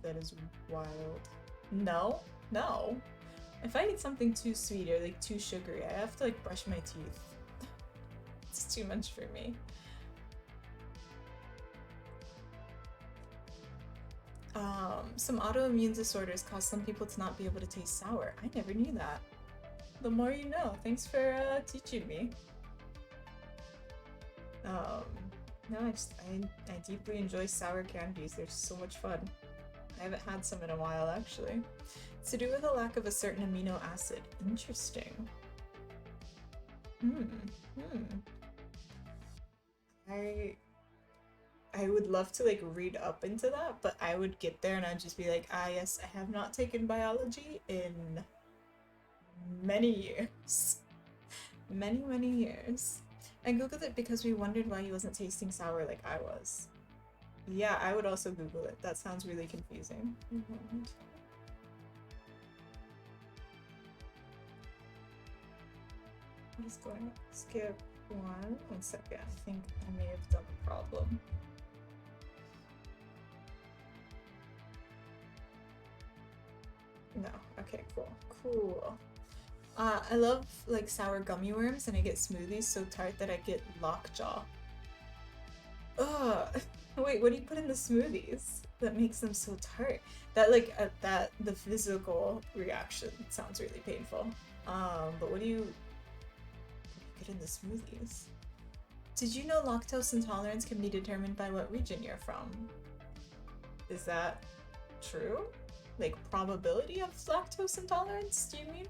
That is wild. No, no. If I eat something too sweet or like too sugary, I have to like brush my teeth. It's too much for me. Some autoimmune disorders cause some people to not be able to taste sour. I never knew that. The more you know. Thanks for teaching me. No, I deeply enjoy sour candies. They're so much fun. I haven't had some in a while, actually. It's to do with a lack of a certain amino acid. Interesting. I would love to like read up into that, but I would get there and I'd just be like, ah yes, I have not taken biology in many years. Many years. I googled it because we wondered why he wasn't tasting sour like I was. Yeah, I would also Google it. That sounds really confusing. I'm just going to skip one. 1 second. I think I may have done a problem. No. Okay, cool. I love like sour gummy worms and I get smoothies so tart that I get lockjaw. Ugh. Wait, what do you put in the smoothies that makes them so tart? That like the physical reaction sounds really painful. But what do you get in the smoothies? Did you know lactose intolerance can be determined by what region you're from? Is that true? Like probability of lactose intolerance, do you mean?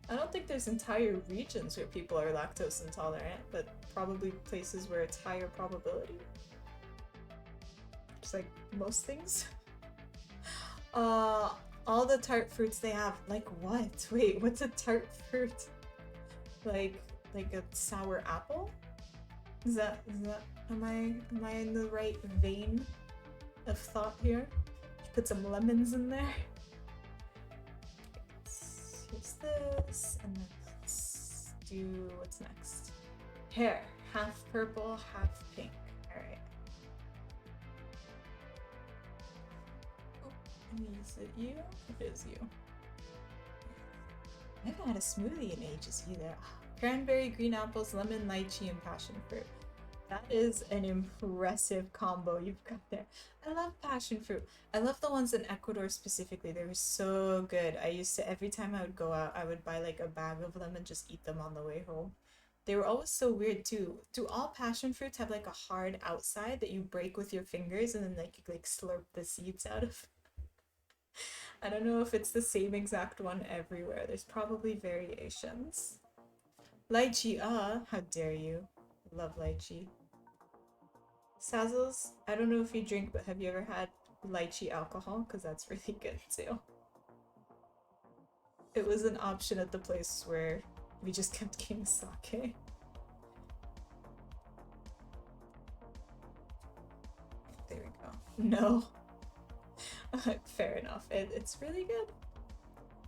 I don't think there's entire regions where people are lactose intolerant, but probably places where it's higher probability. Just like most things. All the tart fruits they have, like what? Wait, what's a tart fruit? Like a sour apple? Is that am I in the right vein of thought here? Put some lemons in there. Here's this, and then let's do what's next. Hair, half purple, half pink. All right. Oh, is it you? It is you. I haven't had a smoothie in ages either. Cranberry, green apples, lemon, lychee, and passion fruit. That is an impressive combo you've got there. I love passion fruit. I love the ones in Ecuador specifically. They were so good. I used to, every time I would go out, I would buy like a bag of them and just eat them on the way home. They were always so weird too. Do all passion fruits have like a hard outside that you break with your fingers and then like you like slurp the seeds out of? I don't know if it's the same exact one everywhere. There's probably variations. Lychee, how dare you. Love lychee. Sazzles, I don't know if you drink, but have you ever had lychee alcohol? Because that's really good too. It was an option at the place where we just kept getting sake. There we go. No. Fair enough. It's really good.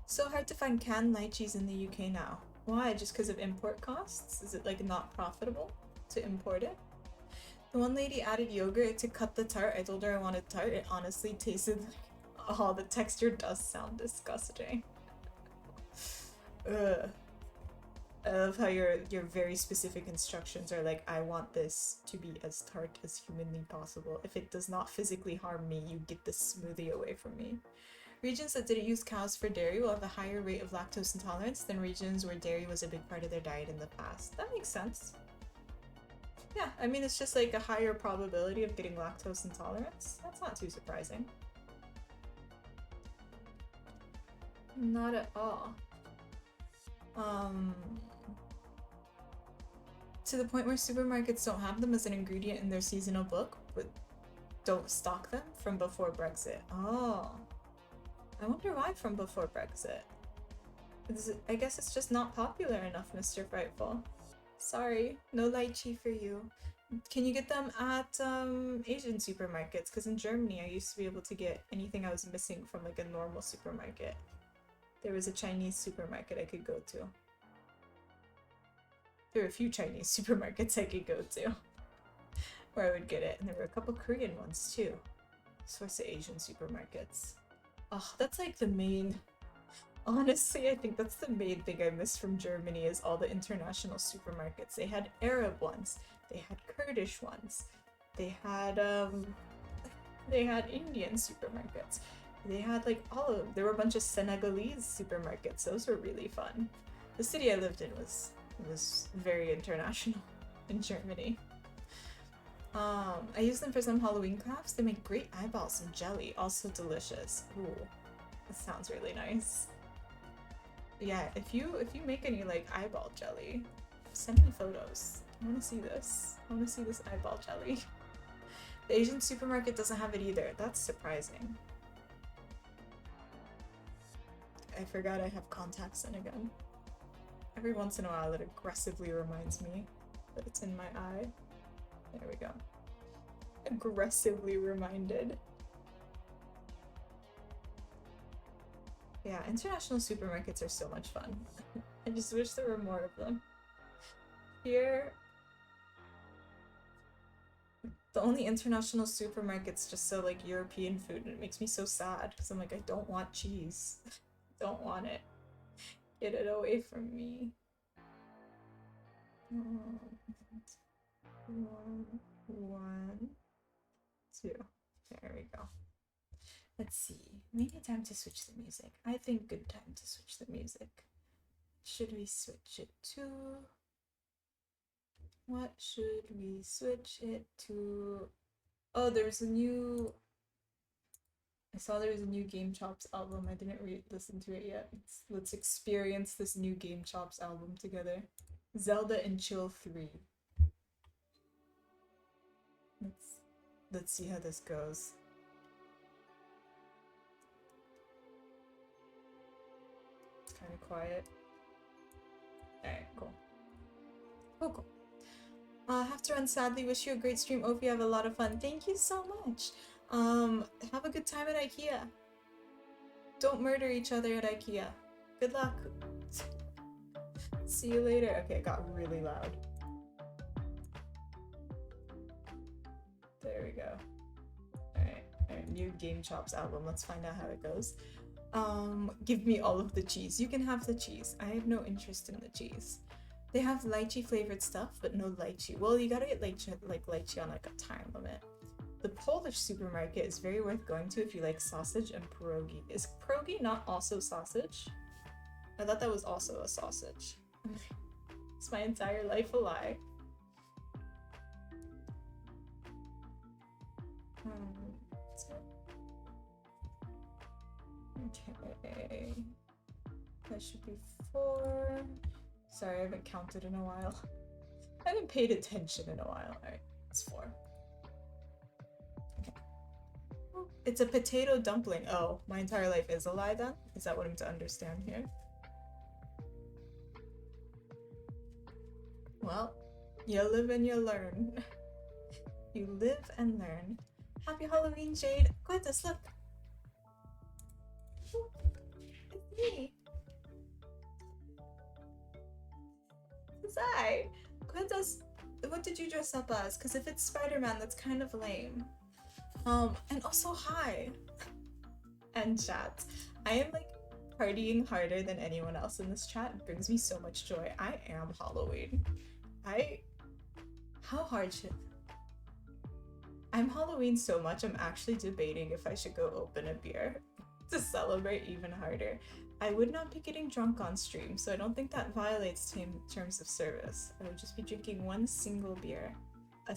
So hard to find canned lychees in the UK now. Why? Just because of import costs? Is it like not profitable to import it? The one lady added yogurt to cut the tart. I told her I wanted tart. It honestly tasted like... Oh, the texture does sound disgusting. Ugh. I love how your very specific instructions are like, I want this to be as tart as humanly possible. If it does not physically harm me, you get this smoothie away from me. Regions that didn't use cows for dairy will have a higher rate of lactose intolerance than regions where dairy was a big part of their diet in the past. That makes sense. Yeah, I mean, it's just like a higher probability of getting lactose intolerance. That's not too surprising. Not at all. To the point where supermarkets don't have them as an ingredient in their seasonal book, but don't stock them from before Brexit. Oh. I wonder why from before Brexit. I guess it's just not popular enough, Mr. Frightful. Sorry, no lychee for you. Can you get them at Asian supermarkets? Because in Germany I used to be able to get anything I was missing from like a normal supermarket. There was a Chinese supermarket I could go to. There were a few Chinese supermarkets I could go to where I would get it, and there were a couple Korean ones too. Source of Asian supermarkets. Oh, that's like the main. Honestly, I think that's the main thing I miss from Germany is all the international supermarkets. They had Arab ones, they had Kurdish ones, they had Indian supermarkets. They had like all of them. There were a bunch of Senegalese supermarkets. Those were really fun. The city I lived in was very international in Germany. I use them for some Halloween crafts. They make great eyeballs and jelly, also delicious. Ooh, that sounds really nice. Yeah, if you make any like eyeball jelly, send me photos. I want to see this. I want to see this eyeball jelly. The Asian supermarket doesn't have it either. That's surprising. I forgot I have contacts in again. Every once in a while it aggressively reminds me that it's in my eye. There we go. Aggressively reminded. Yeah, international supermarkets are so much fun. I just wish there were more of them. Here, the only international supermarkets just sell like European food, and it makes me so sad because I'm like, I don't want cheese. Don't want it. Get it away from me. One, two. There we go. Let's see. Maybe time to switch the music. I think good time to switch the music. Should we switch it to? What should we switch it to? Oh, there's a new. I saw there was a new Game Chops album. I didn't listen to it yet. Let's experience this new Game Chops album together. Zelda and Chill 3. Let's see how this goes. It's kind of quiet. Alright, cool. Cool. Have to run sadly. Wish you a great stream. Hope you have a lot of fun. Thank you so much. Have a good time at IKEA. Don't murder each other at IKEA. Good luck. See you later. Okay, it got really loud. There we go. Alright, new Game Chops album. Let's find out how it goes. Give me all of the cheese. You can have the cheese. I have no interest in the cheese. They have lychee flavored stuff, but no lychee. Well, you gotta get lychee on like a time limit. The Polish supermarket is very worth going to if you like sausage and pierogi. Is pierogi not also sausage? I thought that was also a sausage. It's my entire life a lie. Okay. That should be 4. Sorry, I haven't counted in a while. I haven't paid attention in a while. Alright, it's 4. Okay. It's a potato dumpling. Oh, my entire life is a lie then? Is that what I'm to understand here? Well, you live and you learn. You live and learn. Happy Halloween, Jade. Goodness, look. It's me. It's I. Goodness, what did you dress up as? Because if it's Spider-Man, that's kind of lame. And also hi. And chat. I am like partying harder than anyone else in this chat. It brings me so much joy. I am Halloween. How hard should... I'm Halloween so much, I'm actually debating if I should go open a beer to celebrate even harder. I would not be getting drunk on stream, so I don't think that violates terms of service. I would just be drinking one single beer. A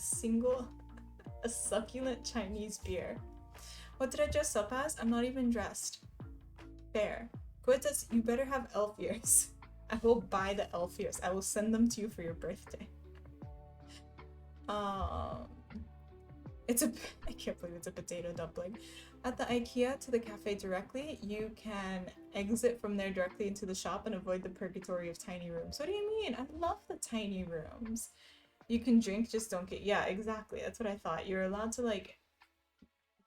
succulent Chinese beer. What did I dress up as? I'm not even dressed. Fair. Goetas, you better have elf ears. I will buy the elf ears. I will send them to you for your birthday. I can't believe it's a potato dumpling. At the IKEA to the cafe directly, you can exit from there directly into the shop and avoid the purgatory of tiny rooms. What do you mean? I love the tiny rooms. You can drink, just don't get... Yeah, exactly. That's what I thought. You're allowed to, like,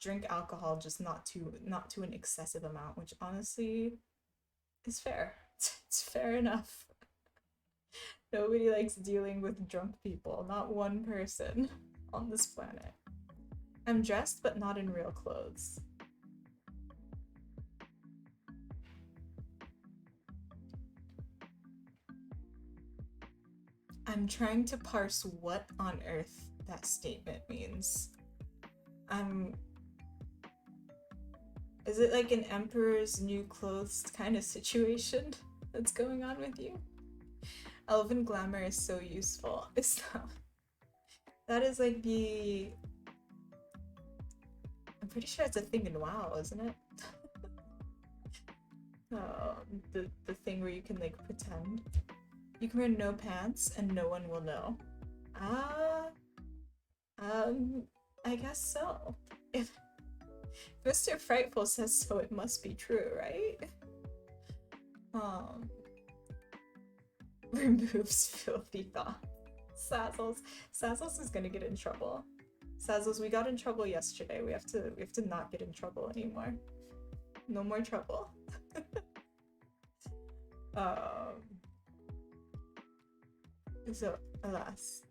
drink alcohol, just not to an excessive amount, which honestly is fair. It's fair enough. Nobody likes dealing with drunk people. Not one person on this planet. I'm dressed, but not in real clothes. I'm trying to parse what on earth that statement means. Is it like an emperor's new clothes kind of situation that's going on with you? Elven glamour is so useful. That is like the... I'm pretty sure it's a thing in WoW, isn't it? The thing where you can like pretend. You can wear no pants and no one will know. I guess so. If Mr. Frightful says so, it must be true, right? Removes filthy thoughts. Sazzles is gonna get in trouble. Sazzles, we got in trouble yesterday. We have to not get in trouble anymore. No more trouble. So alas.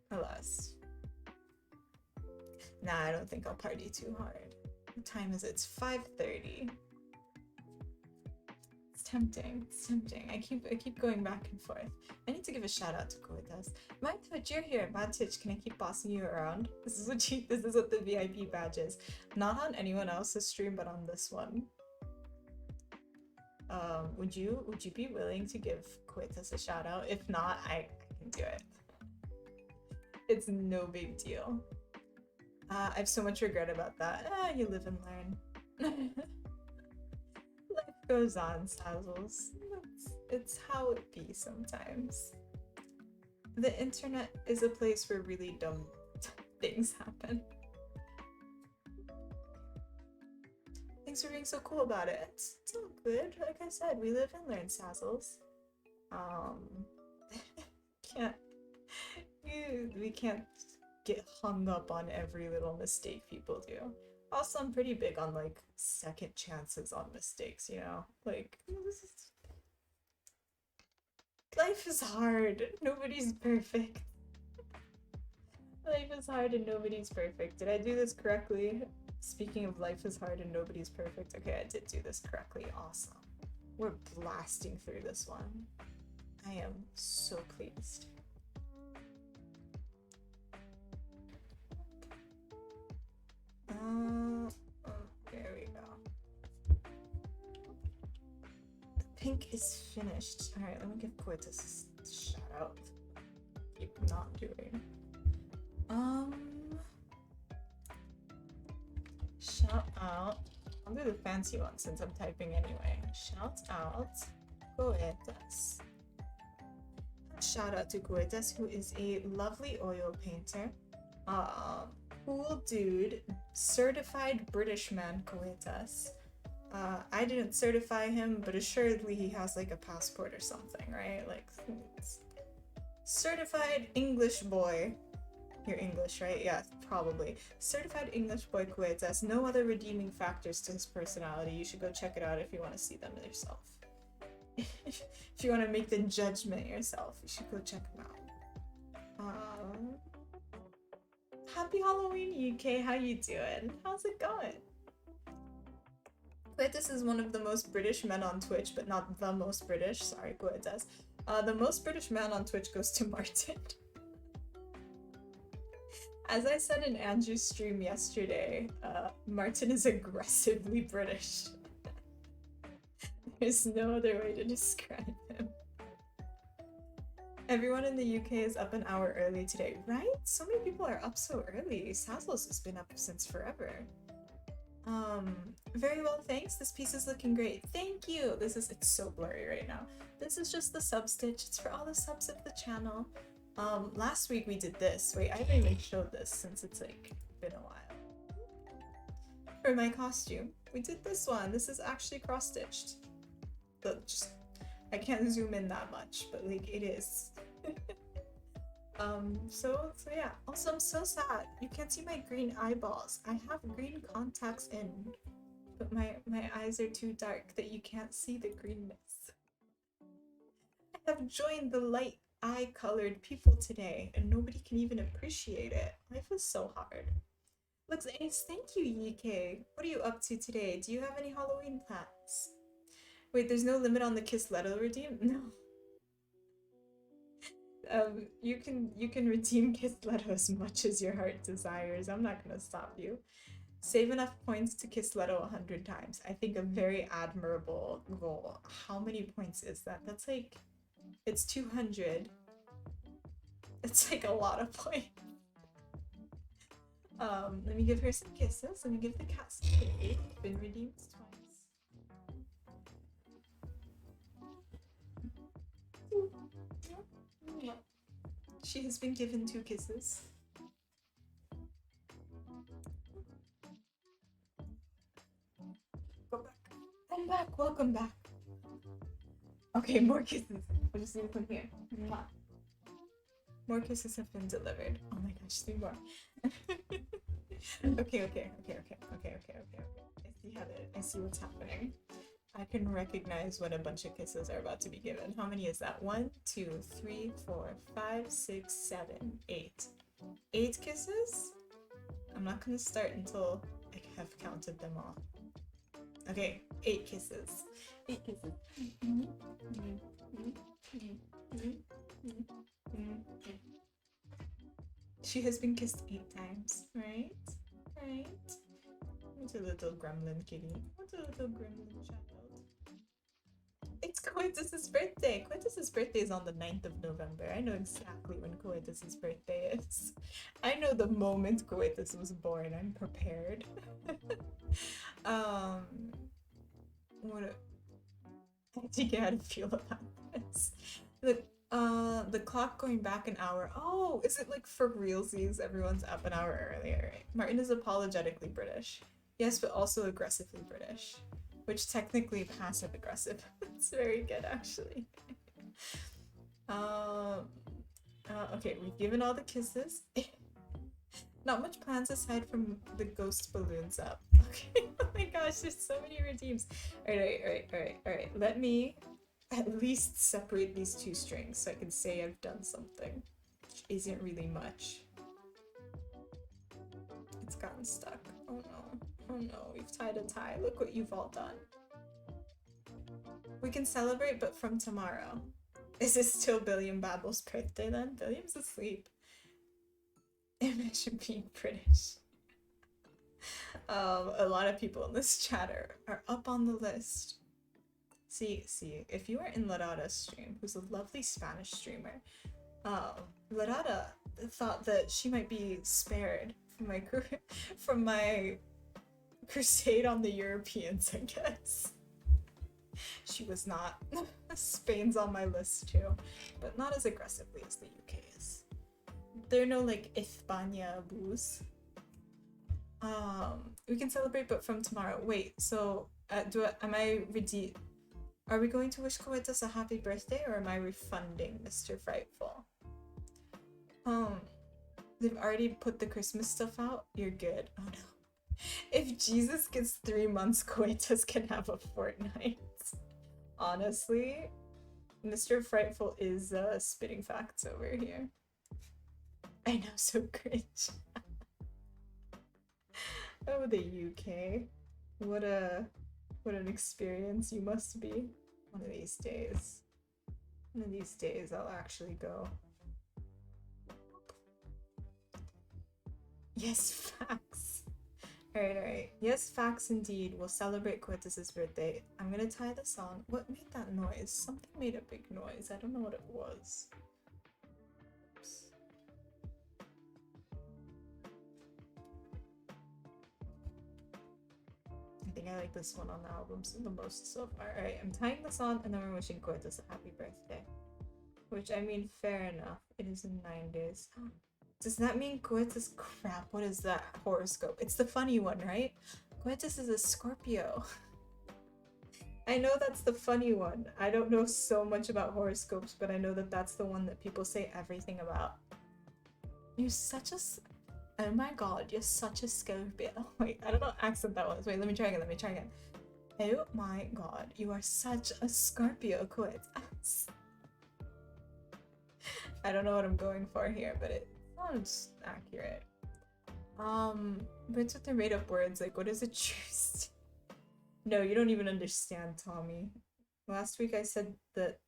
Nah, I don't think I'll party too hard. What time is it? It's 5:30. It's tempting. I keep going back and forth. I need to give a shout out to Koitas. My Twitch, you're here. Bad Twitch, can I keep bossing you around? This is what the VIP badge is. Not on anyone else's stream, but on this one. Would you be willing to give Koitas a shout out? If not, I can do it. It's no big deal. I have so much regret about that. You live and learn. Life goes on, Sazzles. It's how it be sometimes. The internet is a place where really dumb things happen. Thanks for being so cool about it. It's all good. Like I said, we live and learn, Sazzles. We can't get hung up on every little mistake people do. Also, I'm pretty big on like second chances on mistakes, you know? Like, life is hard. Nobody's perfect. Life is hard and nobody's perfect. Did I do this correctly? Speaking of life is hard and nobody's perfect. Okay, I did do this correctly. Awesome. We're blasting through this one. I am so pleased. There we go. The pink is finished. Alright, let me give Koitas a shout out. Keep not doing. Shout out. I'll do the fancy one since I'm typing anyway. Shout out Koitas. Shout out to Koitas, who is a lovely oil painter. Cool dude, certified British man, Koitas. I didn't certify him, but assuredly he has like a passport or something, right? Like, certified English boy. You're English, right? Yeah, probably. Certified English boy Koitas. No other redeeming factors to his personality. You should go check it out if you want to see them yourself. If you want to make the judgment yourself, you should go check them out. Happy Halloween, UK. How you doing? How's it going? Koitas is one of the most British men on Twitch, but not the most British. Sorry, Koitas. The most British man on Twitch goes to Martin. As I said in Andrew's stream yesterday, Martin is aggressively British. There's no other way to describe him. Everyone in the UK is up an hour early today, right? So many people are up so early. Sazlos has been up since forever. Very well, thanks. This piece is looking great. Thank you. It's so blurry right now. This is just the sub stitch. It's for all the subs of the channel. Last week we did this. Wait, I haven't even showed this since it's like been a while. For my costume, we did this one. This is actually cross-stitched. I can't zoom in that much, but like it is. So yeah. Also, I'm so sad. You can't see my green eyeballs. I have green contacts in, but my eyes are too dark that you can't see the greenness. I have joined the light eye-colored people today, and nobody can even appreciate it. Life is so hard. Looks ace. Thank you, Yike. What are you up to today? Do you have any Halloween plans? Wait, there's no limit on the Kiss Leto redeem? No. You can redeem Kiss Leto as much as your heart desires. I'm not gonna stop you. Save enough points to Kiss Leto 100 times. I think a very admirable goal. How many points is that? That's like, it's 200. It's like a lot of points. Let me give her some kisses. Let me give the cat some kitty. Been redeemed twice. She has been given 2 kisses. Go back. I'm back. Welcome back. Okay, more kisses. I'll just leave them here. More kisses have been delivered. Oh my gosh, 3 more. Okay. I see what's happening. I can recognize when a bunch of kisses are about to be given. How many is that? 1, 2, 3, 4, 5, 6, 7, 8. 8 kisses? I'm not gonna start until I have counted them all. Okay, 8 kisses. 8 kisses. She has been kissed 8 times, right? Right? What's a little gremlin kitty? What's a little gremlin child? It's Coetus's birthday! Coetus's birthday is on the 9th of November. I know exactly when Coetus's birthday is. I know the moment Coetus was born. I'm prepared. What I think I had to feel about this. The clock going back an hour. Oh, is it like for realsies? Everyone's up an hour earlier, right? Martin is apologetically British. Yes, but also aggressively British. Which technically passive aggressive. It's very good actually. Okay, we've given all the kisses. Not much plans aside from the ghost balloons up. Okay, oh my gosh, there's so many redeems. Alright. Let me at least separate these 2 strings so I can say I've done something. Which isn't really much. It's gotten stuck. Oh no, we've tied a tie. Look what you've all done. We can celebrate, but from tomorrow. Is this still Billiam Babble's birthday then? Billiam's asleep. Imagine being British. A lot of people in this chat are up on the list. See, if you were in Larada's stream, who's a lovely Spanish streamer, Larada thought that she might be spared from my crusade on the Europeans, I guess. She was not. Spain's on my list too, but not as aggressively as the UK is. There are no like España boos. We can celebrate, but from tomorrow. Wait, so are we going to wish Coetus a happy birthday, or am I refunding Mr. Frightful? They've already put the Christmas stuff out? You're good. Oh no. If Jesus gets 3 months, Coetus can have a fortnight. Honestly, Mr. Frightful is spitting facts over here. I know, so cringe. Oh, the UK. What an experience you must be. One of these days. One of these days I'll actually go. Yes, facts. Alright. Yes, facts indeed. We'll celebrate Coetus's birthday. I'm gonna tie this on. What made that noise? Something made a big noise. I don't know what it was. Oops. I think I like this one on the albums the most so far. Alright, I'm tying this on and then we're wishing Coetus a happy birthday. Which, I mean, fair enough. It is in 9 days. Does that mean Coetus? Crap, what is that horoscope? It's the funny one, right? Coetus is a Scorpio. I know that's the funny one. I don't know so much about horoscopes, but I know that that's the one that people say everything about. You're such a... Oh my god, you're such a Scorpio. Wait, I don't know what accent that was. Wait, let me try again. Oh my god, you are such a Scorpio, Coetus. I don't know what I'm going for here, but it sounds accurate. But it's with their made up words, like what does it choose? No, you don't even understand, Tommy. Last week I said that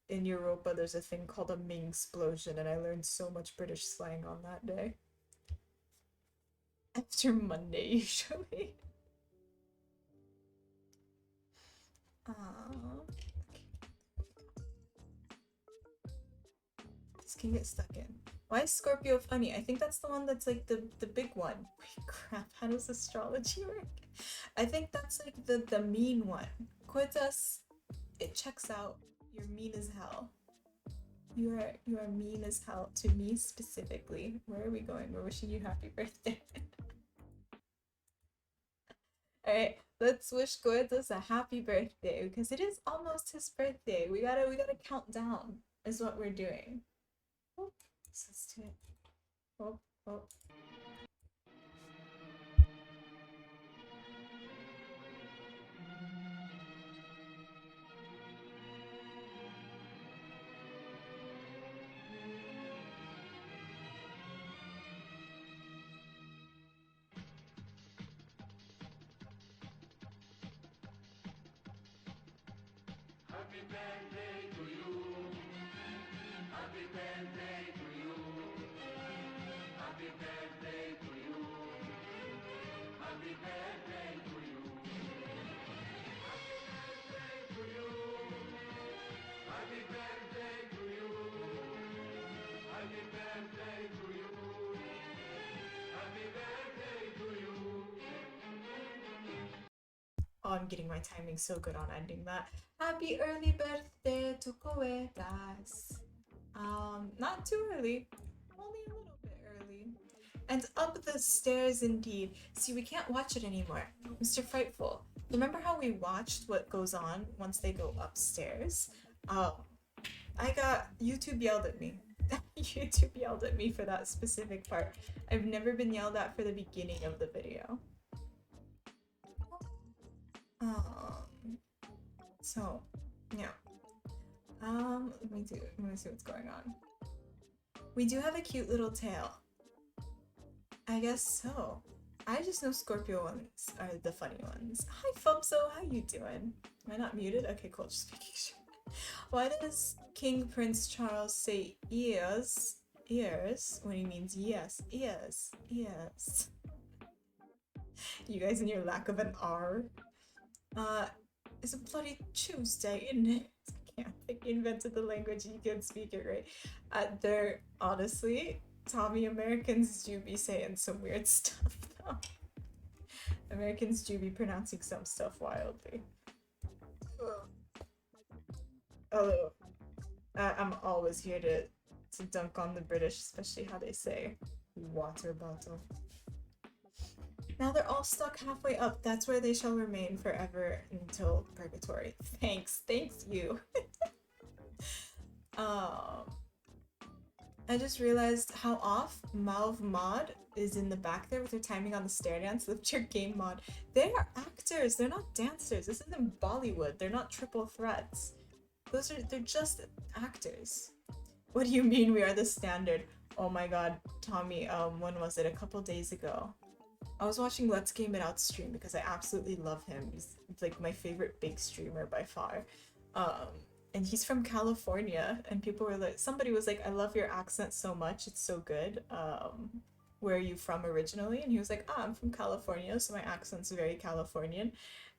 in Europa there's a thing called a Ming explosion, and I learned so much British slang on that day. After Monday, usually. This can get stuck in. Why is Scorpio funny? I think that's the one that's like the big one. Wait, crap, how does astrology work? I think that's like the mean one. Coitas, it checks out. You're mean as hell. You are mean as hell to me specifically. Where are we going? We're wishing you happy birthday. Alright, let's wish Coitas a happy birthday because it is almost his birthday. We gotta count down is what we're doing. Oh, let's do it. Oh, oh. Happy birthday to you. Happy birthday to you. Happy birthday to you. Happy birthday to you. Happy birthday to you. Happy birthday to you. Happy birthday to you. Happy birthday to you. Oh, I'm getting my timing so good on ending that. Happy early birthday to Coetas. Not too early, only a little bit early. And up the stairs indeed. See, we can't watch it anymore. Mr. Frightful, remember how we watched what goes on once they go upstairs? I got YouTube yelled at me. YouTube yelled at me for that specific part. I've never been yelled at for the beginning of the video. So, yeah. Let me see what's going on. We do have a cute little tail. I guess so. I just know Scorpio ones are the funny ones. Hi Fubso, how you doing? Am I not muted? Okay, cool, just making sure. Why does King Prince Charles say ears when he means yes? Ears. You guys and your lack of an R. It's a bloody Tuesday, isn't it? I can't think he invented the language, you can speak it right. They're honestly, Tommy, Americans do be saying some weird stuff though. Americans do be pronouncing some stuff wildly. Although, I'm always here to dunk on the British, especially how they say water bottle. Now they're all stuck halfway up. That's where they shall remain forever until purgatory. Thanks you. I just realized how off Malv Mod is in the back there with her timing on the stair dance. Lift your game mod. They are actors. They're not dancers. This isn't Bollywood. They're not triple threats. They're just actors. What do you mean we are the standard? Oh my god, Tommy, when was it? A couple days ago. I was watching Let's Game It Out stream because I absolutely love him. He's like my favorite big streamer by far. And he's from California, and people were like, somebody was like, I love your accent so much, it's so good. Where are you from originally? And he was like, I'm from California, so my accent's very Californian.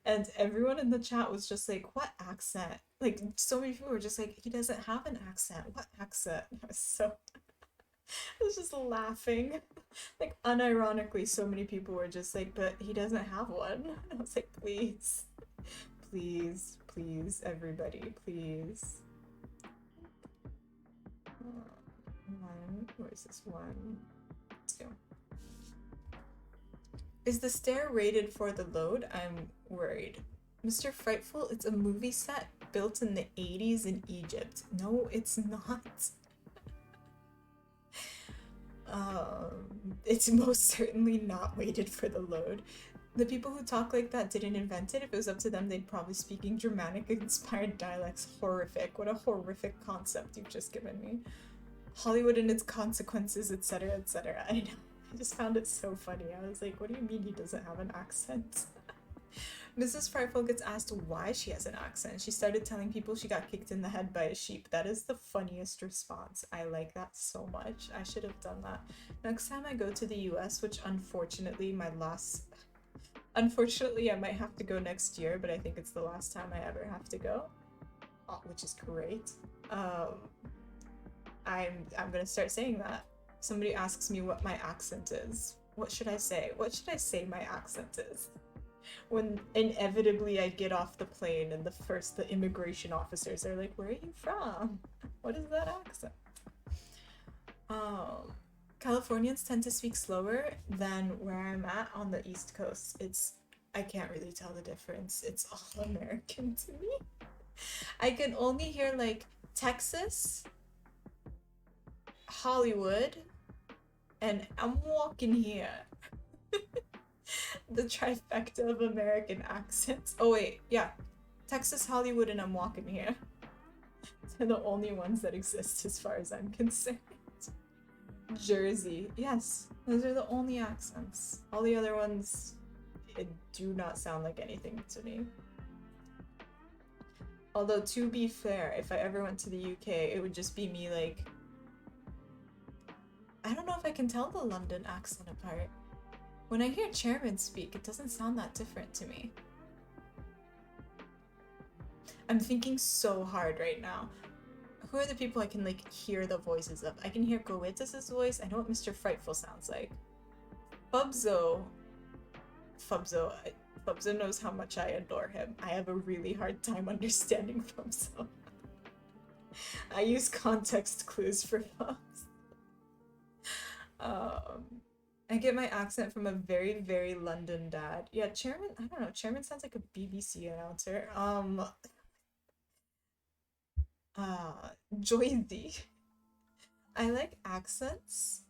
And everyone in the chat was just like, what accent? Like, so many people were just like, he doesn't have an accent. What accent? I was just laughing. Like, unironically, so many people were just like, but he doesn't have one. I was like, please. Please, everybody, please. Where's this? 1, 2. Is the stair rated for the load? I'm worried. Mr. Frightful, it's a movie set built in the 80s in Egypt. No, it's not. It's most certainly not weighted for the load. The people who talk like that didn't invent it. If it was up to them, they'd probably speaking Germanic inspired dialects. Horrific. What a horrific concept you've just given me. Hollywood and its consequences, etc., etc. I know. I just found it so funny. I was like, what do you mean he doesn't have an accent? Mrs. Frightful gets asked why she has an accent. She started telling people she got kicked in the head by a sheep. That is the funniest response. I like that so much. I should have done that. Next time I go to the US, which unfortunately Unfortunately, I might have to go next year, but I think it's the last time I ever have to go, which is great. I'm gonna start saying that. Somebody asks me what my accent is. What should I say? What should I say my accent is? When inevitably I get off the plane and the immigration officers are like, "Where are you from? What is that accent?" Californians tend to speak slower than where I'm at on the East Coast. I can't really tell the difference. It's all American to me. I can only hear like Texas, Hollywood, and I'm walking here. The trifecta of American accents. Oh wait, yeah. Texas, Hollywood, and I'm walking here. They're the only ones that exist as far as I'm concerned. Jersey. Yes, those are the only accents. All the other ones do not sound like anything to me. Although, to be fair, if I ever went to the UK, it would just be me like... I don't know if I can tell the London accent apart. When I hear chairman speak, it doesn't sound that different to me. I'm thinking so hard right now. Who are the people I can like hear the voices of? I can hear Goetis' voice. I know what Mr. Frightful sounds like. Fubzo knows how much I adore him. I have a really hard time understanding Fubzo. I use context clues for Fubs. I get my accent from a very, very London dad. Yeah, Chairman, I don't know, Chairman sounds like a BBC announcer. Joyzy. I like accents,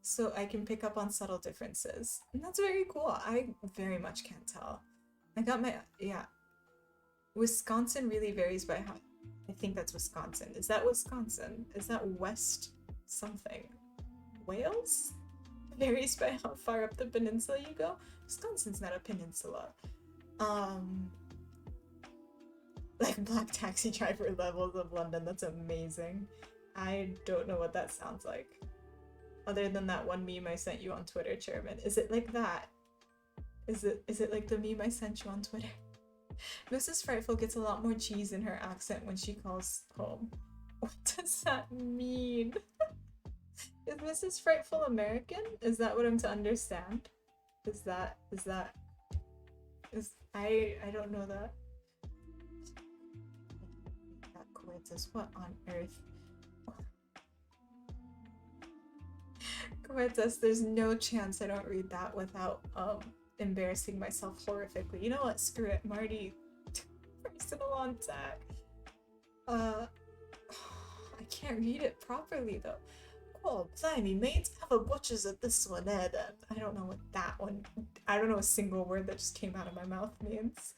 so I can pick up on subtle differences. And that's very cool. I very much can't tell. I got my, yeah. Wisconsin really varies by how, I think that's Wisconsin. Is that Wisconsin? Is that West something? Wales? Varies by how far up the peninsula you go. Wisconsin's not a peninsula. Like Black Taxi Driver levels of London. That's amazing. I don't know what that sounds like. Other than that one meme I sent you on Twitter, Chairman. Is it like that? Is it like the meme I sent you on Twitter? Mrs. Frightful gets a lot more cheese in her accent when she calls home. What does that mean? Is Mrs. Frightful American? Is that what I'm to understand? I don't know that. That Coetus, what on earth? Coetus, there's no chance I don't read that without embarrassing myself horrifically. You know what? Screw it. Marty, personal on tag. I can't read it properly though. Oh, blimey, mates have a butchers at this one there then. I don't know what that one, I don't know a single word that just came out of my mouth means.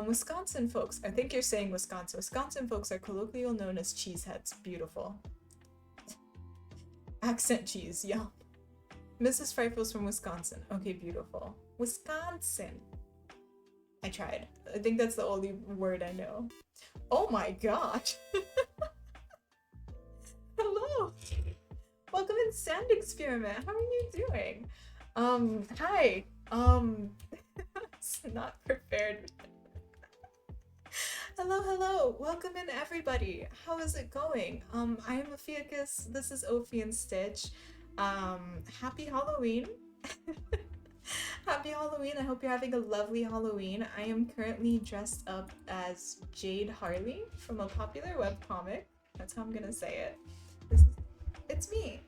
Wisconsin folks, I think you're saying Wisconsin. Wisconsin folks are colloquially known as cheeseheads. Beautiful. Accent cheese, yum. Mrs. Frightful's from Wisconsin. Okay, beautiful. Wisconsin. I tried. I think that's the only word I know. Oh my gosh. Hello. Welcome in Sand Experiment. How are you doing? Hi. It's not prepared. Hello. Welcome in everybody. How is it going? I'm Ophiuchus. This is Ophi and Stitch. Happy Halloween. Happy Halloween. I hope you're having a lovely Halloween. I am currently dressed up as Jade Harley from a popular webcomic. That's how I'm gonna say it. It's me.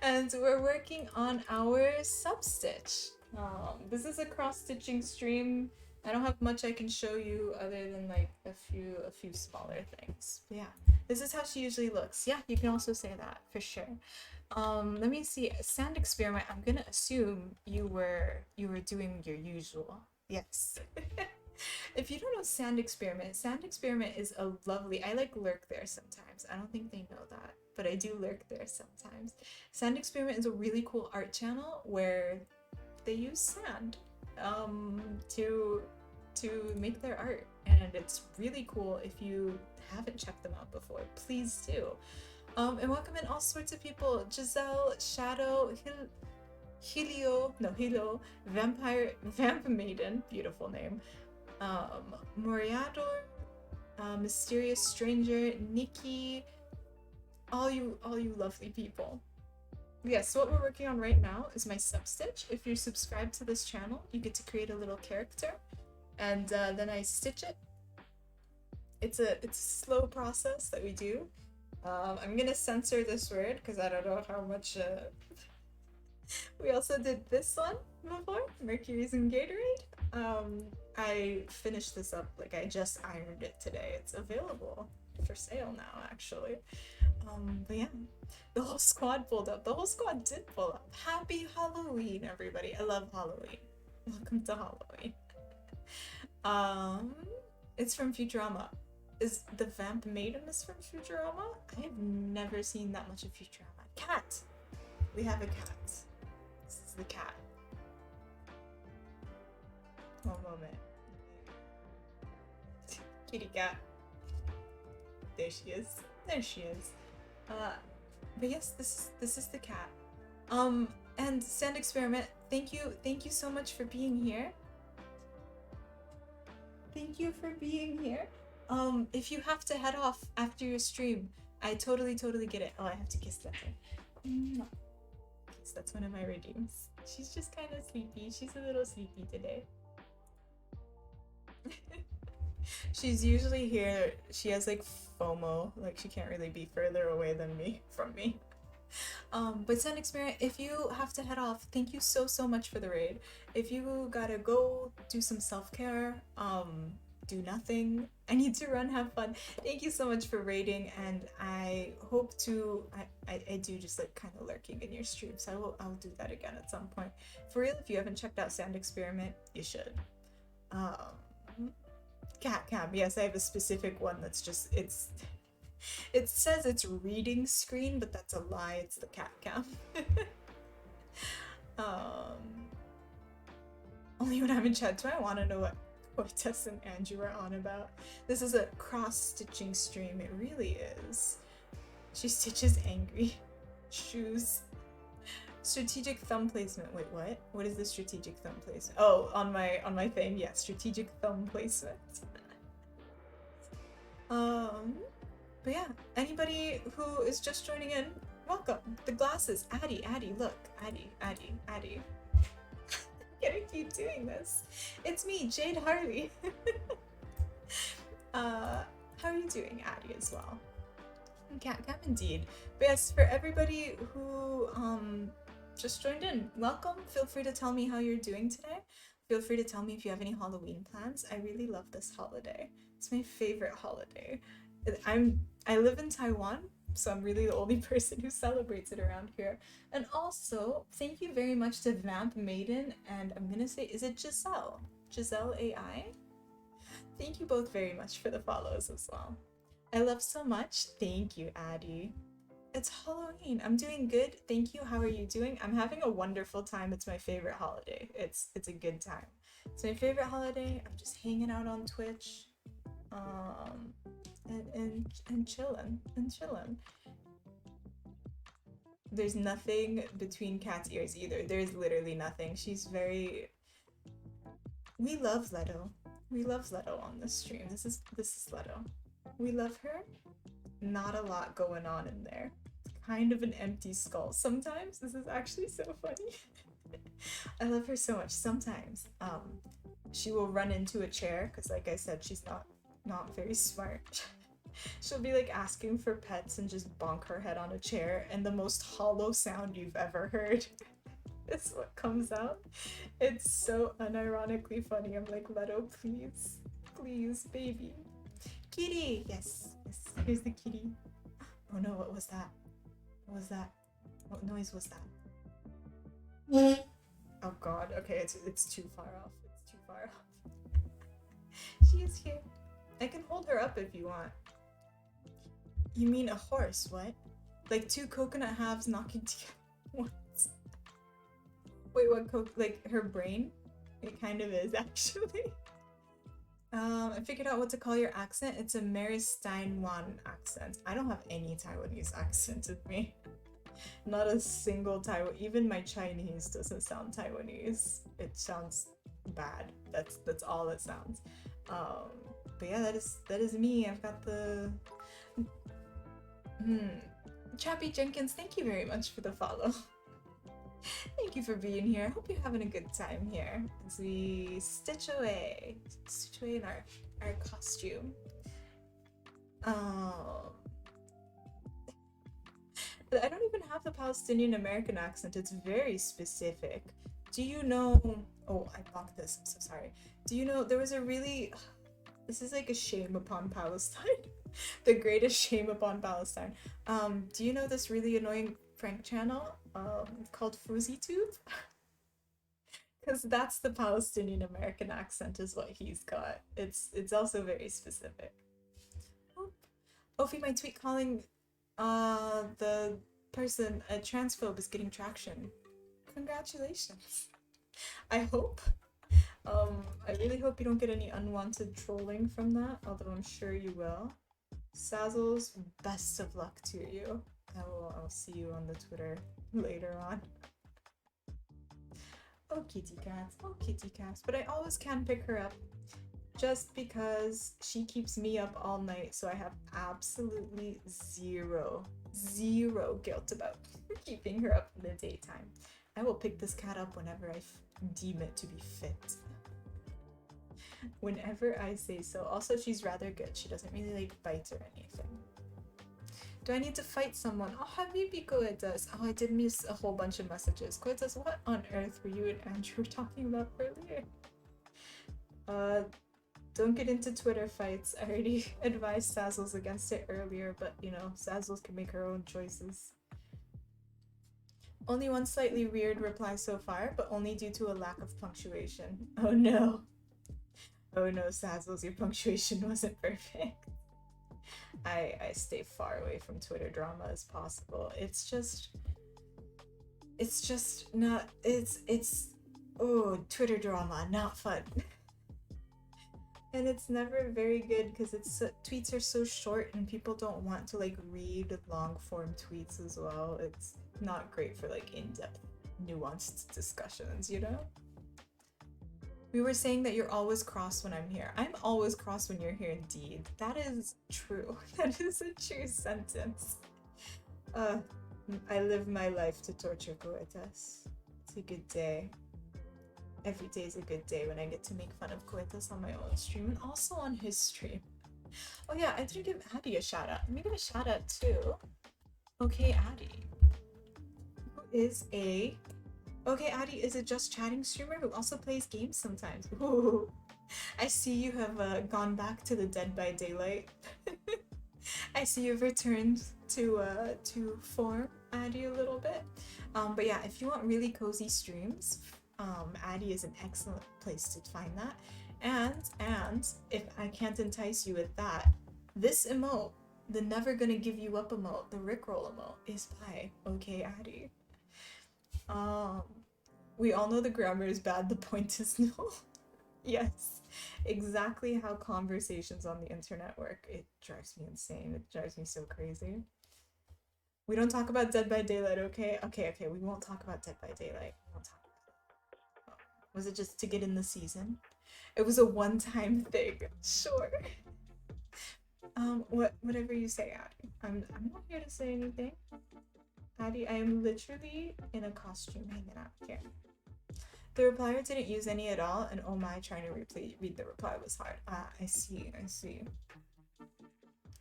And we're working on our sub-stitch. This is a cross-stitching stream. I don't have much I can show you other than like a few smaller things. But yeah, this is how she usually looks. Yeah, you can also say that for sure. Let me see. Sand Experiment. I'm gonna assume you were doing your usual. Yes. If you don't know Sand Experiment is a lovely. I like lurk there sometimes. I don't think they know that, but I do lurk there sometimes. Sand Experiment is a really cool art channel where they use sand um, to make their art, and it's really cool. If you haven't checked them out before, please do. And welcome in all sorts of people: Giselle, Shadow, Helio, Vampire, Vamp Maiden, beautiful name. Moriador, Mysterious Stranger, Nikki, all you lovely people. Yes, so what we're working on right now is my sub-stitch. If you're subscribed to this channel, you get to create a little character, and then I stitch it. It's a slow process that we do. I'm gonna censor this word because I don't know how much. We also did this one before, Mercury's and Gatorade. I finished this up, like I just ironed it today. It's available for sale now, actually. But yeah, the whole squad pulled up. The whole squad did pull up. Happy Halloween, everybody. I love Halloween. Welcome to Halloween. It's from Futurama. Is the Vamp Maiden is from Futurama? I have never seen that much of Futurama. Cat! We have a cat. This is the cat. One moment. Kitty cat. There she is. There she is. But yes, this is the cat. And Sand Experiment, thank you so much for being here. Thank you for being here. If you have to head off after your stream, I totally get it. Oh, I have to kiss that thing. Kiss, that's one of my redeems. She's just kind of sleepy. She's a little sleepy today. She's usually here. She has like FOMO, like she can't really be further away than me from me. But Sand Experiment, if you have to head off, thank you so much for the raid. If you gotta go do some self-care, do nothing, I need to run, have fun. Thank you so much for raiding, and I hope to I do just like kind of lurking in your stream, so I'll do that again at some point. For real, if you haven't checked out Sand Experiment, you should. Cat cam, yes, I have a specific one that's just it says it's reading screen, but that's a lie. It's the cat cam. Only when I'm in chat do I want to know what Tess and Andrew are on about. This is a cross-stitching stream. It really is. She stitches angry. Shoes. Strategic thumb placement. Wait, what? What is the strategic thumb placement? Oh, on my thing. Yeah, strategic thumb placement. But yeah, anybody who is just joining in, welcome. The glasses. Addie, look. Addie. Gonna keep doing this. It's me, Jade Harley. How are you doing, Addie, as well? Cat indeed. But yes, for everybody who just joined in, welcome. Feel free to tell me how you're doing today. Feel free to tell me if you have any Halloween plans. I really love this holiday. It's my favorite holiday. I live in Taiwan, so I'm really the only person who celebrates it around here. And also, thank you very much to Vamp Maiden, and I'm gonna say, is it Giselle? Giselle AI? Thank you both very much for the follows as well. I love so much. Thank you, Addie. It's Halloween. I'm doing good. Thank you. How are you doing? I'm having a wonderful time. It's my favorite holiday. It's a good time. It's my favorite holiday. I'm just hanging out on Twitch. And chilling. There's nothing between Cat's ears either. There's literally nothing. She's very... We love Leto. We love Leto on this stream. This is Leto. We love her. Not a lot going on in there. Kind of an empty skull sometimes. This is actually so funny. I love her so much. Sometimes she will run into a chair because, like I said, she's not very smart. She'll be like asking for pets and just bonk her head on a chair, and the most hollow sound you've ever heard is what comes out. It's so unironically funny. I'm like, Leto, please, baby. Kitty! Yes, here's the kitty. Oh no, what was that? What noise was that? Oh god, okay, it's too far off. She is here. I can hold her up if you want. You mean a horse, what? Like two coconut halves knocking together. What? Wait, what like her brain? It kind of is, actually. I figured out what to call your accent. It's a Maristaiwan accent. I don't have any Taiwanese accent with me. Not a single Taiwan. Even my Chinese doesn't sound Taiwanese. It sounds bad. That's all it sounds. But yeah, that is me. I've got the. Chappie Jenkins, thank you very much for the follow. Thank you for being here. I hope you're having a good time here as we stitch away in our costume. But I don't even have the Palestinian American accent. It's very specific. Do you know? Oh, I blocked this. I'm so sorry. Do you know there was a really? This is like a shame upon Palestine. The greatest shame upon Palestine. Do you know this really annoying prank channel called FuzzyTube? Because that's the Palestinian American accent is what he's got. It's also very specific. Ophi, my tweet calling the person a transphobe is getting traction. Congratulations. I hope. I really hope you don't get any unwanted trolling from that, although I'm sure you will. Sazzles, best of luck to you. I'll see you on the Twitter later on. Oh, kitty cats. Oh, kitty cats. But I always can pick her up just because she keeps me up all night, so I have absolutely zero guilt about keeping her up in the daytime. I will pick this cat up whenever I deem it to be fit. Whenever I say so. Also, she's rather good. She doesn't really like bite or anything. Do I need to fight someone? Oh, Habibi Koetas. Oh, I did miss a whole bunch of messages. Koetas, what on earth were you and Andrew talking about earlier? Don't get into Twitter fights. I already advised Sazzles against it earlier, but you know, Sazzles can make her own choices. Only one slightly weird reply so far, but only due to a lack of punctuation. Oh no. Oh no, Sazzles, your punctuation wasn't perfect. I stay far away from Twitter drama as possible. It's just not, oh, Twitter drama, not fun. And it's never very good because tweets are so short and people don't want to like read long form tweets as well. It's not great for like in-depth, nuanced discussions, you know? We were saying that you're always cross when I'm here. I'm always cross when you're here indeed. That is true. That is a true sentence. I live my life to torture Coetas. It's a good day. Every day is a good day when I get to make fun of Coetas on my own stream and also on his stream. Oh yeah, I didn't give Addie a shout out. Let me give a shout out too. Okay, Addie. Addie is a just chatting streamer who also plays games sometimes. Ooh. I see you have gone back to the Dead by Daylight. I see you've returned to form, Addie, a little bit. But yeah, if you want really cozy streams, Addie is an excellent place to find that. And if I can't entice you with that, this emote, the never gonna give you up emote, the Rickroll emote, is by Okay Addie. We all know the grammar is bad, the point is no. Yes, exactly how conversations on the internet work. It drives me insane. It drives me so crazy. We don't talk about Dead by Daylight, okay? Okay, we won't talk about Dead by Daylight. We won't talk about it. Was it just to get in the season? It was a one-time thing, sure. Whatever you say, Addie. I'm not here to say anything. Addie, I am literally in a costume hanging out here. The replier didn't use any at all, and oh my, trying to read the reply was hard. I see.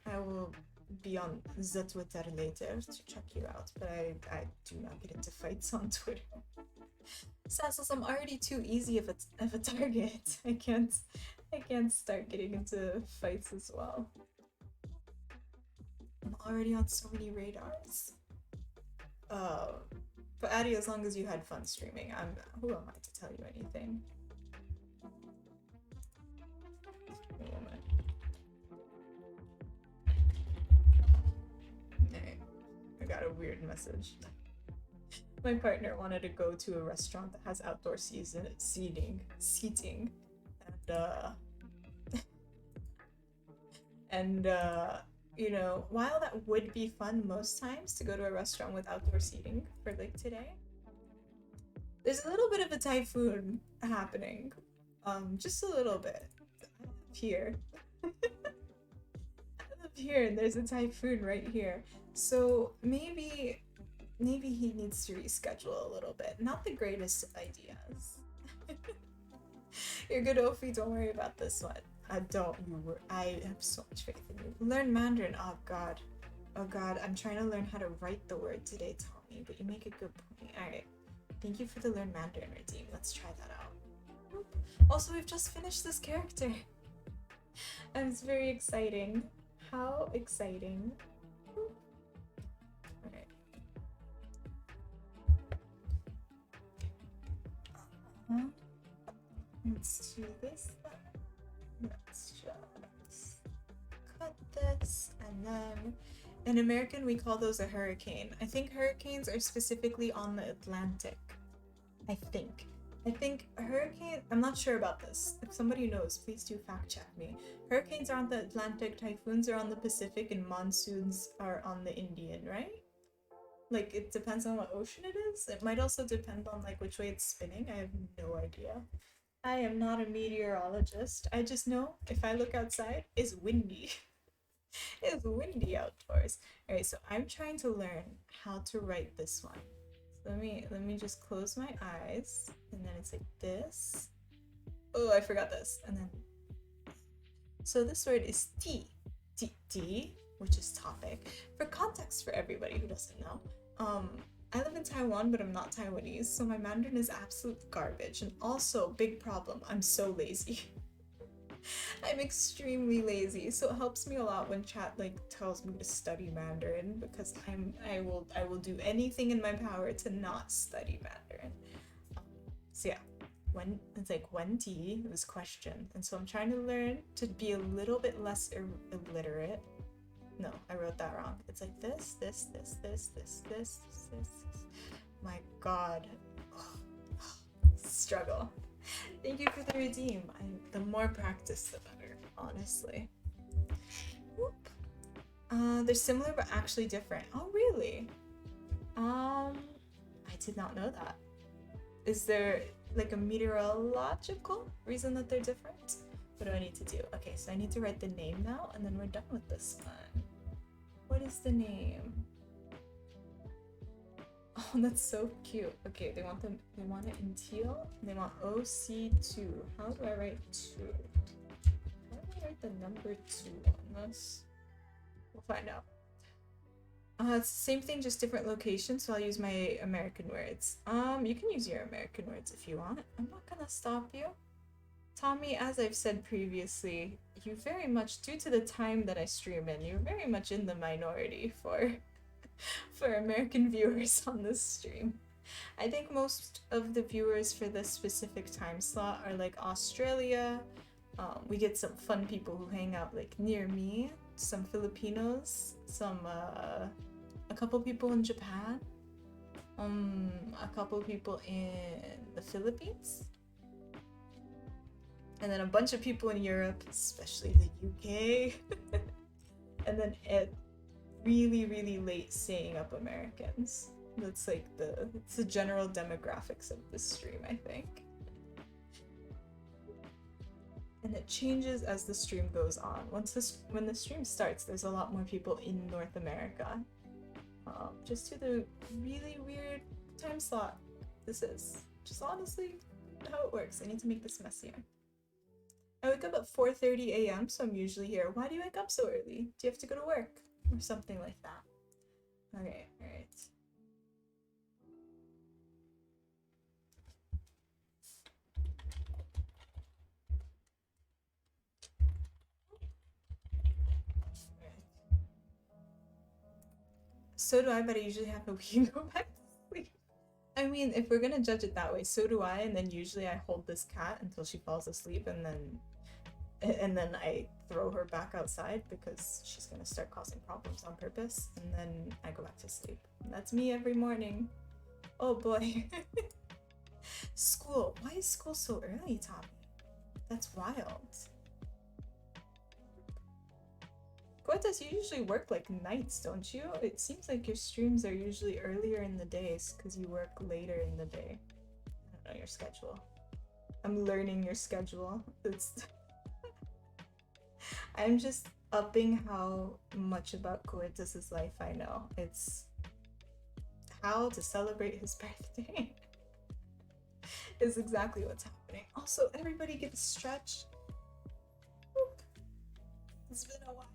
I will be on the Twitter later to check you out, but I do not get into fights on Twitter. Sassels, I'm already too easy of a target. I can't start getting into fights as well. I'm already on so many radars. But Addie, as long as you had fun streaming, who am I to tell you anything? got a weird message. My partner wanted to go to a restaurant that has outdoor seating, and you know, while that would be fun most times to go to a restaurant with outdoor seating for like today, there's a little bit of a typhoon happening. Just a little bit. I live here. I live here and there's a typhoon right here. So maybe he needs to reschedule a little bit. Not the greatest of ideas. You're good, Ophi, don't worry about this one. I have so much faith in you. Learn Mandarin. Oh god. Oh god, I'm trying to learn how to write the word today, Tommy, but you make a good point. Alright. Thank you for the Learn Mandarin redeem. Let's try that out. Also, we've just finished this character. And it's very exciting. How exciting. Alright. Let's do this then. Let's just cut this, and then in American we call those a hurricane. I think hurricanes are specifically on the Atlantic. I think hurricane, I'm not sure about this. If somebody knows, please do fact check me. Hurricanes are on the Atlantic, typhoons are on the Pacific, and monsoons are on the Indian, right? Like, it depends on what ocean it is. It might also depend on like which way it's spinning. I have no idea. I am not a meteorologist. I just know if I look outside, it's windy. It's windy outdoors. Alright, so I'm trying to learn how to write this one. So let me just close my eyes, and then it's like this. Oh, I forgot this. And then so this word is ti, which is topic. For context for everybody who doesn't know, I live in Taiwan, but I'm not Taiwanese, so my Mandarin is absolute garbage. And also, big problem, I'm so lazy. I'm extremely lazy, so it helps me a lot when chat like tells me to study Mandarin, because I will do anything in my power to not study Mandarin. So yeah, when it's like when T, it was question, and so I'm trying to learn to be a little bit less illiterate. No, I wrote that wrong. It's like this. My god. Struggle. Thank you for the redeem. The more practice, the better, honestly. Whoop. They're similar but actually different. Oh, really? I did not know that. Is there like a meteorological reason that they're different? What do I need to do? Okay, so I need to write the name now, and then we're done with this one. What is the name? Oh, that's so cute. Okay, they want it in teal. They want OC2. How do I write 2? How do I write the number 2 on this? We'll find out. It's the same thing, just different locations, so I'll use my American words. You can use your American words if you want. I'm not gonna stop you. Tommy, as I've said previously, you very much, due to the time that I stream in, you're very much in the minority for American viewers on this stream. I think most of the viewers for this specific time slot are like Australia. We get some fun people who hang out like near me, some Filipinos, some a couple people in Japan, a couple people in the Philippines, and then a bunch of people in Europe, especially the UK, and then really late staying up Americans. That's like it's the general demographics of this stream, I think. And it changes as the stream goes on. When the stream starts, there's a lot more people in North America. Just to the really weird time slot this is. Just honestly how it works. I need to make this messier. I wake up at 4:30 a.m., so I'm usually here. Why do you wake up so early? Do you have to go to work? Or something like that. Okay, alright. So do I, but I usually have a week and go back to sleep. I mean, if we're gonna judge it that way, so do I, and then usually I hold this cat until she falls asleep, and then and then I throw her back outside because she's gonna start causing problems on purpose, and then I go back to sleep. And that's me every morning. Oh boy. School. Why is school so early, Tommy? That's wild. Quintas, you usually work like nights, don't you? It seems like your streams are usually earlier in the days because you work later in the day. I don't know your schedule. I'm learning your schedule. It's I'm just upping how much about Coetus's life I know. It's how to celebrate his birthday is exactly what's happening. Also, everybody get a stretch. It's been a while.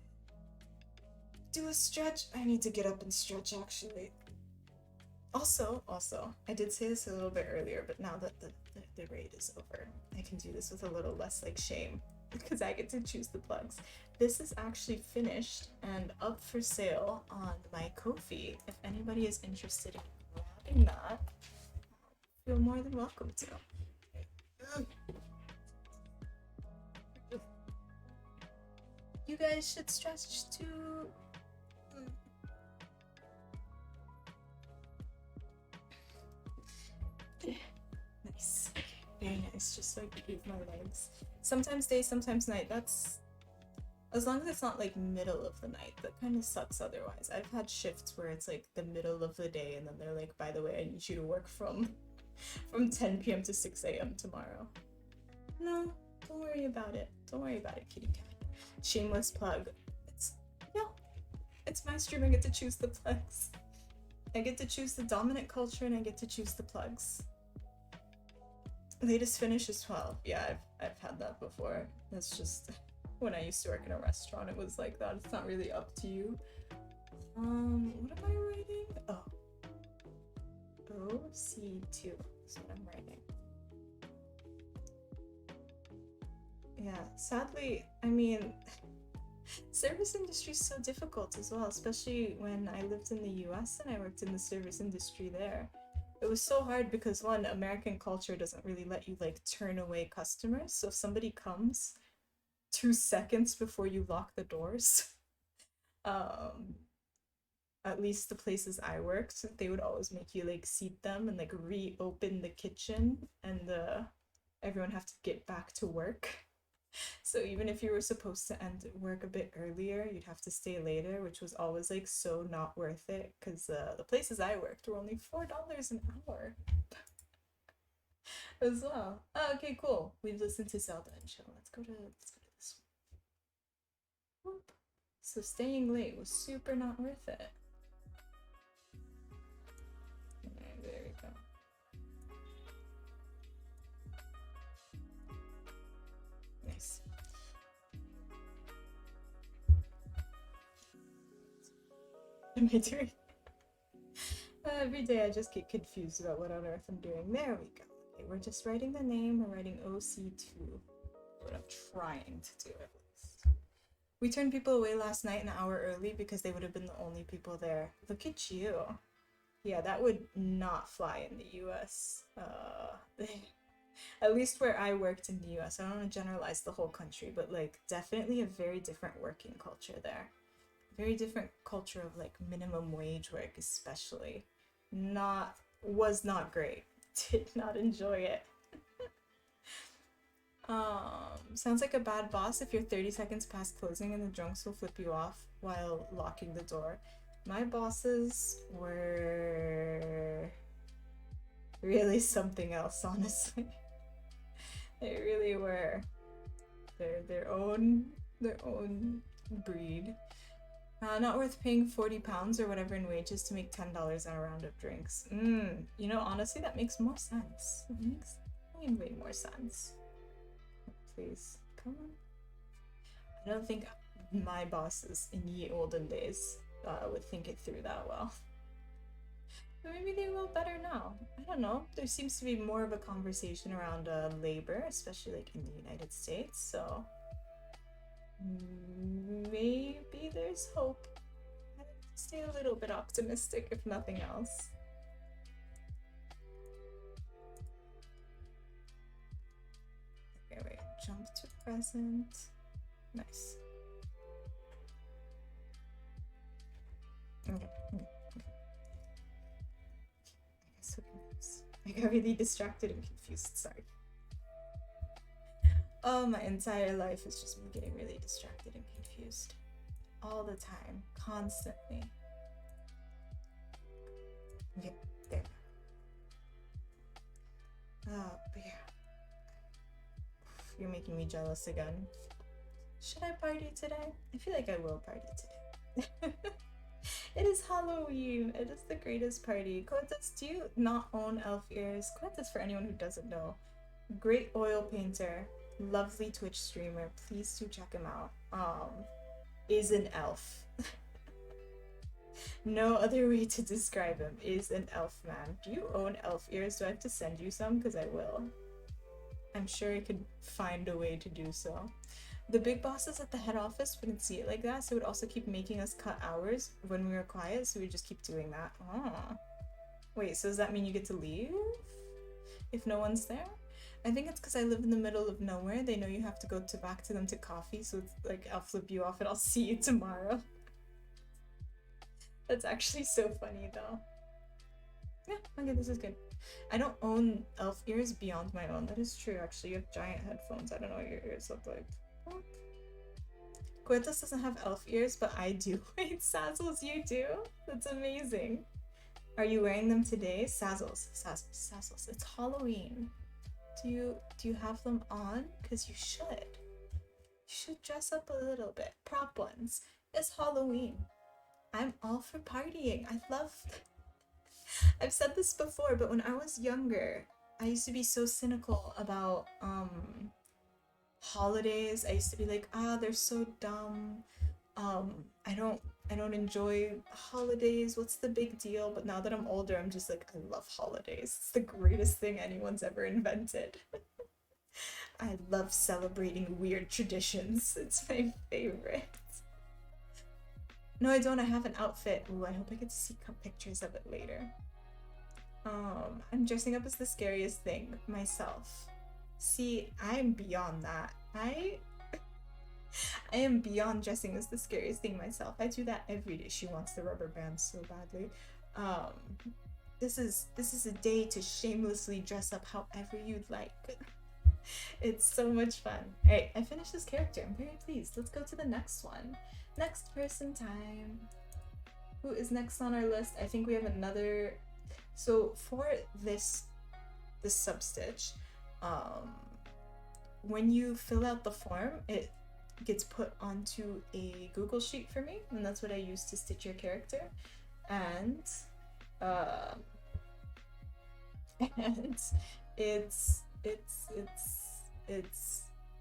Do a stretch. I need to get up and stretch actually. Also, I did say this a little bit earlier, but now that the raid is over, I can do this with a little less like shame because I get to choose the plugs. This is actually finished and up for sale on my Ko-fi. If anybody is interested in grabbing that, feel more than welcome to. You guys should stretch too. Nice. Very nice. Just so I can move my legs. Sometimes day, sometimes night. That's as long as it's not like middle of the night. That kind of sucks otherwise. I've had shifts where it's like the middle of the day and then they're like, by the way, I need you to work from 10 p.m. to 6 a.m. tomorrow. No, don't worry about it. Don't worry about it, kitty cat. Shameless plug. It's my stream. I get to choose the plugs. I get to choose the dominant culture and I get to choose the plugs. Latest finish is 12. Yeah, I've had that before. That's just when I used to work in a restaurant, it was like that. It's not really up to you. What am I writing? Oh. OC2 is what I'm writing. Yeah, sadly, I mean, service industry is so difficult as well, especially when I lived in the US and I worked in the service industry there. It was so hard because one, American culture doesn't really let you like turn away customers. So if somebody comes 2 seconds before you lock the doors, at least the places I worked, they would always make you like seat them and like reopen the kitchen and everyone have to get back to work. So even if you were supposed to end work a bit earlier, you'd have to stay later, which was always like so not worth it because the places I worked were only $4 an hour as well. Oh, okay, cool. We've listened to Zelda and chill. Let's go to this one. Whoop. So staying late was super not worth it. Okay, there we go. Nice. What am I doing? Every day I just get confused about what on earth I'm doing. There we go. Okay, we're just writing the name. We're writing OC2. What I'm trying to do at least. We turned people away last night an hour early because they would have been the only people there. Look at you. Yeah, that would not fly in the US. At least where I worked in the US. I don't want to generalize the whole country, but like definitely a very different working culture there. Very different culture of like minimum wage work, especially. Was not great. Did not enjoy it. Sounds like a bad boss if you're 30 seconds past closing and the drunks will flip you off while locking the door. My bosses were really something else, honestly. They really were. They're their own breed. Not worth paying 40 pounds or whatever in wages to make $10 on a round of drinks. You know, honestly, that makes more sense. It makes way more sense. Please, come on. I don't think my bosses in ye olden days would think it through that well. But maybe they will better now. I don't know. There seems to be more of a conversation around labor, especially like in the United States, so maybe there's hope. Stay a little bit optimistic, if nothing else. Okay, wait. Jump to present. Nice. Okay. I got so confused. I got really distracted and confused. Sorry. Oh, my entire life is just me getting really distracted and confused. All the time. Constantly. Okay, there. Oh, but yeah. You're making me jealous again. Should I party today? I feel like I will party today. It is Halloween. It is the greatest party. Koetas, do you not own elf ears? Koetas, for anyone who doesn't know, great oil painter, lovely Twitch streamer. Please do check him out. Is an elf. No other way to describe him. Is an elf man. Do you own elf ears? Do I have to send you some? Because I will. I'm sure I could find a way to do so. The big bosses at the head office wouldn't see it like that, so it would also keep making us cut hours when we were quiet, so we just keep doing that. Oh. Wait, so does that mean you get to leave? If no one's there? I think it's because I live in the middle of nowhere. They know you have to go back to them to coffee, so it's like, I'll flip you off and I'll see you tomorrow. That's actually so funny, though. Yeah, okay, this is good. I don't own elf ears beyond my own. That is true, actually. You have giant headphones. I don't know what your ears look like. Coetas doesn't have elf ears, but I do. Wait, Sazzles, you do? That's amazing. Are you wearing them today? Sazzles. It's Halloween. Do you have them on? Because you should. You should dress up a little bit. Prop ones. It's Halloween. I'm all for partying. I've said this before, but when I was younger, I used to be so cynical about holidays. I used to be like, they're so dumb. I don't enjoy holidays. What's the big deal? But now that I'm older, I'm just like, I love holidays. It's the greatest thing anyone's ever invented. I love celebrating weird traditions. It's my favorite. No, I don't. I have an outfit. Ooh, I hope I get to see pictures of it later. I'm dressing up as the scariest thing myself. See, I'm beyond that. I am beyond dressing as the scariest thing myself. I do that every day. She wants the rubber band so badly. This is a day to shamelessly dress up however you'd like. It's so much fun. Alright, I finished this character. I'm very pleased. Let's go to the next one. Next person time. Who is next on our list? I think we have another. So for this substitch, when you fill out the form, it gets put onto a Google sheet for me, and that's what I use to stitch your character. And it's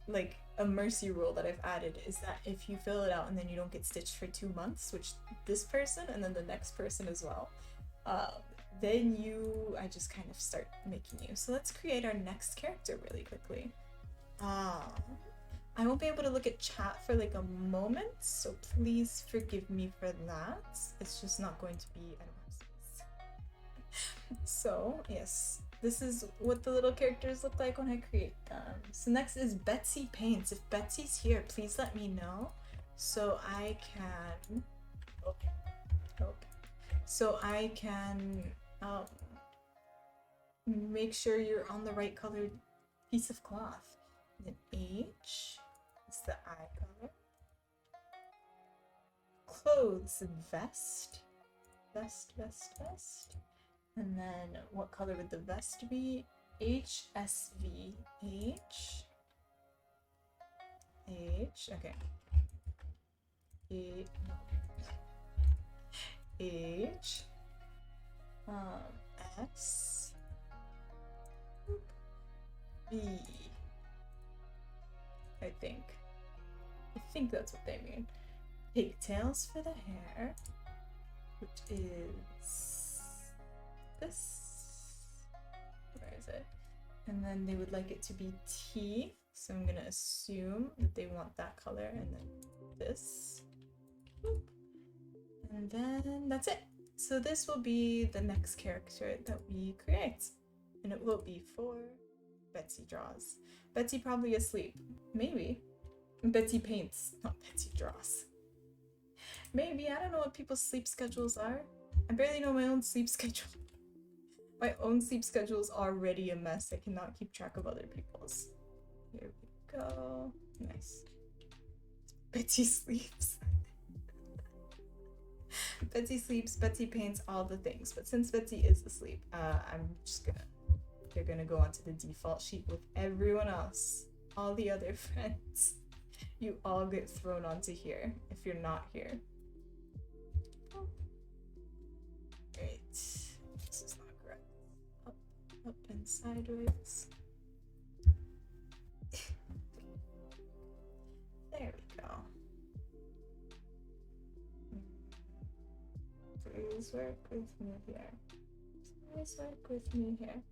like a mercy rule that I've added is that if you fill it out and then you don't get stitched for 2 months, which this person and then the next person as well, then I just kind of start making you. So let's create our next character really quickly. I won't be able to look at chat for like a moment, so please forgive me for that. It's just not going to be, I don't have space. So yes, this is what the little characters look like when I create them. So next is Betsy Paints. If Betsy's here, please let me know so I can, okay. So I can make sure you're on the right colored piece of cloth. And then H is the eye color. Clothes, vest. And then what color would the vest be? HSV. H. Okay. H. S. B. I think that's what they mean. Pigtails for the hair, which is this. Where is it? And then they would like it to be teeth, so I'm gonna assume that they want that color, and then this. And then that's it. So this will be the next character that we create, and it will be for Betsy Draws. Betsy probably asleep. Maybe. Betsy paints, not Betsy draws. Maybe, I don't know what people's sleep schedules are. I barely know my own sleep schedule. My own sleep schedule is already a mess. I cannot keep track of other people's. Here we go. Nice. Betsy sleeps. Betsy sleeps, Betsy paints, all the things. But since Betsy is asleep, I'm just gonna... They're gonna go onto the default sheet with everyone else. All the other friends. You all get thrown onto here if you're not here. Oh. Great. This is not correct. Up and sideways. There we go. Please work with me here. Please work with me here.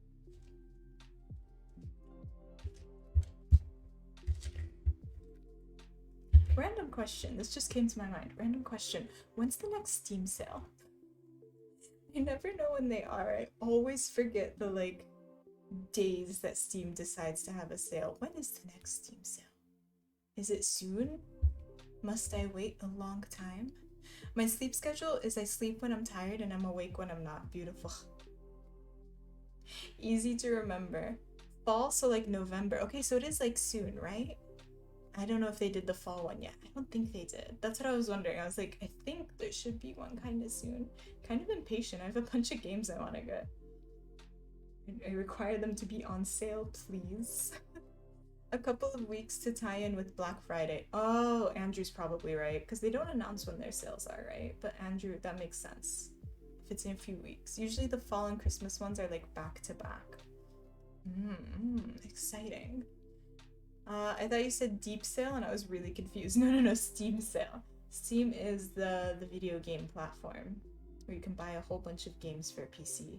Random question. This just came to my mind. Random question. When's the next Steam sale? I never know when they are. I always forget the like days that Steam decides to have a sale. When is the next Steam sale? Is it soon? Must I wait a long time? My sleep schedule is I sleep when I'm tired and I'm awake when I'm not. Beautiful. Easy to remember. Fall, so like November. Okay, so it is like soon, right? I don't know if they did the fall one yet. I don't think they did. That's what I was wondering. I was like, I think there should be one kind of soon. Kind of impatient. I have a bunch of games I want to get. I require them to be on sale, please. A couple of weeks to tie in with Black Friday. Oh, Andrew's probably right. Because they don't announce when their sales are, right? But Andrew, that makes sense. If it's in a few weeks. Usually the fall and Christmas ones are like back to back. Exciting. I thought you said deep sale and I was really confused. No, Steam sale. Steam is the video game platform where you can buy a whole bunch of games for PC.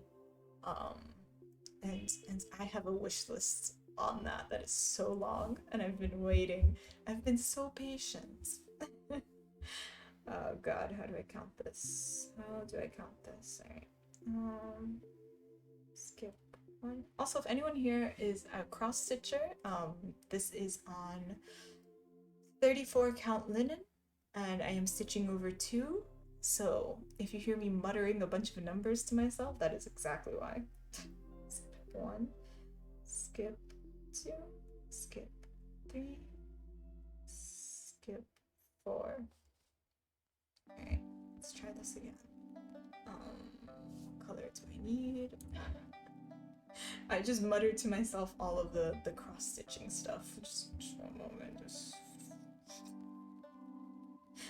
And I have a wish list on that is so long and I've been waiting. I've been so patient. Oh god, how do I count this? How do I count this? Alright. Skip. Also, if anyone here is a cross stitcher, this is on 34 count linen and I am stitching over 2, so if you hear me muttering a bunch of numbers to myself, that is exactly why. Skip 1, skip 2, skip 3, skip 4. Alright, let's try this again. What color do I need? I just muttered to myself all of the cross-stitching stuff. Just one moment. Just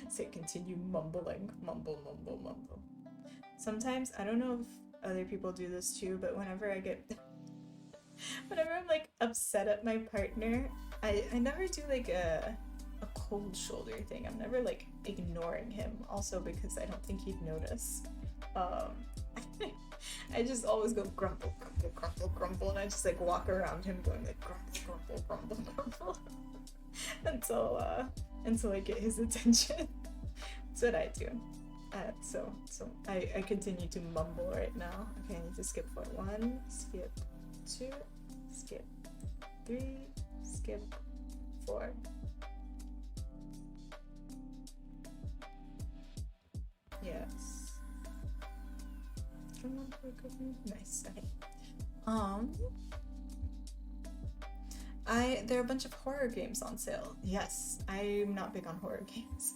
say continue mumbling. Mumble. Sometimes, I don't know if other people do this too, but whenever I'm like upset at my partner, I never do like a cold shoulder thing. I'm never like ignoring him. Also because I don't think he'd notice. I just always go grumble, and I just like walk around him going like grumble until I get his attention. That's what I do. So I continue to mumble right now. Okay, I need to skip 1, skip 2, skip 3, skip 4. Yes. Nice. Okay. There are a bunch of horror games on sale. Yes, I'm not big on horror games.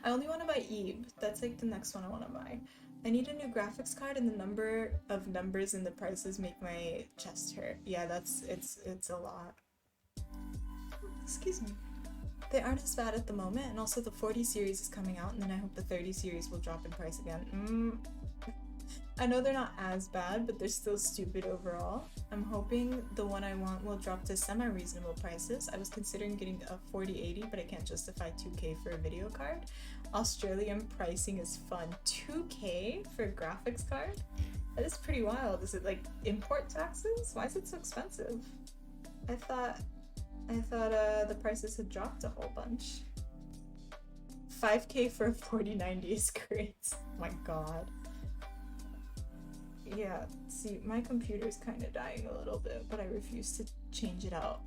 I only want to buy Eve. That's like the next one I want to buy. I need a new graphics card and the number of numbers and the prices make my chest hurt. Yeah, it's a lot. Excuse me. They aren't as bad at the moment, and also the 40 series is coming out, and then I hope the 30 series will drop in price again. I know they're not as bad, but they're still stupid overall. I'm hoping the one I want will drop to semi-reasonable prices. I was considering getting a 4080, but I can't justify 2K for a video card. Australian pricing is fun. 2K for a graphics card? That is pretty wild. Is it like import taxes? Why is it so expensive? I thought the prices had dropped a whole bunch. 5K for a 4090 is great. Oh my god. Yeah, see, my computer's kind of dying a little bit, but I refuse to change it out.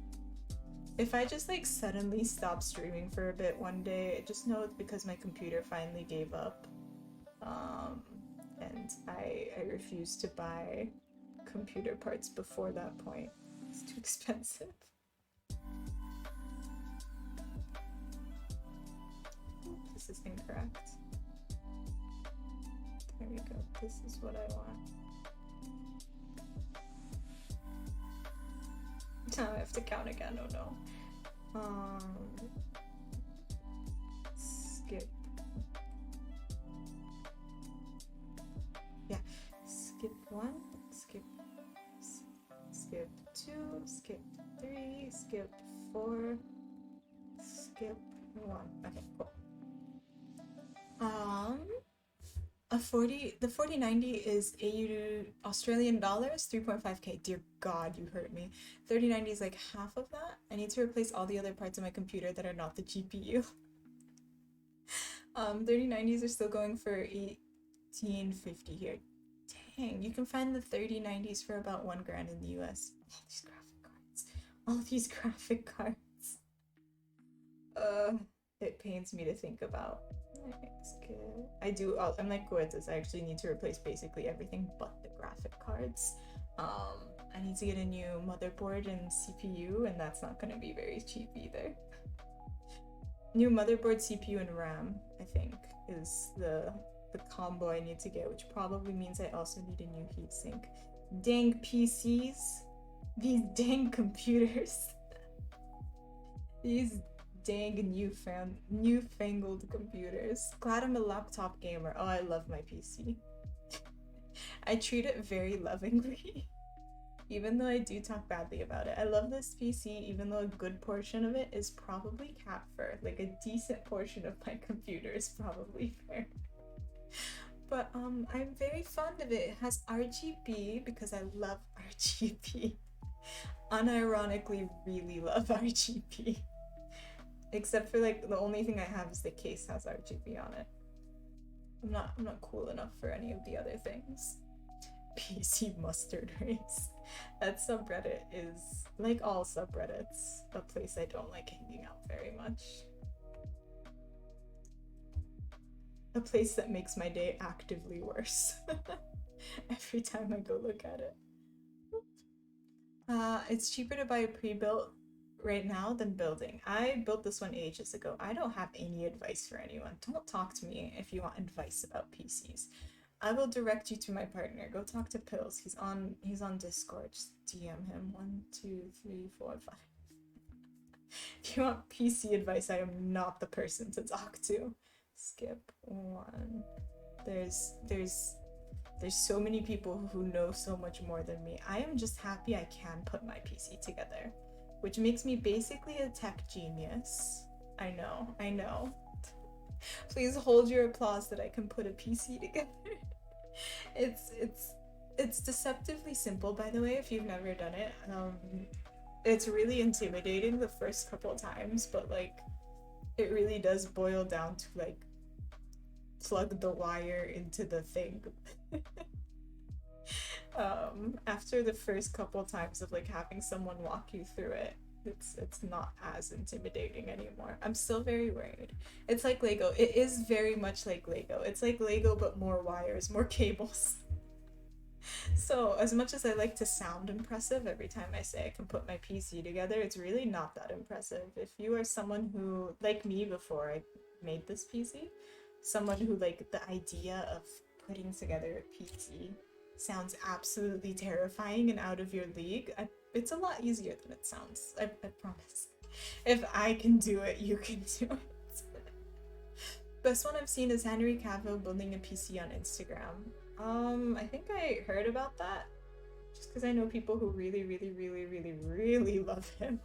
If I just like suddenly stop streaming for a bit one day, just know it's because my computer finally gave up. Um, and I refused to buy computer parts before that point. It's too expensive. This is incorrect. There we go. This is what I want. Now I have to count again. Oh no. Skip. Yeah. Skip 1. Skip 2. Skip 3. Skip 4. Skip 1. Okay, cool. The 4090 is AU Australian dollars, 3.5k. Dear God, you hurt me. 3090 is like half of that. I need to replace all the other parts of my computer that are not the GPU. 3090s are still going for 1850 here. Dang, you can find the 3090s for about $1,000 in the US. All these graphic cards. It pains me to think about. I'm like Coetus, I actually need to replace basically everything but the graphic cards. I need to get a new motherboard and CPU, and that's not gonna be very cheap either. New motherboard, CPU, and RAM, I think, is the combo I need to get, which probably means I also need a new heatsink. Dang PCs. These dang computers. These dang newfangled computers. Glad I'm a laptop gamer. Oh, I love my PC. I treat it very lovingly. Even though I do talk badly about it. I love this PC, even though a good portion of it is probably cat fur. Like a decent portion of my computer is probably fur. But I'm very fond of it. It has RGB because I love RGB. Unironically really love RGB. Except for like the only thing I have is the case has RGB on it. I'm not cool enough for any of the other things. PC mustard race. That subreddit is, like all subreddits, a place I don't like hanging out very much. A place that makes my day actively worse. Every time I go look at it. It's cheaper to buy a pre-built right now than building. I built this one ages ago. I don't have any advice for anyone. Don't talk to me if you want advice about PCs. I will direct you to my partner. Go talk to Pills. He's on Discord. Just DM him. 1, 2, 3, 4, 5. If you want PC advice, I am not the person to talk to. Skip 1. There's so many people who know so much more than me. I am just happy I can put my PC together, which makes me basically a tech genius. I know. Please hold your applause that I can put a PC together. It's deceptively simple, by the way, if you've never done it. It's really intimidating the first couple times, but like it really does boil down to like plug the wire into the thing. After the first couple times of like having someone walk you through it, it's not as intimidating anymore. I'm still very worried. It's like Lego. It is very much like Lego. It's like Lego but more wires, more cables. So as much as I like to sound impressive every time I say I can put my PC together, it's really not that impressive. If you are someone who, like me before I made this PC, someone who like the idea of putting together a PC sounds absolutely terrifying and out of your league, it's a lot easier than it sounds. I promise. If I can do it, you can do it. Best one I've seen is Henry Cavill building a PC on Instagram. I think I heard about that just because I know people who really love him.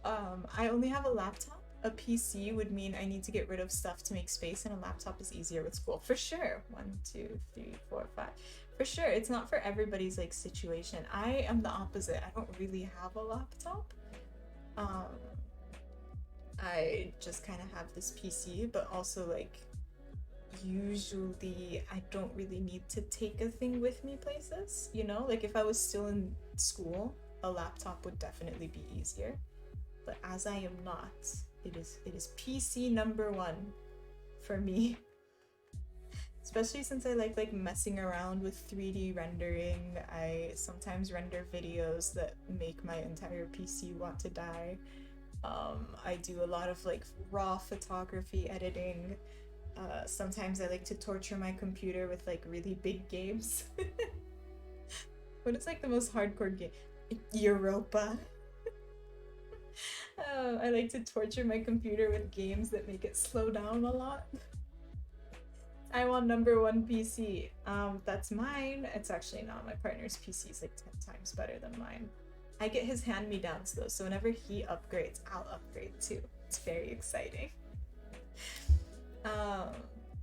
I only have a laptop. A PC would mean I need to get rid of stuff to make space, and a laptop is easier with school. For sure. 1, 2, 3, 4, 5. For sure. It's not for everybody's like situation. I am the opposite. I don't really have a laptop. I just kind of have this PC, but also like usually I don't really need to take a thing with me places, you know? Like if I was still in school, a laptop would definitely be easier. But as I am not, it is PC number one for me. Especially since I like messing around with 3D rendering. I sometimes render videos that make my entire PC want to die. I do a lot of like raw photography editing. Sometimes I like to torture my computer with like really big games. What is like the most hardcore game? Europa. I like to torture my computer with games that make it slow down a lot. I want number one PC. That's mine. It's actually not. My partner's PC is like 10 times better than mine. I get his hand-me-downs though, so whenever he upgrades, I'll upgrade too. It's very exciting.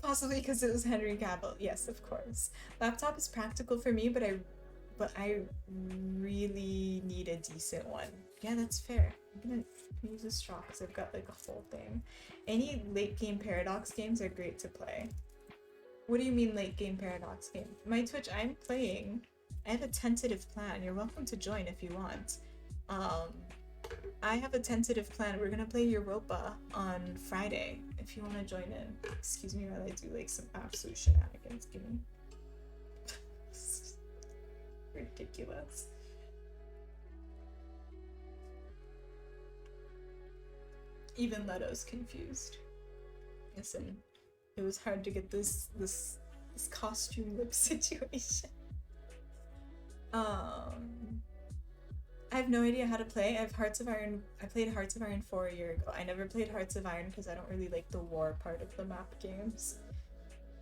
Possibly because it was Henry Cavill. Yes, of course. Laptop is practical for me, but I really need a decent one. Yeah, that's fair. I'm gonna use a straw because I've got like a whole thing. Any late game Paradox games are great to play. What do you mean late game Paradox game? My Twitch, I'm playing. I have a tentative plan. You're welcome to join if you want. I have a tentative plan. We're gonna play Europa on Friday if you want to join in. Excuse me while I do like some absolute shenanigans. Give me. Ridiculous. Even Leto's confused. Listen, it was hard to get this costume lip situation. I have no idea how to play. I have Hearts of Iron. I played Hearts of Iron 4 a year ago. I never played Hearts of Iron because I don't really like the war part of the map games.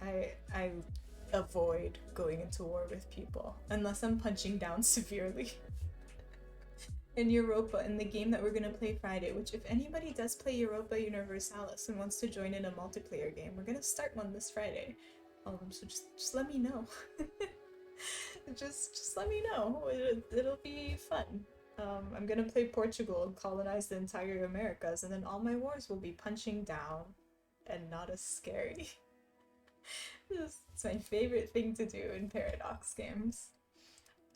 I avoid going into war with people unless I'm punching down severely. In Europa, in the game that we're gonna play Friday, which if anybody does play Europa Universalis and wants to join in a multiplayer game, we're gonna start one this Friday. So just let me know. just let me know. It'll be fun. I'm gonna play Portugal and colonize the entire Americas, and then all my wars will be punching down and not as scary. It's my favorite thing to do in Paradox games.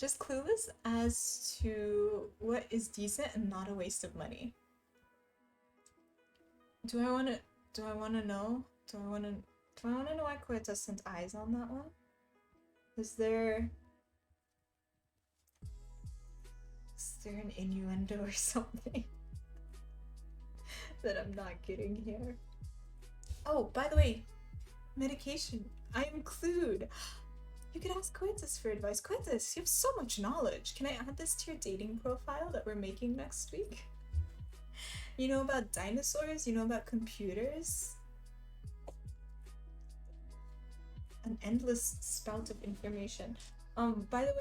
Just clueless as to what is decent and not a waste of money. Do I wanna know? Do I wanna know why Koeta sent eyes on that one? Is there an innuendo or something that I'm not getting here? Oh, by the way, medication. I include. You could ask Quintus for advice. Quintus, you have so much knowledge. Can I add this to your dating profile that we're making next week? You know about dinosaurs? You know about computers? An endless spout of information. By the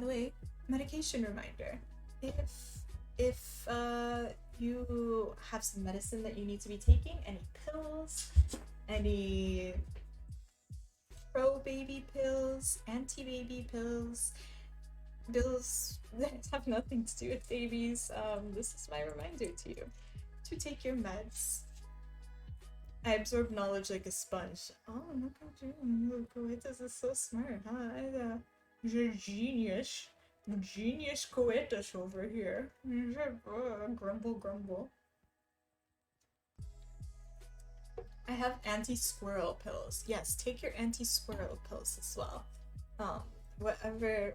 way, medication reminder. If you have some medicine that you need to be taking, any pills, any pro-baby pills, anti-baby pills that have nothing to do with babies, this is my reminder to you to take your meds. I absorb knowledge like a sponge. Oh, look at you. Look, Coetus is so smart, huh? You're a genius. Genius Coetus over here. Grumble. I have anti-squirrel pills. Yes, take your anti-squirrel pills as well. Whatever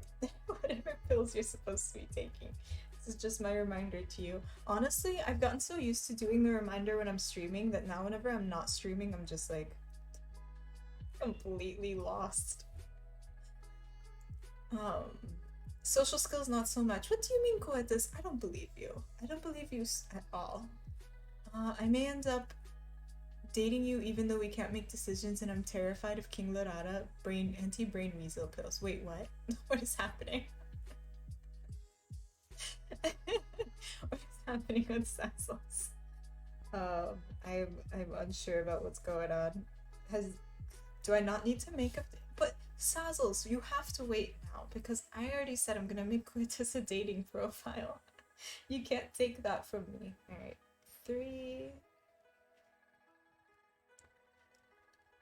pills you're supposed to be taking. This is just my reminder to you. Honestly, I've gotten so used to doing the reminder when I'm streaming that now whenever I'm not streaming, I'm just like completely lost. Social skills, not so much. What do you mean, Coetus? I don't believe you. I don't believe you at all. I may end up dating you even though we can't make decisions, and I'm terrified of King Lorara anti-brain weasel pills. Wait, what? What is happening? What is happening with Sassels? I'm unsure about what's going on. Do I not need to make up? But Sazzles, you have to wait now because I already said I'm gonna make Quintus a dating profile. You can't take that from me. Alright. 3.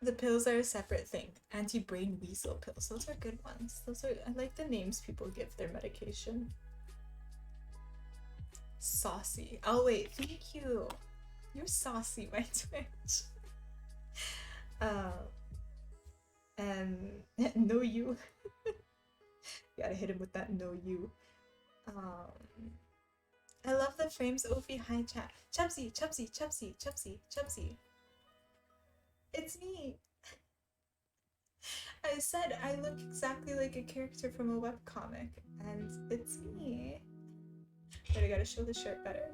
The pills are a separate thing. Anti-brain weasel pills. Those are good ones. I like the names people give their medication. Saucy. Oh wait, thank you. You're saucy, my Twitch. And no you. Gotta hit him with that no you. I love the frames, Ophi. Hi chat. Chubsy, Chubsy, Chubsy, Chubsy, Chubsy. It's me. I said I look exactly like a character from a webcomic, and it's me. But I gotta show the shirt better.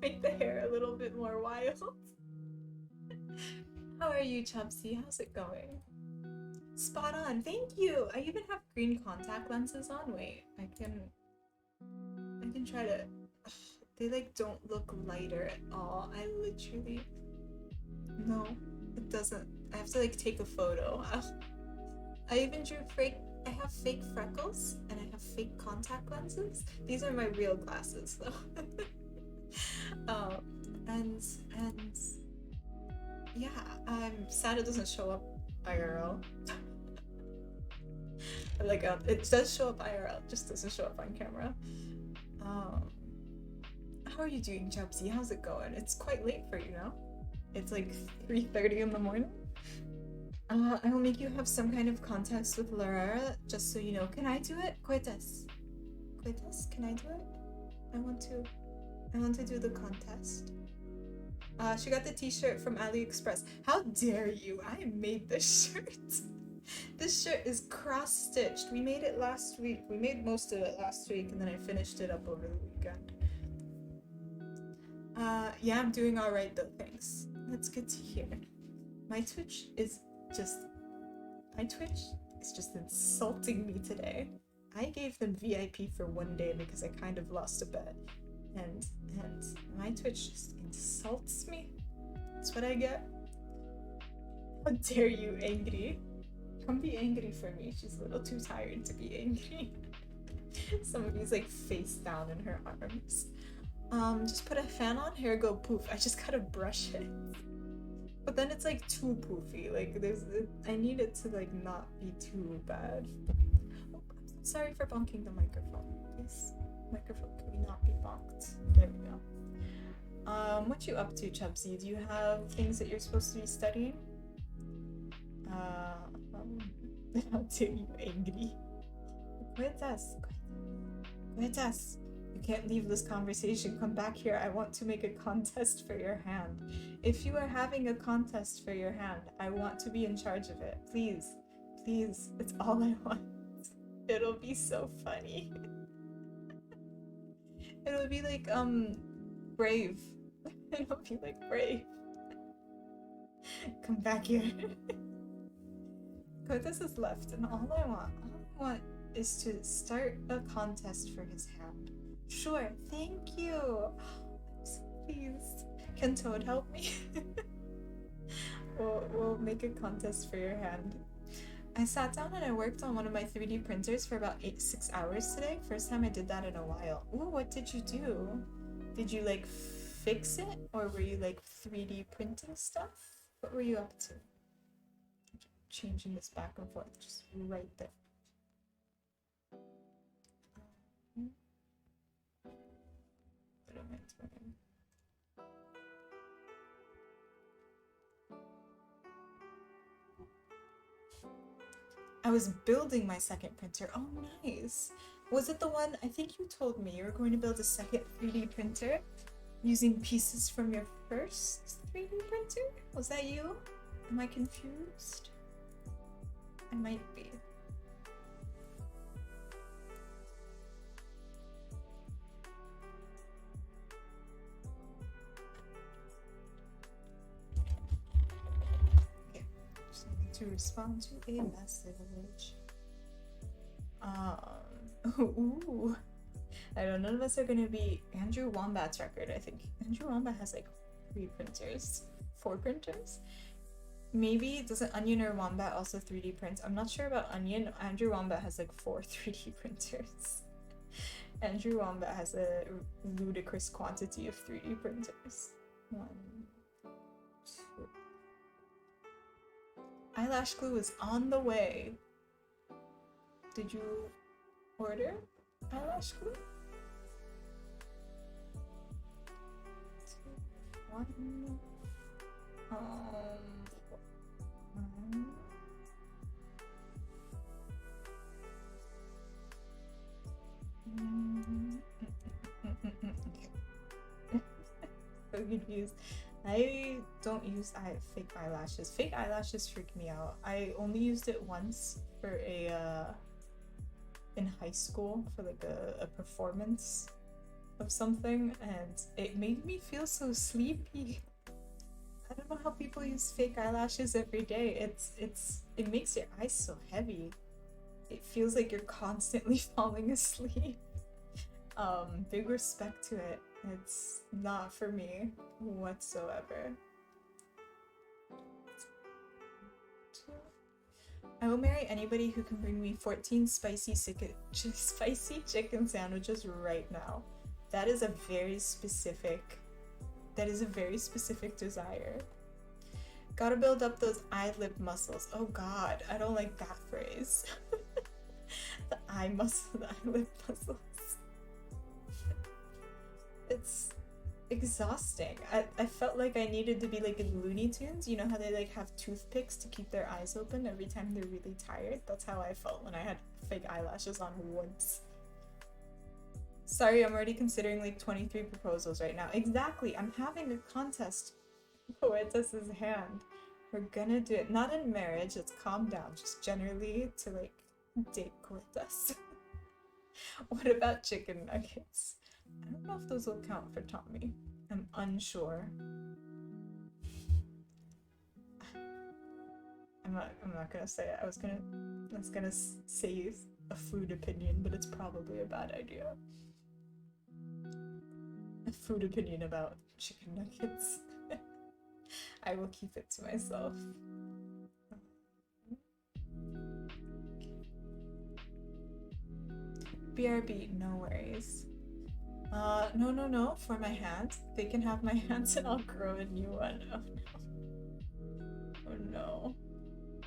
Make the hair a little bit more wild. How are you, Chubsy? How's it going? Spot on. Thank you. I even have green contact lenses on. Wait, I can try to. Ugh, they like don't look lighter at all. I literally. No, it doesn't. I have to like take a photo. I even drew fake. I have fake freckles and I have fake contact lenses. These are my real glasses though. And yeah, I'm sad it doesn't show up IRL. Like it does show up IRL, just doesn't show up on camera. How are you doing, Chubsy? How's it going? It's quite late for you now. It's like 3:30 in the morning. I will make you have some kind of contest with Laura, just so you know. Can I do it? Coitus, can I do it? I want to do the contest. She got the t-shirt from AliExpress. How dare you? I made this shirt. This shirt is cross-stitched. We made it last week. We made most of it last week, and then I finished it up over the weekend. Yeah, I'm doing alright though, thanks. That's good to hear. My Twitch is just insulting me today. I gave them VIP for one day because I kind of lost a bet. And my Twitch just insults me. That's what I get. How dare you, angry? Come be angry for me. She's a little too tired to be angry. Somebody's like face down in her arms. Just put a fan on, hair go poof. I just gotta brush it. But then it's like too poofy. Like I need it to like not be too bad. Oh, I'm sorry for bonking the microphone. Please, microphone, can we not be bonked? There we go. What you up to, Chubsy? Do you have things that you're supposed to be studying? How dare you, angry? Cuetas. You can't leave this conversation. Come back here. I want to make a contest for your hand. If you are having a contest for your hand, I want to be in charge of it. Please. Please. It's all I want. It'll be so funny. It'll be like, Brave. It'll be like Brave. Come back here. Kotas is left, and all I want is to start a contest for his hand. Sure, thank you. Please, can Toad help me? We'll make a contest for your hand. I sat down and I worked on one of my 3D printers for about 6 hours today. First time I did that in a while. Ooh, what did you do? Did you like fix it, or were you like 3D printing stuff? What were you up to? Changing this back and forth, just right there. What am I doing? I was building my second printer. Oh, nice. Was it the one, I think you told me you were going to build a second 3D printer using pieces from your first 3D printer? Was that you? Am I confused? I might be. Okay, just need to respond to a message. Ooh. I don't know, none of us are gonna be Andrew Wombat's record, I think. Andrew Wombat has like 4 printers. Maybe doesn't Onion or Wombat also 3D print? I'm not sure about Onion. Andrew Wombat has like 4 3D printers. Andrew Wombat has a ludicrous quantity of 3D printers. 1, 2. Eyelash glue is on the way. Did you order eyelash glue? one. So confused. I don't use fake eyelashes. Fake eyelashes freak me out. I only used it once for a in high school for like a performance of something, and it made me feel so sleepy. I don't know how people use fake eyelashes every day. It makes your eyes so heavy. It feels like you're constantly falling asleep. Big respect to it. It's not for me whatsoever. I will marry anybody who can bring me 14 spicy chicken sandwiches right now. That is a very specific desire. Gotta build up those eyelid muscles. Oh god, I don't like that phrase. The eyelid muscles. It's exhausting. I felt like I needed to be like in Looney Tunes. You know how they like have toothpicks to keep their eyes open every time they're really tired? That's how I felt when I had fake eyelashes on once. Sorry, I'm already considering like 23 proposals right now. Exactly, I'm having a contest. Poetus's hand. We're gonna do it. Not in marriage, let's calm down. Just generally to like date Poetus. What about chicken nuggets? I don't know if those will count for Tommy. I'm unsure. I'm not gonna say it. I was gonna say a food opinion, but it's probably a bad idea. A food opinion about chicken nuggets. I will keep it to myself. BRB, no worries. No, for my hands. They can have my hands and I'll grow a new one. Oh no. Oh no.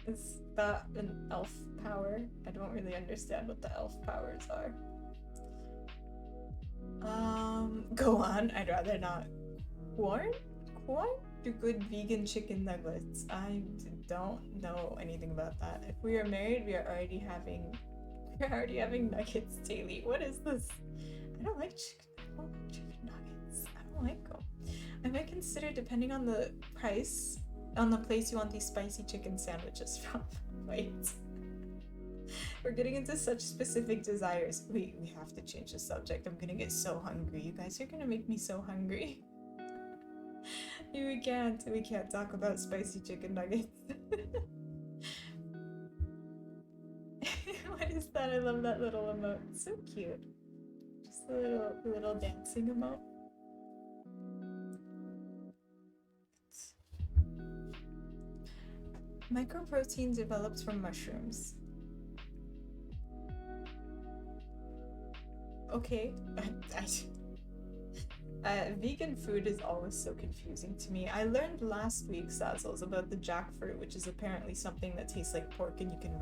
Is that an elf power? I don't really understand what the elf powers are. Go on. I'd rather not. Corn? Do good vegan chicken nuggets. I don't know anything about that. If we are married, we're already having nuggets daily. What is this? I don't like chicken nuggets. I don't like them. I might consider, depending on the price, on the place you want these spicy chicken sandwiches from. Wait. We're getting into such specific desires. We have to change the subject. I'm gonna get so hungry. You guys are gonna make me so hungry. We can't talk about spicy chicken nuggets. What is that? I love that little emote. It's so cute. Just a little dancing emote. Microprotein developed from mushrooms. Okay. Vegan food is always so confusing to me. I learned last week, Sazzles, about the jackfruit, which is apparently something that tastes like pork, and you can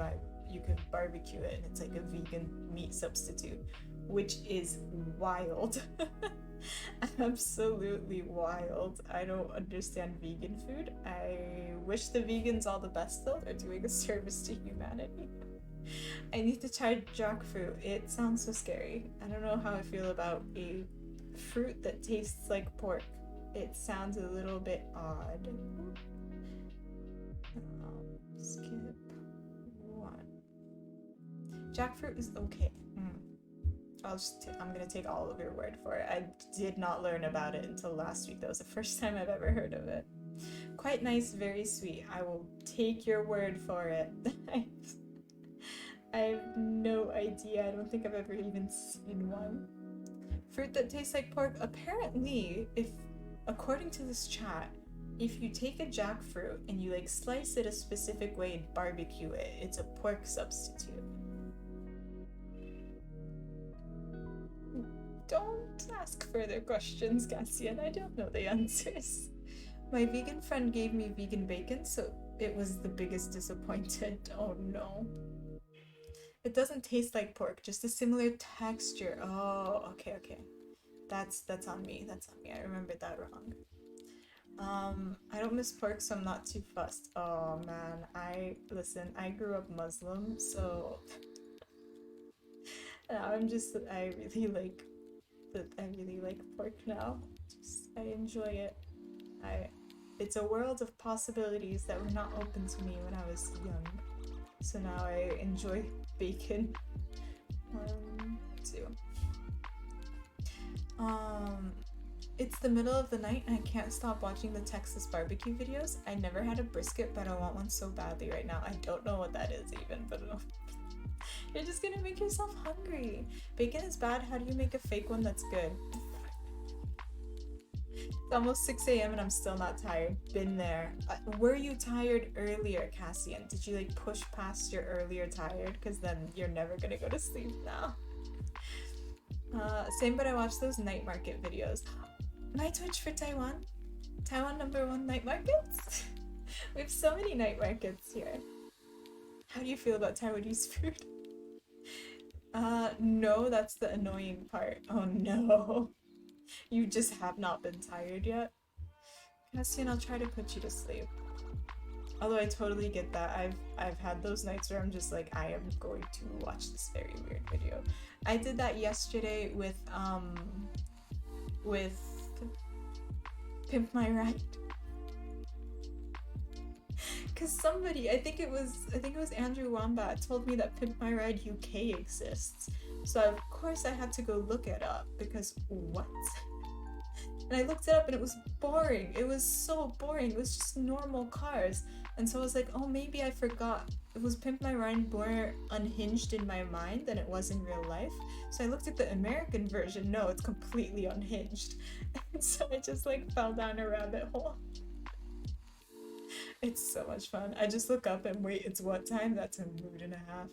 barbecue it, and it's like a vegan meat substitute, which is wild. Absolutely wild. I don't understand vegan food. I wish the vegans all the best though. They're doing a service to humanity. I need to try jackfruit. It sounds so scary. I don't know how I feel about a fruit that tastes like pork. It sounds a little bit odd. Skip one. Jackfruit is okay. I'm gonna take all of your word for it. I did not learn about it until last week. That was the first time I've ever heard of it. Quite nice, very sweet. I will take your word for it. I have no idea. I don't think I've ever even seen one. Fruit that tastes like pork. Apparently, according to this chat, if you take a jackfruit and you like slice it a specific way and barbecue it, it's a pork substitute. Don't ask further questions, Cassian. I don't know the answers. My vegan friend gave me vegan bacon, so it was the biggest disappointment. Oh no. It doesn't taste like pork, just a similar texture. Oh, okay. That's on me. I remembered that wrong. I don't miss pork, so I'm not too fussed. Oh man, listen, I grew up Muslim, so now I really like I really like pork now. I enjoy it. I it's a world of possibilities that were not open to me when I was young. So now I enjoy bacon. Too. It's the middle of the night and I can't stop watching the Texas barbecue videos. I never had a brisket, but I want one so badly right now. I don't know what that is even, but you're just gonna make yourself hungry. Bacon is bad. How do you make a fake one that's good? It's almost 6 a.m. and I'm still not tired. Been there. Were you tired earlier, Cassian? Did you like push past your earlier tired? Because then you're never gonna go to sleep now. Same, but I watch those night market videos. My Twitch for Taiwan? Taiwan #1 night markets? We have so many night markets here. How do you feel about Taiwanese food? No, that's the annoying part. Oh no. You just have not been tired yet. Cassian, I'll try to put you to sleep. Although I totally get that. I've had those nights where I'm just like, I am going to watch this very weird video. I did that yesterday with Pimp My Ride. Cause somebody, I think it was Andrew Wombat told me that Pimp My Ride UK exists. So of course I had to go look it up because what? And I looked it up and it was boring. It was so boring. It was just normal cars. And so I was like, oh, maybe I forgot. It was Pimp My Ride more unhinged in my mind than it was in real life. So I looked at the American version. No, it's completely unhinged. And so I just like fell down a rabbit hole. It's so much fun. I just look up and wait, it's what time? That's a mood and a half.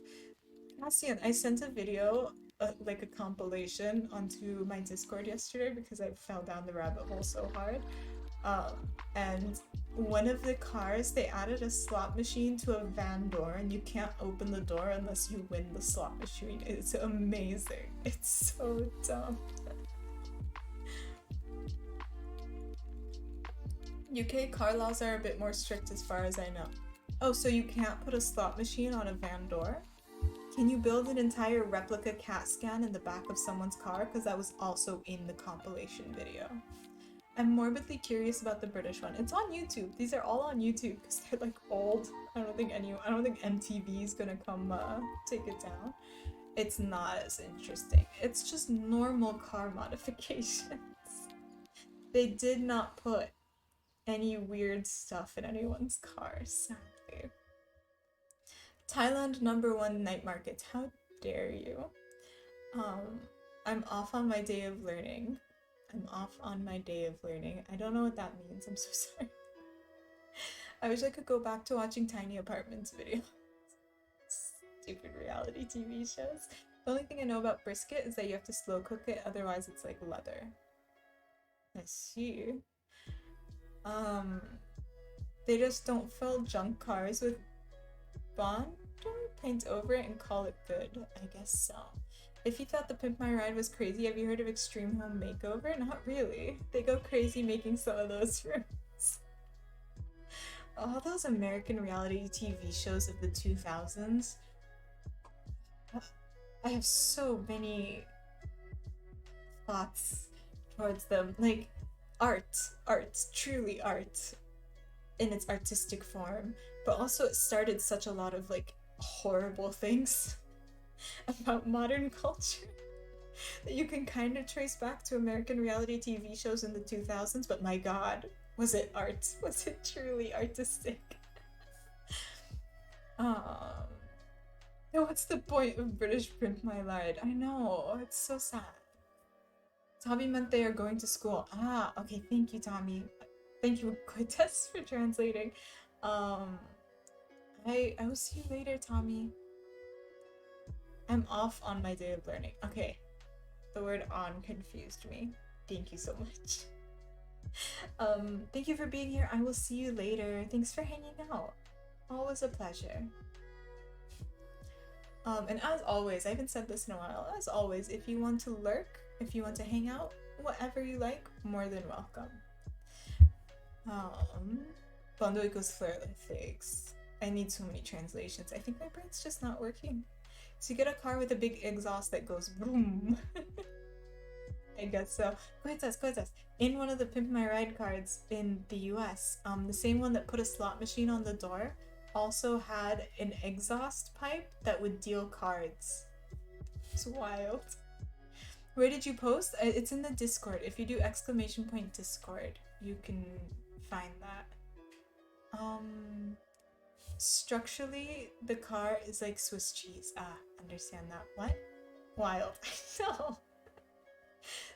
Cassian, I sent a video, like a compilation, onto my Discord yesterday because I fell down the rabbit hole so hard. And one of the cars, they added a slot machine to a van door and you can't open the door unless you win the slot machine. It's amazing. It's so dumb. UK car laws are a bit more strict as far as I know. Oh, so you can't put a slot machine on a van door? Can you build an entire replica CAT scan in the back of someone's car? Because that was also in the compilation video. I'm morbidly curious about the British one. It's on YouTube. These are all on YouTube because they're like old. I don't think MTV is gonna come take it down. It's not as interesting. It's just normal car modifications. They did not put any weird stuff in anyone's car, sadly. Thailand #1 night markets. How dare you? I'm off on my day of learning. I don't know what that means. I'm so sorry. I wish I could go back to watching Tiny Apartments videos. Stupid reality TV shows. The only thing I know about brisket is that you have to slow cook it, otherwise it's like leather. I see. They just don't fill junk cars with Bond, paint over it and call it good. I guess so. If you thought the Pimp My Ride was crazy, have you heard of Extreme Home Makeover? Not really. They go crazy making some of those rooms. All those American reality TV shows of the 2000s. I have so many thoughts towards them. Like, art, truly art in its artistic form. But also it started such a lot of like horrible things about modern culture that you can kind of trace back to American reality TV shows in the 2000s, but my god, was it art? Was it truly artistic? What's the point of British Pimp My Ride? I know, it's so sad. Tommy meant they are going to school. Ah, okay, thank you, Tommy. Thank you, Cortez, for translating. I will see you later, Tommy. I'm off on my day of learning. Okay, the word on confused me. Thank you so much. Thank you for being here. I will see you later. Thanks for hanging out. Always a pleasure. And as always, I haven't said this in a while. As always, if you want to lurk, if you want to hang out, whatever you like, more than welcome. Bondo equals flare like figs. I need so many translations. I think my brain's just not working. So you get a car with a big exhaust that goes boom. I guess so. Coitas. In one of the Pimp My Ride cards in the US, the same one that put a slot machine on the door also had an exhaust pipe that would deal cards. It's wild. Where did you post? It's in the Discord. If you do ! Discord, you can find that. Structurally, the car is like Swiss cheese. Understand that. What? Wild. No.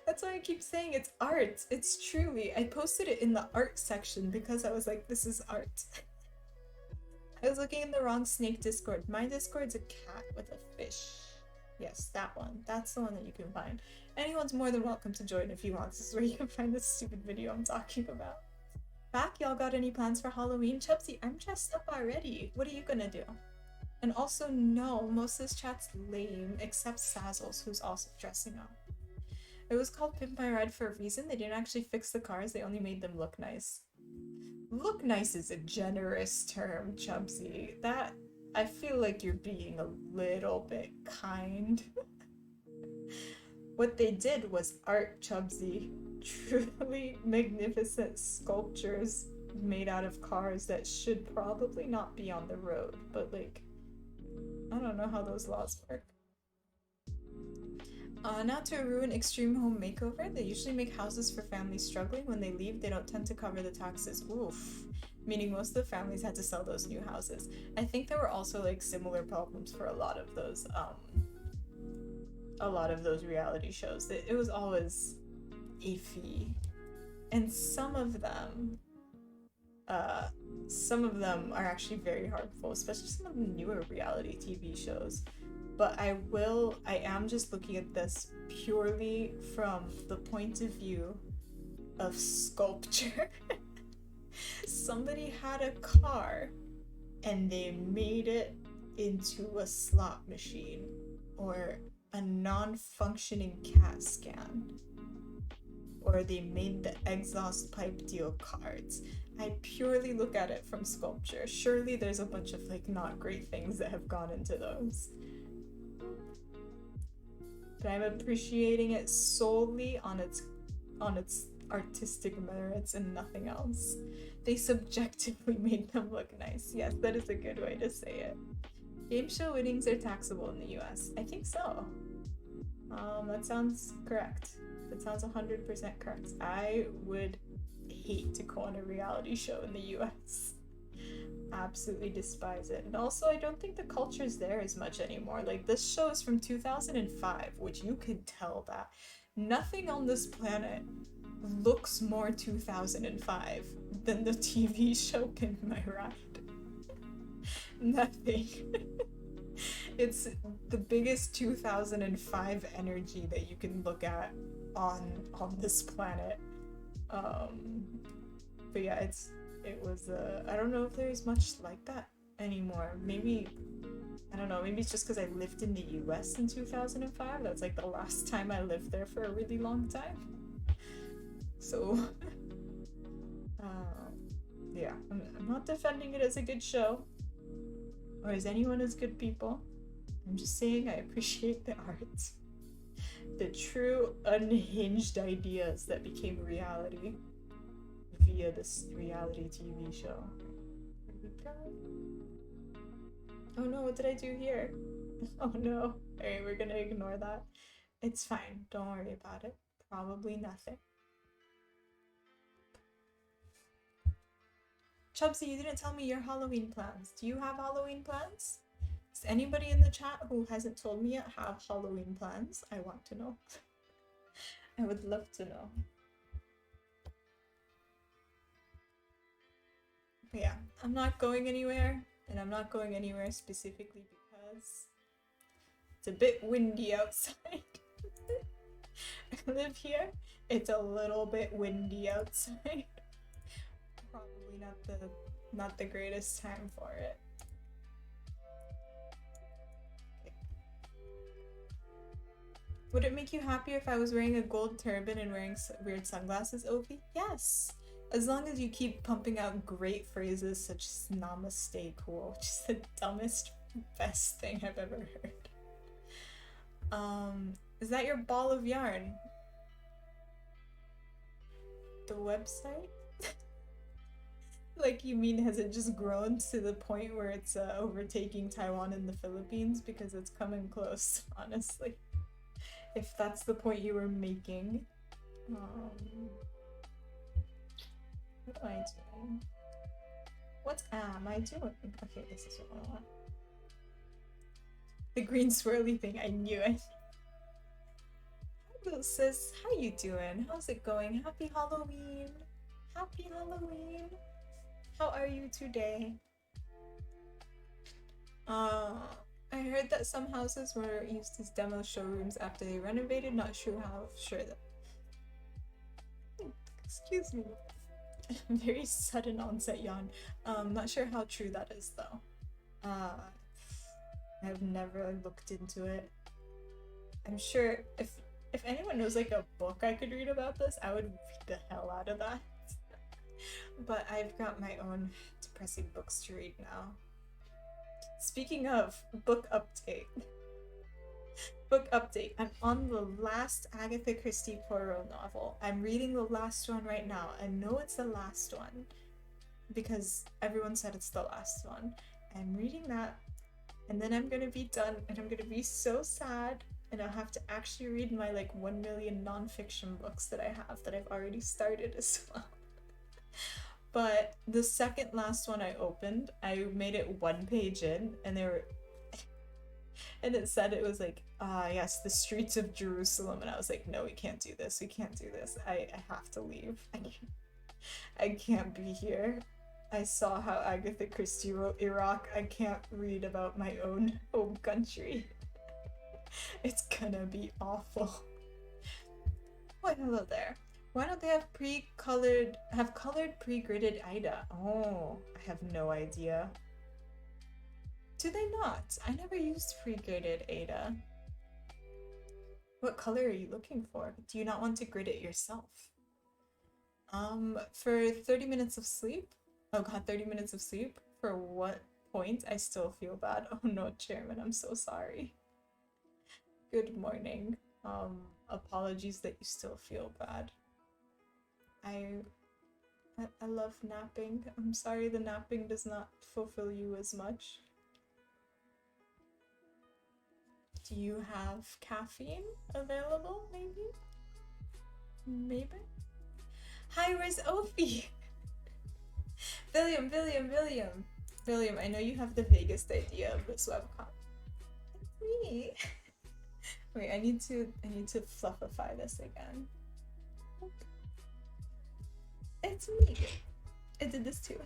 That's why I keep saying it's art. It's truly. I posted it in the art section because I was like, this is art. I was looking in the wrong snake Discord. My Discord's a cat with a fish. Yes, that one. That's the one that you can find. Anyone's more than welcome to join if you want. This is where you can find this stupid video I'm talking about. Back, y'all got any plans for Halloween? Chubsy, I'm dressed up already. What are you gonna do? And also, no, most of this chat's lame, except Sazzles, who's also dressing up. It was called Pimp My Ride for a reason. They didn't actually fix the cars, they only made them look nice. Look nice is a generous term, Chubsy. That, I feel like you're being a little bit kind. What they did was art, Chubsy. Truly magnificent sculptures made out of cars that should probably not be on the road, but like, I don't know how those laws work. Now to a ruin extreme home makeover. They usually make houses for families struggling. When they leave, they don't tend to cover the taxes. Oof. Meaning most of the families had to sell those new houses. I think there were also like similar problems for a lot of those reality shows. It was always iffy. And some of them are actually very harmful, especially some of the newer reality TV shows. But I am just looking at this purely from the point of view of sculpture. Somebody had a car and they made it into a slot machine or a non-functioning CAT scan. Or they made the exhaust pipe deal cards. I purely look at it from sculpture. Surely there's a bunch of like not great things that have gone into those. But I'm appreciating it solely on its artistic merits and nothing else. They subjectively made them look nice. Yes, that is a good way to say it. Game show winnings are taxable in the US. I think so. That sounds correct. That sounds 100% correct. I would hate to go on a reality show in the US. Absolutely despise it. And also, I don't think the culture's there as much anymore. Like, this show is from 2005, which you could tell that nothing on this planet looks more 2005 than the TV show Pimp My Ride. Nothing. It's the biggest 2005 energy that you can look at on this planet. But yeah, it was I don't know if there's much like that anymore. Maybe, I don't know, maybe it's just because I lived in the US in 2005. That's like the last time I lived there for a really long time. So yeah, I'm not defending it as a good show or as anyone as good people. I'm just saying I appreciate the art, the true unhinged ideas that became reality via this reality TV show. Oh no, what did I do here? Oh no. Alright, we're gonna ignore that. It's fine, don't worry about it. Probably nothing. Chubsy, you didn't tell me your Halloween plans. Do you have Halloween plans? Does anybody in the chat who hasn't told me yet have Halloween plans? I want to know. I would love to know. But yeah, I'm not going anywhere, and I'm not going anywhere specifically because it's a bit windy outside. I live here, it's a little bit windy outside. Probably not the greatest time for it. Would it make you happier if I was wearing a gold turban and wearing weird sunglasses, Ovi? Yes! As long as you keep pumping out great phrases such as namaste cool, which is the dumbest, best thing I've ever heard. Is that your ball of yarn? The website? Like, you mean has it just grown to the point where it's overtaking Taiwan and the Philippines? Because it's coming close, honestly. If that's the point you were making. What am I doing? What am I doing? Okay, this is what I want. The green swirly thing, I knew it. Hello sis, how you doing? How's it going? Happy Halloween! Happy Halloween! How are you today? I heard that some houses were used as demo showrooms after they renovated. Not sure how sure that. Excuse me. Very sudden onset yawn. Not sure how true that is though. I've never looked into it. I'm sure if anyone knows like a book I could read about this, I would read the hell out of that. But I've got my own depressing books to read now. Speaking of book update. Book update. I'm on the last Agatha Christie Poirot novel. I'm reading the last one right now. I know it's the last one because everyone said it's the last one. I'm reading that and then I'm gonna be done and I'm gonna be so sad and I'll have to actually read my like 1 million non-fiction books that I have that I've already started as well. But the second last one I opened, I made it 1 page in and they were and it said it was like, yes, the streets of Jerusalem. And I was like, no, we can't do this. We can't do this. I have to leave. I can't be here. I saw how Agatha Christie wrote Iraq. I can't read about my own home country. It's gonna be awful. Oh, hello there. Why don't they have colored pre-gridded Ida? Oh, I have no idea. Do they not? I never used pre-gridded Ada. What color are you looking for? Do you not want to grid it yourself? For 30 minutes of sleep? Oh god, 30 minutes of sleep? For what point? I still feel bad. Oh no, Chairman, I'm so sorry. Good morning. Apologies that you still feel bad. I love napping. I'm sorry the napping does not fulfill you as much. Do you have caffeine available, maybe? Maybe? Hi, where's Ophi? William, I know you have the vaguest idea of this webcomic. It's me. Wait, I need to fluffify this again. It's me. I did this too.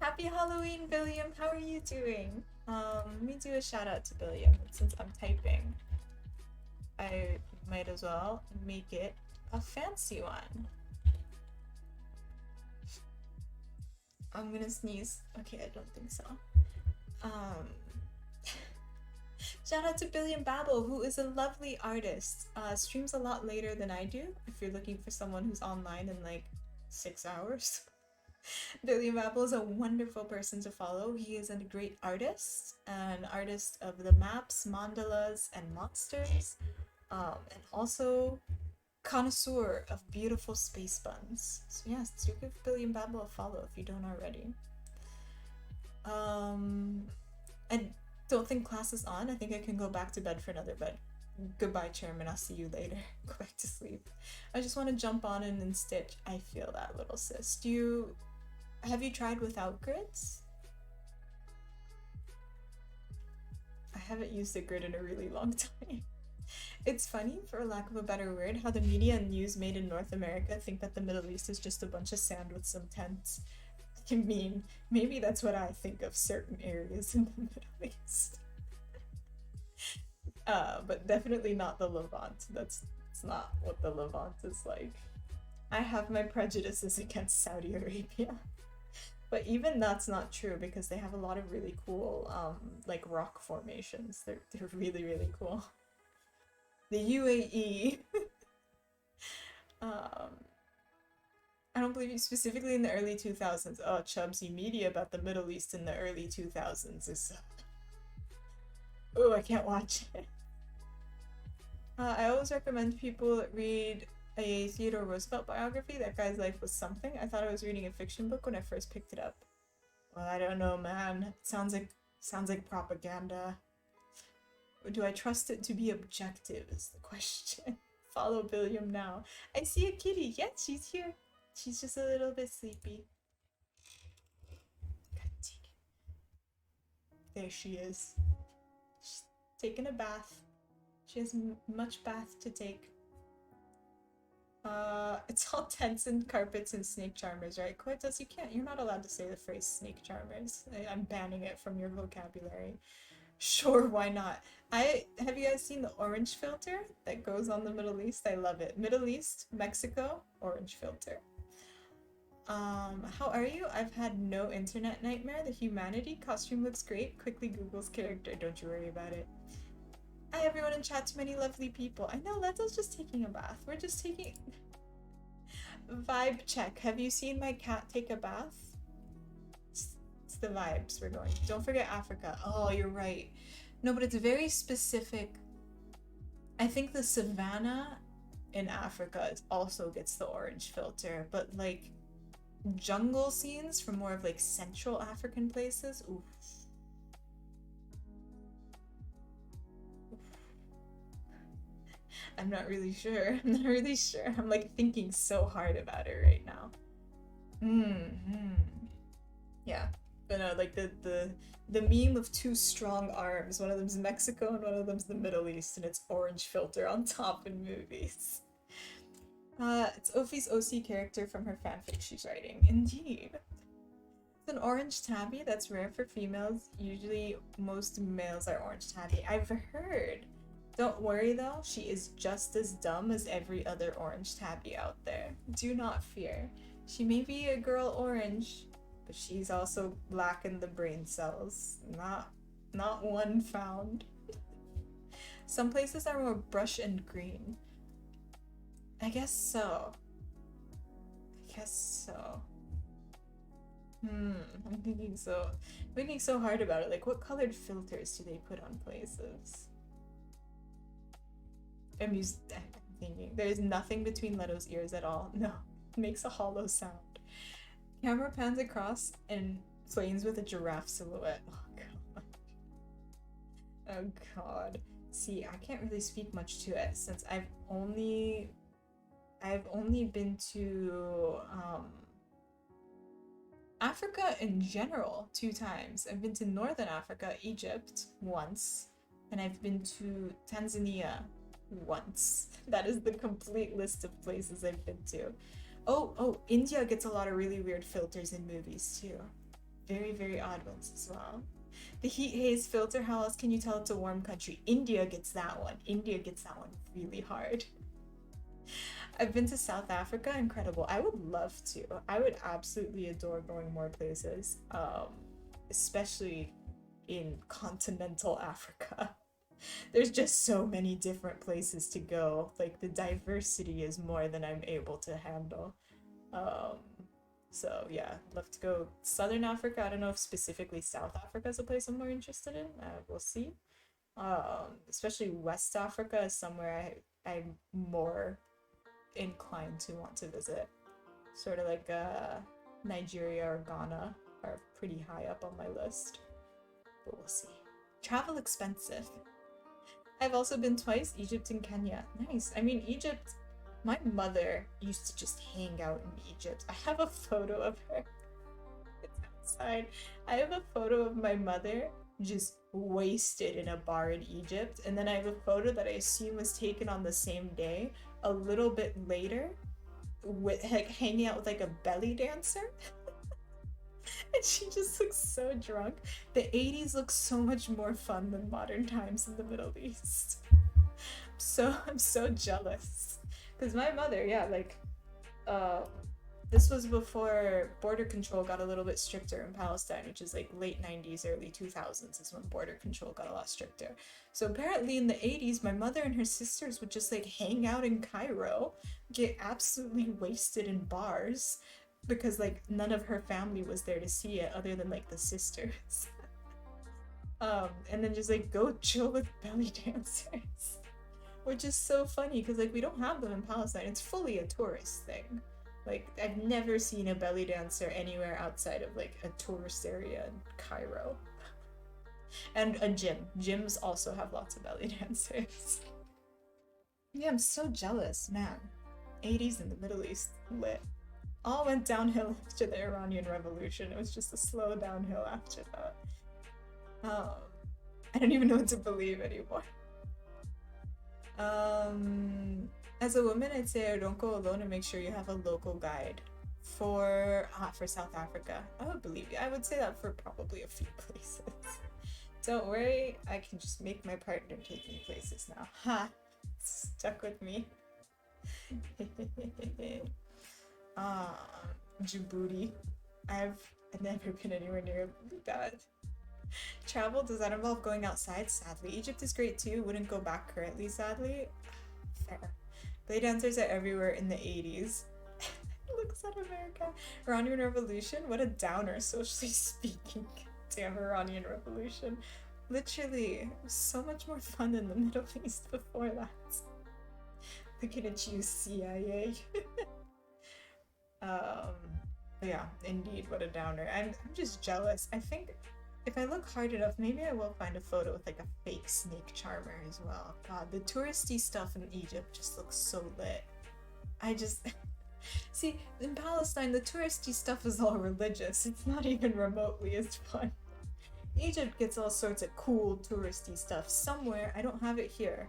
Happy Halloween, William. How are you doing? Let me do a shout out to William since I'm typing. I might as well make it a fancy one. I'm gonna sneeze. Okay, I don't think so. Shout out to Billion Babble, who is a lovely artist. Streams a lot later than I do, if you're looking for someone who's online in like 6 hours. Billion Babble is a wonderful person to follow. He is a great artist, an artist of the maps, mandalas, and monsters, and also connoisseur of beautiful space buns. So yes, do give Billion Babble a follow if you don't already. And don't think class is on. I think I can go back to bed for another bed. Goodbye, Chairman. I'll see you later. Go back to sleep. I just want to jump on in and stitch. I feel that, little sis. Have you tried without grids? I haven't used a grid in a really long time. It's funny, for lack of a better word, how the media and news made in North America think that the Middle East is just a bunch of sand with some tents. I mean, maybe that's what I think of certain areas in the Middle East. But definitely not the Levant. That's not what the Levant is like. I have my prejudices against Saudi Arabia. But even that's not true because they have a lot of really cool like rock formations. They're really, really cool. The UAE. Um, I don't believe you specifically in the early 2000s. Oh, Chubsy media about the Middle East in the early 2000s is. Oh, I can't watch it. I always recommend people read a Theodore Roosevelt biography. That guy's life was something. I thought I was reading a fiction book when I first picked it up. Well, I don't know, man. It sounds like propaganda. Do I trust it to be objective? Is the question. Follow William now. I see a kitty. Yes, she's here. She's just a little bit sleepy. There she is. She's taking a bath. She has much bath to take. It's all tents and carpets and snake charmers, right? Koitos, you're not allowed to say the phrase snake charmers. I'm banning it from your vocabulary. Sure, why not? Have you guys seen the orange filter that goes on the Middle East? I love it. Middle East, Mexico, orange filter. How are you? I've had no internet nightmare. The humanity costume looks great. Quickly Google's character. Don't you worry about it. Hi everyone in chat, too many lovely people. I know, Leto's just taking a bath. We're just taking... Vibe check. Have you seen my cat take a bath? It's the vibes we're going. Don't forget Africa. Oh, you're right. No, but it's very specific. I think the savannah in Africa also gets the orange filter, but like jungle scenes from more of like Central African places, oof. I'm not really sure. I'm like thinking so hard about it right now. Yeah. But no, like the meme of two strong arms. One of them's Mexico and one of them's the Middle East, and it's orange filter on top in movies. It's Ophi's OC character from her fanfic she's writing. Indeed. It's an orange tabby. That's rare for females. Usually most males are orange tabby. I've heard. Don't worry though, she is just as dumb as every other orange tabby out there. Do not fear. She may be a girl orange, but she's also lacking the brain cells. Not one found. Some places are more brush and green. I guess so. I'm thinking so hard about it. Like, what colored filters do they put on places? I'm thinking. There's nothing between Leto's ears at all. No, it makes a hollow sound. Camera pans across and planes with a giraffe silhouette. Oh god. See, I can't really speak much to it since I've only been to Africa in general 2 times. I've been to Northern Africa, Egypt, once, and I've been to Tanzania once. That is the complete list of places I've been to. Oh, India gets a lot of really weird filters in movies too. Very, very odd ones as well. The heat haze filter, how else can you tell it's a warm country? India gets that one. India gets that one really hard. I've been to South Africa, incredible. I would love to. I would absolutely adore going more places, especially in continental Africa. There's just so many different places to go. Like, the diversity is more than I'm able to handle. So yeah, love to go Southern Africa. I don't know if specifically South Africa is a place I'm more interested in. We'll see. Especially West Africa is somewhere I'm more inclined to want to visit. Sort of like Nigeria or Ghana are pretty high up on my list. But we'll see. Travel expensive. I've also been twice, Egypt and Kenya. Nice. I mean, Egypt, my mother used to just hang out in Egypt. I have a photo of her. It's outside. I have a photo of my mother just wasted in a bar in Egypt. And then I have a photo that I assume was taken on the same day, a little bit later, with like hanging out with like a belly dancer. And she just looks so drunk. The 80s looks so much more fun than modern times in the Middle East. I'm so jealous. Because my mother, yeah, like, This was before border control got a little bit stricter in Palestine, which is like late 90s, early 2000s is when border control got a lot stricter. So apparently in the 80s, my mother and her sisters would just like hang out in Cairo, get absolutely wasted in bars because like none of her family was there to see it other than like the sisters. And then just like go chill with belly dancers. Which is so funny because like we don't have them in Palestine. It's fully a tourist thing. Like I've never seen a belly dancer anywhere outside of like a tourist area in Cairo. And a gym. Gyms also have lots of belly dancers. Yeah, I'm so jealous, man. 80s in the Middle East, lit. All went downhill after the Iranian Revolution. It was just a slow downhill after that. Um, I don't even know what to believe anymore. As a woman, I'd say don't go alone and make sure you have a local guide for South Africa. I would believe you. I would say that for probably a few places. Don't worry, I can just make my partner take me places now. Ha! Stuck with me. Ah, Djibouti. I've never been anywhere near that. Travel, does that involve going outside? Sadly. Egypt is great too. Wouldn't go back currently, sadly. Fair. Play dancers are everywhere in the 80s. Looks at America. Iranian Revolution? What a downer, socially speaking. Damn Iranian Revolution. Literally, it was so much more fun in the Middle East before that. Looking at you, CIA. But yeah, indeed, what a downer. I'm just jealous. I think if I look hard enough, maybe I will find a photo with like a fake snake charmer as well. God, the touristy stuff in Egypt just looks so lit. I just see in Palestine the touristy stuff is all religious. It's not even remotely as fun. Egypt gets all sorts of cool touristy stuff somewhere. I don't have it here.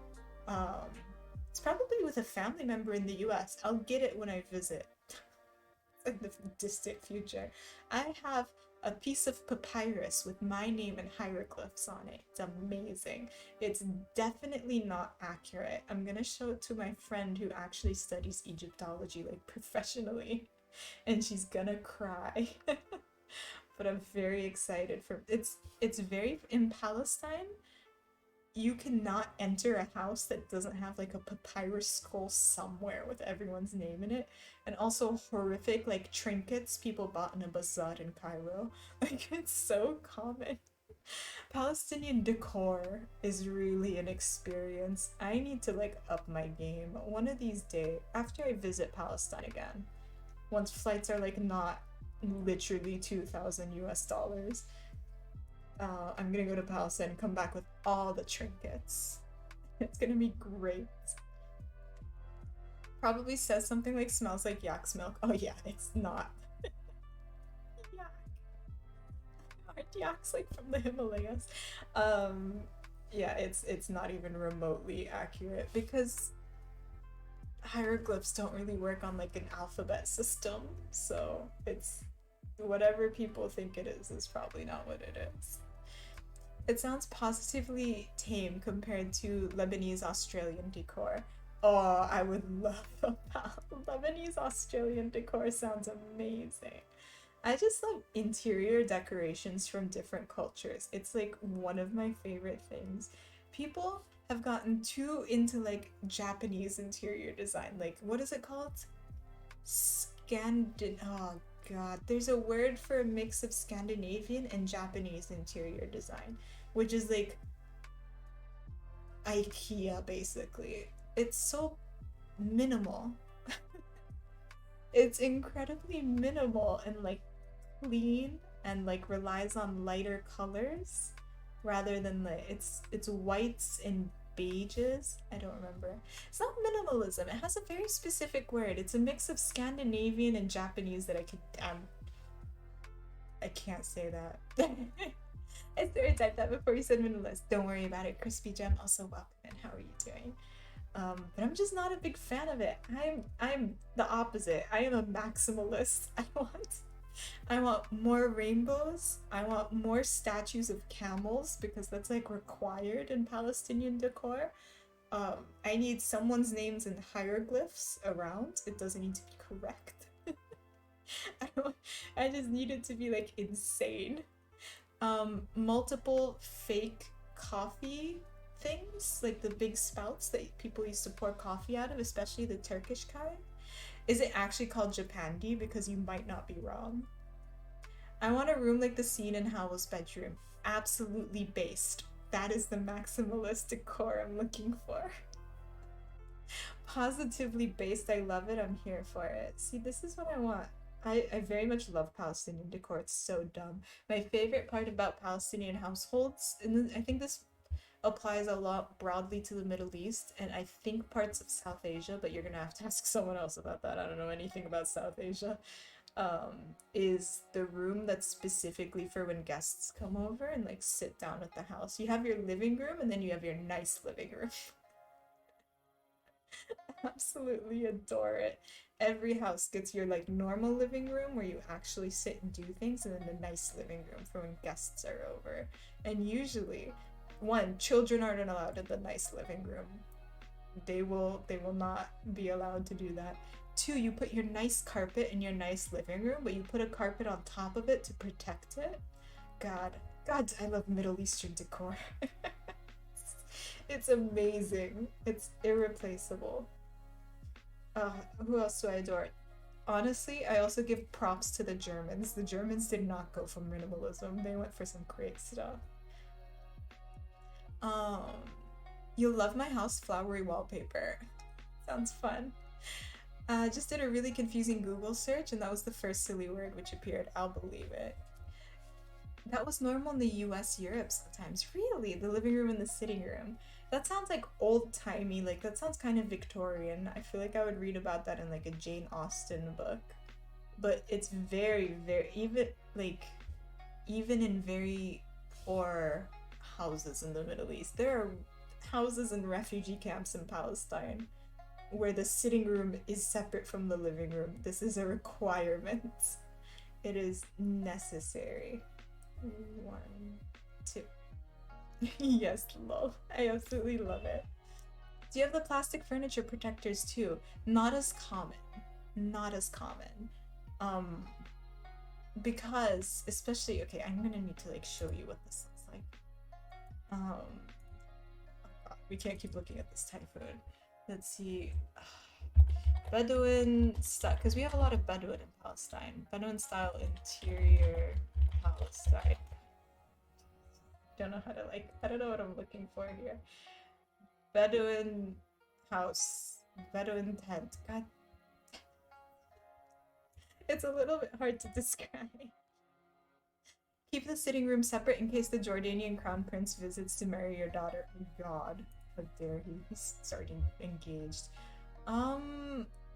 It's probably with a family member in the US. I'll get it when I visit. In the distant future. I have a piece of papyrus with my name and hieroglyphs on it. It's amazing. It's definitely not accurate. I'm gonna show it to my friend who actually studies Egyptology like professionally, and she's gonna cry. But I'm very excited for it's very in Palestine. You cannot enter a house that doesn't have like a papyrus scroll somewhere with everyone's name in it, and also horrific like trinkets people bought in a bazaar in Cairo. Like it's so common. Palestinian decor is really an experience. I need to like up my game one of these days after I visit Palestine again. Once flights are like not literally 2,000 US dollars. I'm gonna go to Palestine and come back with all the trinkets. It's gonna be great. Probably says something like smells like yak's milk. Oh yeah, it's not. Yak. Aren't yaks like from the Himalayas? Yeah, it's not even remotely accurate because hieroglyphs don't really work on like an alphabet system. So it's whatever people think it is probably not what it is. It sounds positively tame compared to Lebanese Australian decor. Oh, I would love that. Lebanese Australian decor sounds amazing. I just love interior decorations from different cultures. It's like one of my favorite things. People have gotten too into like Japanese interior design. Like, what is it called? Oh god, there's a word for a mix of Scandinavian and Japanese interior design, which is like IKEA basically. It's so minimal. It's incredibly minimal and like clean and like relies on lighter colors rather than like it's whites and beiges. I don't remember. It's not minimalism. It has a very specific word. It's a mix of Scandinavian and Japanese that I can't say that. I stereotyped that before you said minimalist. Don't worry about it. Crispy Gem, also welcome in. How are you doing? But I'm just not a big fan of it. I'm the opposite. I am a maximalist. I want more rainbows. I want more statues of camels because that's like required in Palestinian decor. I need someone's names in hieroglyphs around. It doesn't need to be correct. I don't, I just need it to be like insane. Multiple fake coffee things, like the big spouts that people used to pour coffee out of, especially the Turkish kind. Is it actually called Japandi? Because you might not be wrong. I want a room like the scene in Howell's bedroom. Absolutely based. That is the maximalist decor I'm looking for. Positively based. I love it. I'm here for it. See, this is what I want. I very much love Palestinian decor. It's so dumb. My favorite part about Palestinian households, and I think this applies a lot broadly to the Middle East and I think parts of South Asia, but you're gonna have to ask someone else about that. I don't know anything about South Asia. Is the room that's specifically for when guests come over and like sit down at the house. You have your living room and then you have your nice living room. Absolutely adore it. Every house gets your like normal living room where you actually sit and do things, and then the nice living room for when guests are over. And usually, one, children aren't allowed in the nice living room. They will not be allowed to do that. Two, you put your nice carpet in your nice living room, but you put a carpet on top of it to protect it. God, I love Middle Eastern decor. It's amazing. It's irreplaceable. Who else do I adore? Honestly, I also give props to the Germans. The Germans did not go for minimalism. They went for some great stuff. Um, you'll love my house flowery wallpaper. Sounds fun. Just did a really confusing Google search, and that was the first silly word which appeared. I'll believe it. That was normal in the US, Europe sometimes. Really? The living room and the sitting room. That sounds like old-timey, like that sounds kind of Victorian. I feel like I would read about that in like a Jane Austen book. But it's very, very, even in very poor houses in the Middle East. There are houses in refugee camps in Palestine where the sitting room is separate from the living room. This is a requirement. It is necessary. One, two. Yes, love. I absolutely love it. Do you have the plastic furniture protectors too? Not as common. Not as common. Um, because especially okay, I'm gonna need to like show you what this looks like. Oh God, we can't keep looking at this typhoon. Let's see. Bedouin style, because we have a lot of Bedouin in Palestine. Bedouin style interior Palestine. Don't know how to like, I don't know what I'm looking for here. Bedouin house, Bedouin tent. God, it's a little bit hard to describe. Keep the sitting room separate in case the Jordanian crown prince visits to marry your daughter. Oh God, how dare he? He's starting engaged.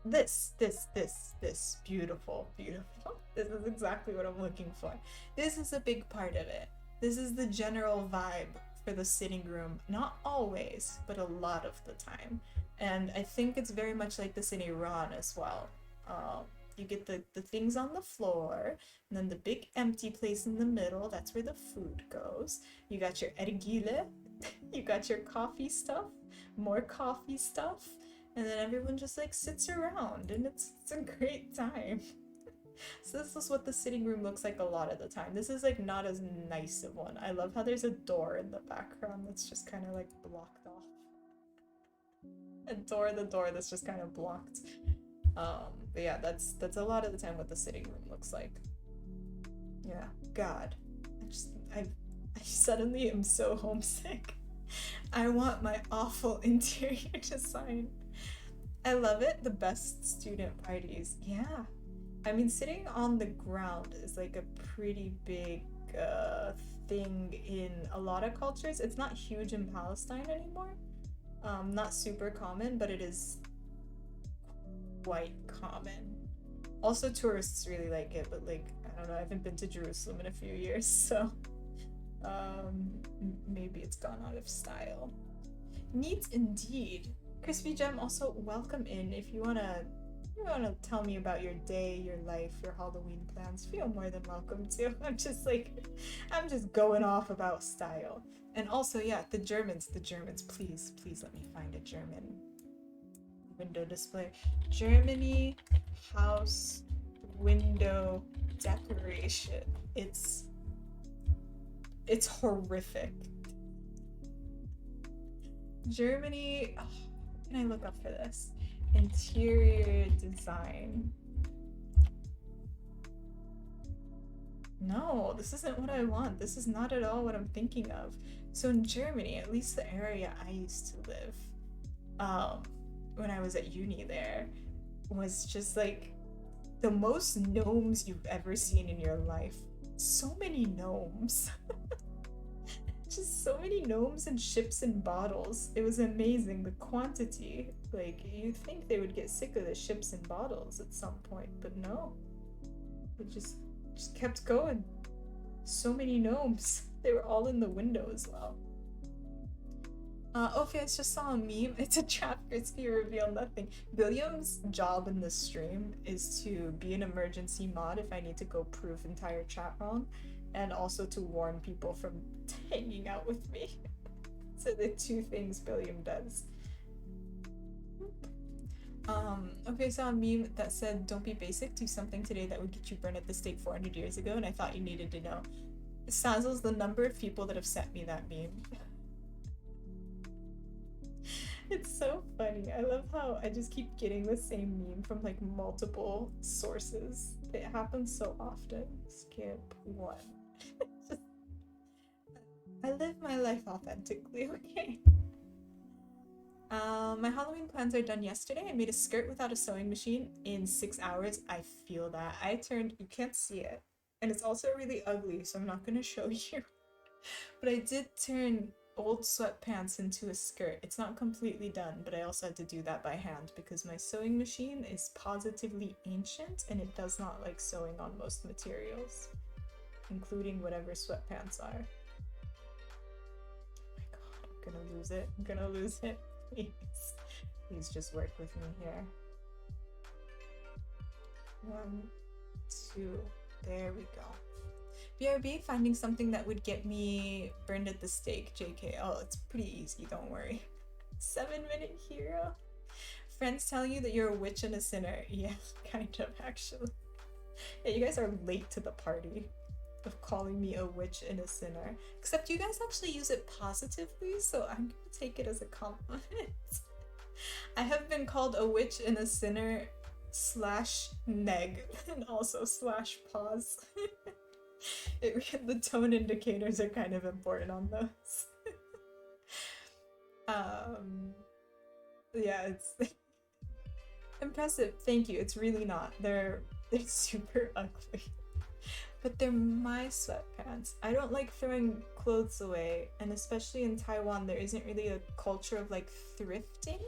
This. Beautiful, beautiful. This is exactly what I'm looking for. This is a big part of it. This is the general vibe for the sitting room. Not always, but a lot of the time. And I think it's very much like this in Iran as well. You get the things on the floor, and then the big empty place in the middle, that's where the food goes. You got your ergile, you got your coffee stuff, more coffee stuff, and then everyone just like sits around, and it's a great time. So this is what the sitting room looks like a lot of the time. This is like not as nice of one. I love how there's a door in the background that's just kind of like blocked off. The door that's just kind of blocked. But yeah, that's a lot of the time what the sitting room looks like. Yeah, God, I suddenly am so homesick. I want my awful interior design. I love it. The best student parties. Yeah. I mean, sitting on the ground is like a pretty big thing in a lot of cultures. It's not huge in Palestine anymore. Not super common, but it is quite common. Also, tourists really like it, but like, I don't know, I haven't been to Jerusalem in a few years, so maybe it's gone out of style. Neat indeed. Crispy Gem, also welcome in. If you wanna tell me about your day, your life, your Halloween plans, feel more than welcome to. I'm just going off about style. And also, yeah, the Germans, please let me find a German window display. Germany house window decoration. It's horrific. Germany, oh, what can I look up for this? Interior design. No, this isn't what I want. This is not at all what I'm thinking of. So in Germany, at least the area I used to live, when I was at uni there, was just like the most gnomes you've ever seen in your life. So many gnomes. Just so many gnomes and ships and bottles. It was amazing, the quantity. Like, you'd think they would get sick of the ships and bottles at some point, but no. It just kept going. So many gnomes. They were all in the window as well. Okay, I just saw a meme. It's a trap Kritzky reveal nothing. William's job in this stream is to be an emergency mod if I need to go prove entire chat wrong, and also to warn people from hanging out with me. So the two things William does. Okay, I saw a meme that said, don't be basic, do something today that would get you burned at the stake 400 years ago, and I thought you needed to know. Sazzle's the number of people that have sent me that meme. It's so funny. I love how I just keep getting the same meme from like multiple sources. It happens so often. Skip one. Just, I live my life authentically, okay? My Halloween plans are done yesterday. I made a skirt without a sewing machine in 6 hours. I feel that. You can't see it. And it's also really ugly, so I'm not gonna show you. But I did turn old sweatpants into a skirt. It's not completely done, but I also had to do that by hand because my sewing machine is positively ancient and it does not like sewing on most materials, including whatever sweatpants are. Oh my god, I'm gonna lose it. I'm gonna lose it. Please just work with me here. 1, 2, there we go. BRB, finding something that would get me burned at the stake. JK, oh, it's pretty easy, don't worry. 7-minute hero. Friends telling you that you're a witch and a sinner. Yeah, kind of, actually. Yeah, you guys are late to the party of calling me a witch and a sinner. Except you guys actually use it positively, so I'm gonna take it as a compliment. I have been called a witch and a sinner / neg, and also / pause. The tone indicators are kind of important on those. Yeah, it's impressive. Thank you. It's really not. They're super ugly. But they're my sweatpants. I don't like throwing clothes away, and especially in Taiwan, there isn't really a culture of like thrifting.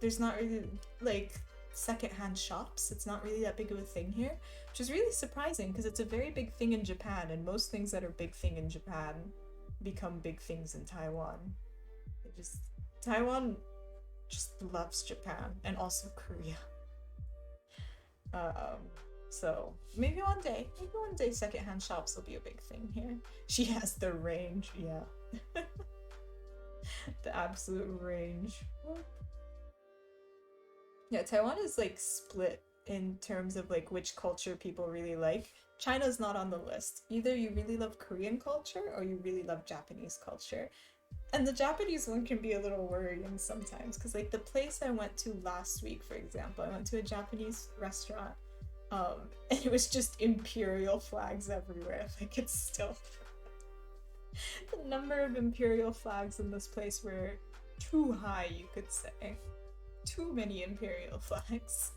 There's not really like secondhand shops. It's not really that big of a thing here, which is really surprising because it's a very big thing in Japan, and most things that are big thing in Japan become big things in Taiwan. Taiwan just loves Japan and also Korea. So maybe one day secondhand shops will be a big thing here. She has the range, yeah. The absolute range. Yeah, Taiwan is like split in terms of like which culture people really like. China's not on the list. Either you really love Korean culture or you really love Japanese culture. And the Japanese one can be a little worrying sometimes because like the place I went to last week, for example, I went to a Japanese restaurant, and it was just imperial flags everywhere. Like it's still the number of imperial flags in this place were too high, you could say. Too many imperial flags.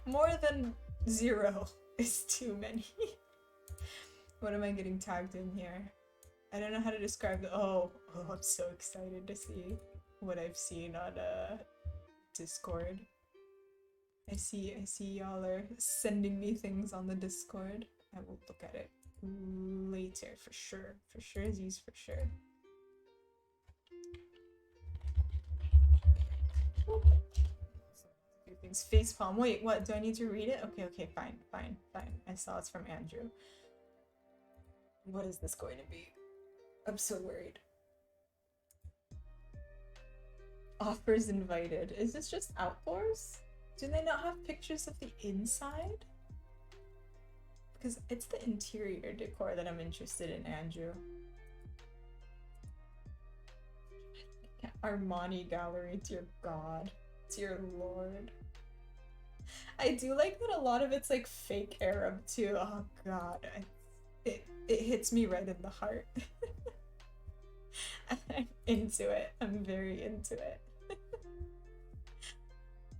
More than 0 is too many. What am I getting tagged in here? I don't know how to describe it. Oh, I'm so excited to see what I've seen on Discord. I see y'all are sending me things on the Discord. I will look at it later for sure. For sure, Z's for sure. Things. Facepalm. Wait, what? Do I need to read it? Okay, fine. I saw it's from Andrew. What is this going to be? I'm so worried. Offers invited. Is this just outdoors? Do they not have pictures of the inside? Because it's the interior decor that I'm interested in, Andrew. Armani gallery, dear God. Dear Lord. I do like that a lot of it's like fake Arab too. Oh God. It hits me right in the heart. I'm into it. I'm very into it.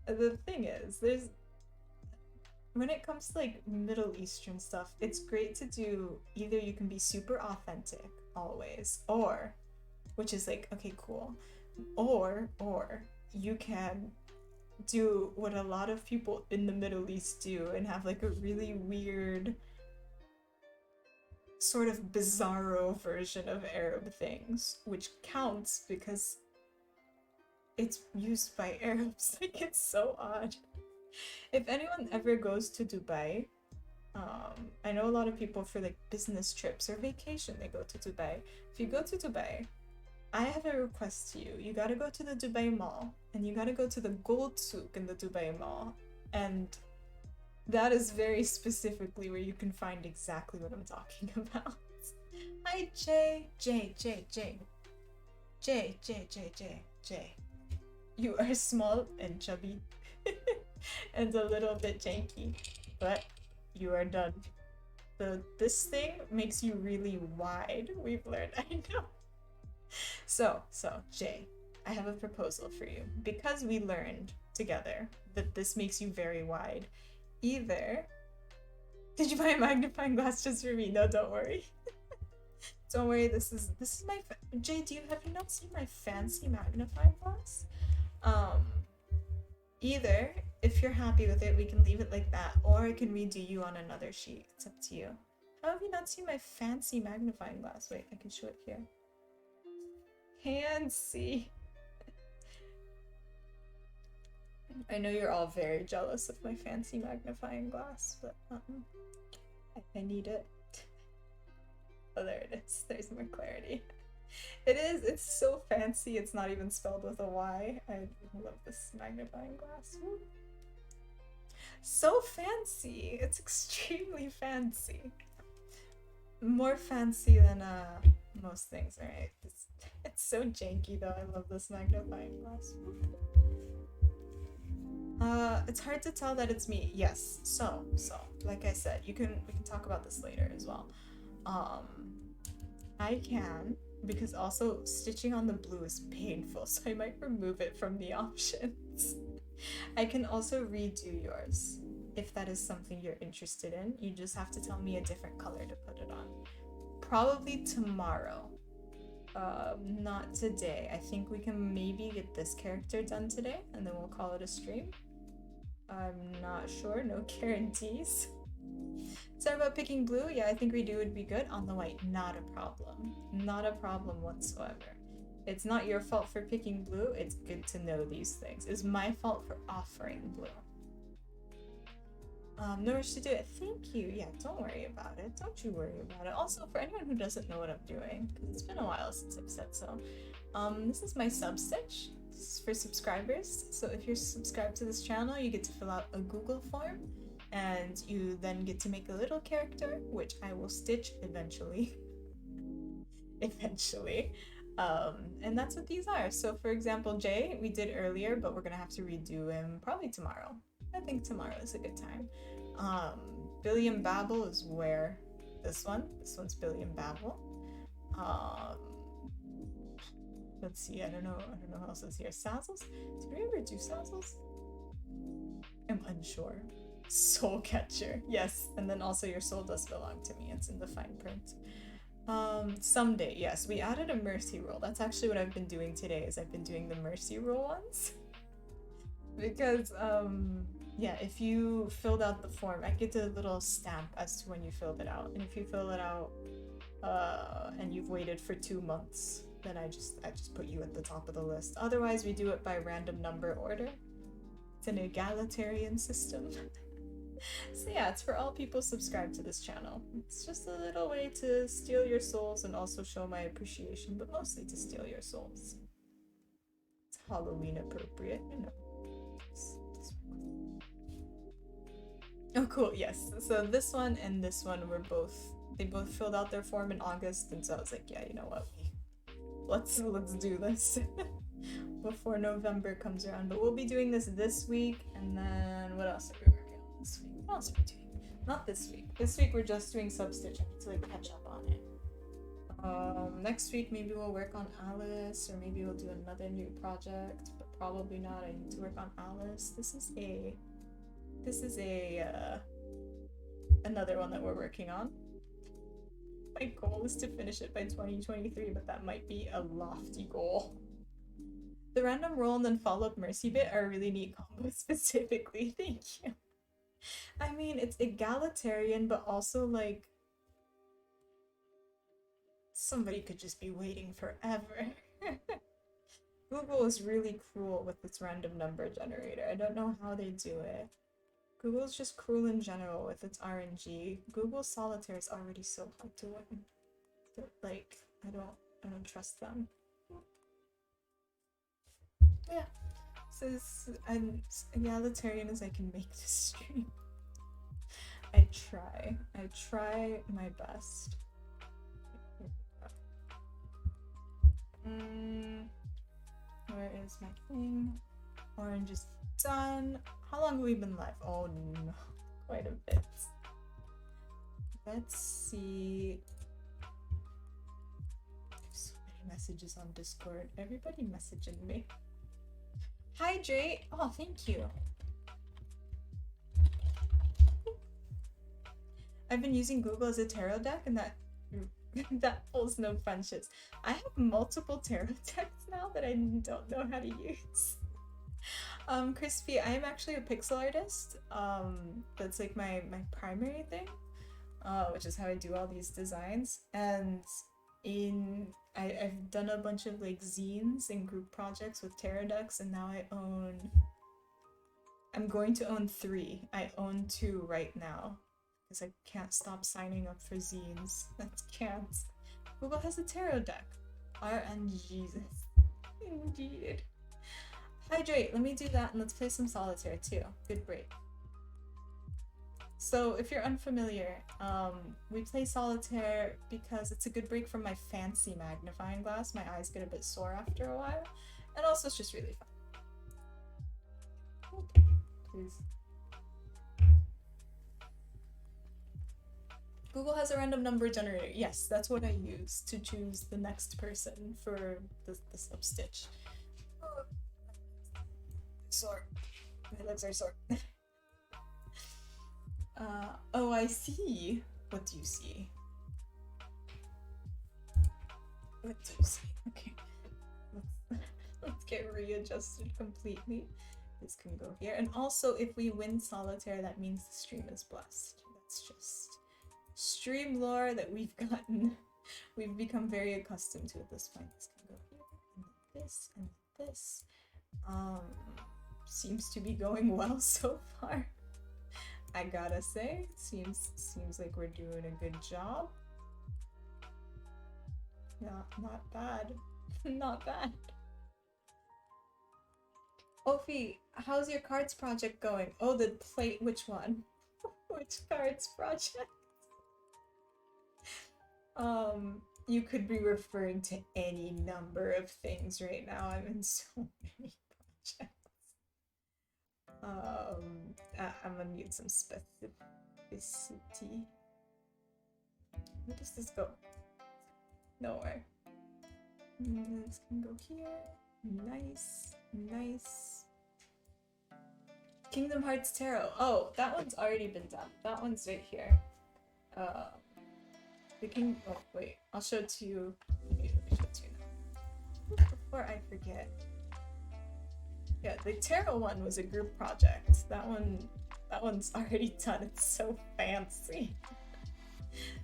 The thing is, when it comes to like Middle Eastern stuff, it's great to do either you can be super authentic always, or, which is like, okay, cool, or you can do what a lot of people in the Middle East do and have like a really weird sort of bizarro version of Arab things, which counts because it's used by Arabs. Like, it's so odd. If anyone ever goes to Dubai, I know a lot of people for like business trips or vacation, they go to Dubai. If you go to Dubai, I have a request to you. You gotta go to the Dubai Mall and you gotta go to the gold souk in the Dubai Mall. And that is very specifically where you can find exactly what I'm talking about. Hi, Jay. Jay. You are small and chubby and a little bit janky, but you are done. This thing makes you really wide, we've learned. I know. So, Jay, I have a proposal for you. Because we learned together that this makes you very wide, either... Did you buy a magnifying glass just for me? No, don't worry. Don't worry, this is my... Jay, have you not seen my fancy magnifying glass? Either, if you're happy with it, we can leave it like that, or I can redo you on another sheet. It's up to you. How have you not seen my fancy magnifying glass? Wait, I can show it here. Fancy. I know you're all very jealous of my fancy magnifying glass, but I need it. Oh, there it is. There's more clarity. It's so fancy, it's not even spelled with a Y. I love this magnifying glass. Woo. So fancy! It's extremely fancy. More fancy than most things, alright? It's so janky though, I love this magnifying glass. It's hard to tell that it's me. Yes, so, like I said, we can talk about this later as well. I can, because also stitching on the blue is painful, so I might remove it from the options. I can also redo yours, if that is something you're interested in. You just have to tell me a different color to put it on. Probably tomorrow. Not today. I think we can maybe get this character done today, and then we'll call it a stream. I'm not sure, no guarantees. Sorry about picking blue. Yeah, I think redo would be good. On the white, not a problem. Not a problem whatsoever. It's not your fault for picking blue. It's good to know these things. It's my fault for offering blue. No rush to do it. Thank you. Yeah, don't worry about it. Don't you worry about it. Also, for anyone who doesn't know what I'm doing, because it's been a while since I've said so, this is my sub stitch. This is for subscribers. So if you're subscribed to this channel, you get to fill out a Google form, and you then get to make a little character, which I will stitch eventually. And that's what these are. So for example, Jay, we did earlier, but we're gonna have to redo him probably tomorrow. I think tomorrow is a good time. Billy and Babel is where this one's Billy and Babel. Let's see, I don't know who else is here. Sazzles? Did we ever do Sazzles? I'm unsure. Soul Catcher, yes, and then also your soul does belong to me. It's in the fine print. Someday, yes, we added a mercy roll. That's actually what I've been doing today, is I've been doing the mercy roll ones. Because, yeah, if you filled out the form, I get a little stamp as to when you filled it out. And if you fill it out, and you've waited for 2 months, then I just put you at the top of the list. Otherwise, we do it by random number order. It's an egalitarian system. So yeah, it's for all people subscribed to this channel. It's just a little way to steal your souls and also show my appreciation, but mostly to steal your souls. It's Halloween appropriate, you know. Oh, cool. Yes. So this one and this one were both. They both filled out their form in August, and so I was like, yeah, you know what? Let's do this before November comes around. But we'll be doing this week, and then what else are we working on this week? What else are we doing? Not this week. This week we're just doing Substitch. I need to like catch up on it. Next week maybe we'll work on Alice, or maybe we'll do another new project, but probably not. I need to work on Alice. This is a another one that we're working on. My goal is to finish it by 2023, but that might be a lofty goal. The random roll and then follow up mercy bit are a really neat combo specifically. Thank you. I mean, it's egalitarian, but also like somebody could just be waiting forever. Google is really cruel with its random number generator. I don't know how they do it. Google's just cruel in general with its RNG. Google Solitaire is already so hard to win. But, like, I don't trust them. Yeah. So as egalitarian as I can make this stream. I try my best. Where is my thing? Orange is done. How long have we been live? Oh no, quite a bit. Let's see. There's so many messages on Discord. Everybody messaging me. Hi Jay. Oh, thank you. I've been using Google as a tarot deck, and that that pulls no punches. I have multiple tarot decks now that I don't know how to use. Crispy, I am actually a pixel artist. That's like my primary thing, which is how I do all these designs. And I've done a bunch of like zines and group projects with tarot decks, and now I'm going to own 3. I own 2 right now because I can't stop signing up for zines. I can't. Google has a tarot deck. RNGesus. Indeed. Hydrate, let me do that, and let's play some solitaire too. Good break. So if you're unfamiliar, we play solitaire because it's a good break from my fancy magnifying glass. My eyes get a bit sore after a while, and also it's just really fun. Okay, please. Google has a random number generator. Yes, that's what I use to choose the next person for the Substitch. Sore. My legs are sore. Oh, I see. What do you see? What do you see? Okay. Let's get readjusted completely. This can go here. And also, if we win solitaire, that means the stream is blessed. That's just stream lore that we've become very accustomed to at this point. This can go here, and this, and this. Seems to be going well so far. I gotta say, seems like we're doing a good job. Not bad. Not bad. Ophi, how's your cards project going? Oh, the plate, which one? Which cards project? You could be referring to any number of things right now. I'm in so many projects. I'm gonna need some specificity. Where does this go? Nowhere. This can go here. Nice, nice. Kingdom Hearts Tarot. Oh, that one's already been done. That one's right here. Oh wait, I'll show it to you. Let me show it to you now. Before I forget. Yeah, the tarot one was a group project. That one's already done. It's so fancy.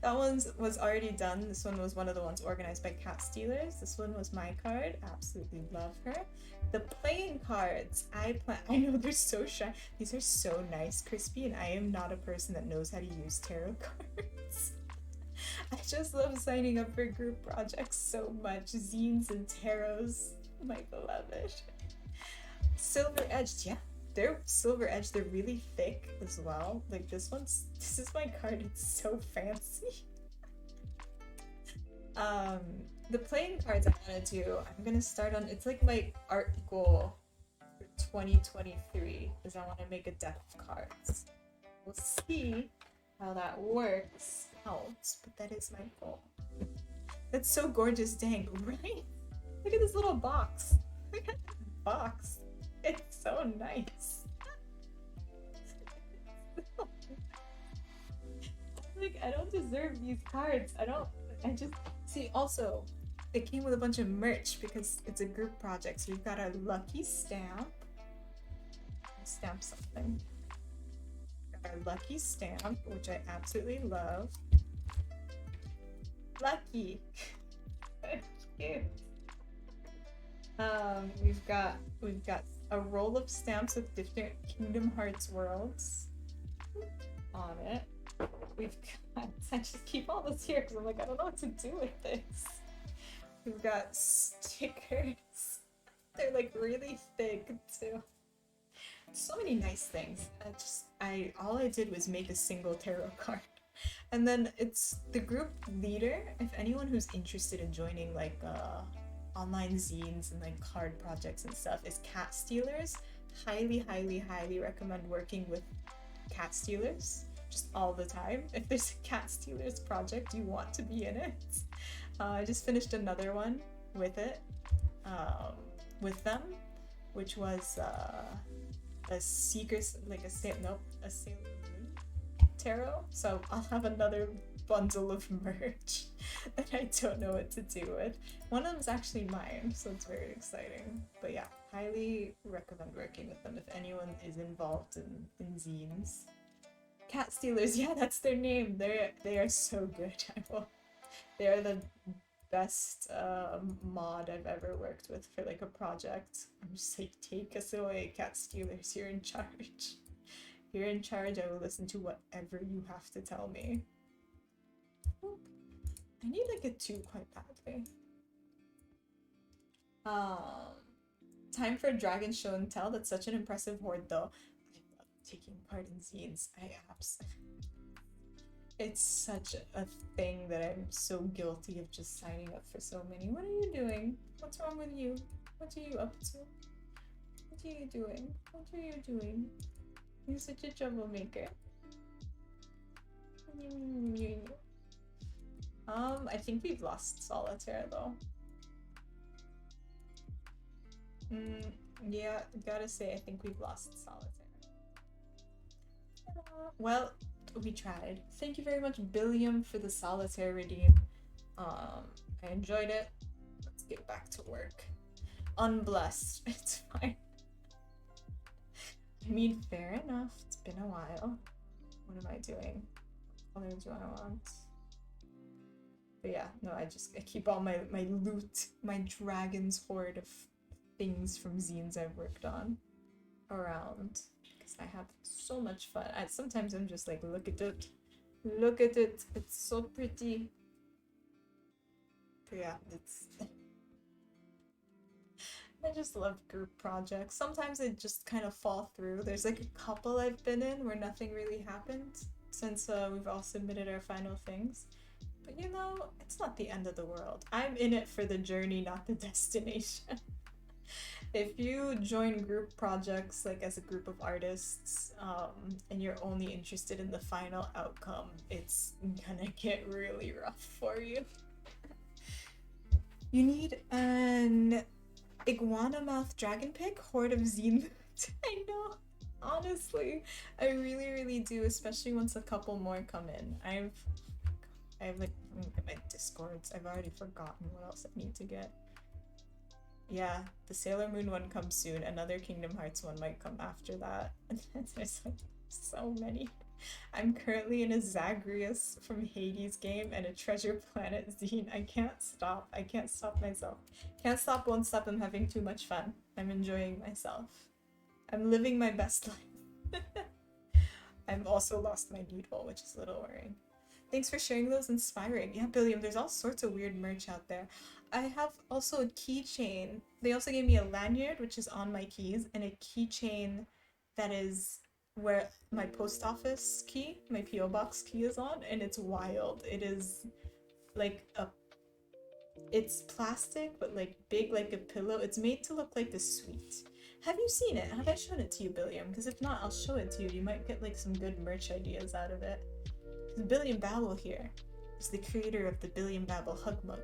That one was already done. This one was one of the ones organized by Cat Stealers. This one was my card. Absolutely love her. The playing cards, I know they're so shy. These are so nice, Crispy, and I am not a person that knows how to use tarot cards. I just love signing up for group projects so much. Zines and tarots, my beloved. Silver edged, yeah. they're silver edge. They're really thick as well. Like this is my card. It's so fancy. Um, the playing cards I want to do, I'm gonna start on. It's like my art goal for 2023 is I want to make a deck of cards. We'll see how that works out, but that is my goal. That's so gorgeous, dang, right? Look at this little box. Look at this box. It's so nice. Like, I don't deserve these cards. I just see. Also, it came with a bunch of merch because it's a group project. So you've got our lucky stamp. Stamp something. Our lucky stamp, which I absolutely love. Lucky. Cute. We've got a roll of stamps with different Kingdom Hearts worlds on it. We've got, I just keep all this here because I'm like, I don't know what to do with this. We've got stickers. They're like really thick too. So many nice things. All I did was make a single tarot card. And then it's the group leader. If anyone who's interested in joining like online zines and like card projects and stuff is cat stealers. Highly, highly, highly recommend working with cat stealers just all the time. If there's a cat stealers project, you want to be in it. I just finished another one with it, with them, which was a secret, like a Sailor Moon tarot. So I'll have another bundle of merch that I don't know what to do with. One of them's actually mine, so it's very exciting. But yeah, highly recommend working with them if anyone is involved in zines. Cat Stealers, yeah, that's their name. They are so good. They are the best mod I've ever worked with for like a project. I'm just like, take us away, Cat Stealers. You're in charge. You're in charge. I will listen to whatever you have to tell me. I need like a 2 quite badly. Time for Dragon Show and Tell. That's such an impressive horde though. I love taking part in zines. It's such a thing that I'm so guilty of just signing up for so many. What are you doing? What's wrong with you? What are you up to? What are you doing? What are you doing? You're such a troublemaker. I think we've lost Solitaire though. Yeah, gotta say, I think we've lost Solitaire. Well, we tried. Thank you very much, Billiam, for the Solitaire redeem. I enjoyed it. Let's get back to work. Unblessed. It's fine. I mean, fair enough. It's been a while. What am I doing? What color do I want? But yeah, no, I keep all my loot, my dragon's hoard of things from zines I've worked on around. Because I have so much fun. Sometimes I'm just like, look at it. Look at it. It's so pretty. But yeah, I just love group projects. Sometimes they just kind of fall through. There's like a couple I've been in where nothing really happened since we've all submitted our final things. But you know, it's not the end of the world. I'm in it for the journey, not the destination. If you join group projects like as a group of artists and you're only interested in the final outcome, it's gonna get really rough for you. You need an iguana mouth dragon pig horde of zine loot. I know, honestly, I really do, especially once a couple more come in. I have like my discords. I've already forgotten what else I need to get. Yeah, the Sailor Moon one comes soon. Another Kingdom Hearts one might come after that. And there's like so many. I'm currently in a Zagreus from Hades game and a Treasure Planet zine. I can't stop. I can't stop myself. Can't stop, won't stop. I'm having too much fun. I'm enjoying myself. I'm living my best life. I've also lost my needle, which is a little worrying. Thanks for sharing those. Inspiring. Yeah, Billiam, there's all sorts of weird merch out there. I have also a keychain. They also gave me a lanyard, which is on my keys, and a keychain that is where my post office key, my PO box key is on, and it's wild. It is like a it's plastic but like big like a pillow. It's made to look like a suite. Have you seen it? Have I shown it to you, Billiam? Because if not, I'll show it to you. You might get like some good merch ideas out of it. Billiam Babel here is the creator of the Billiam Babel Hug Mug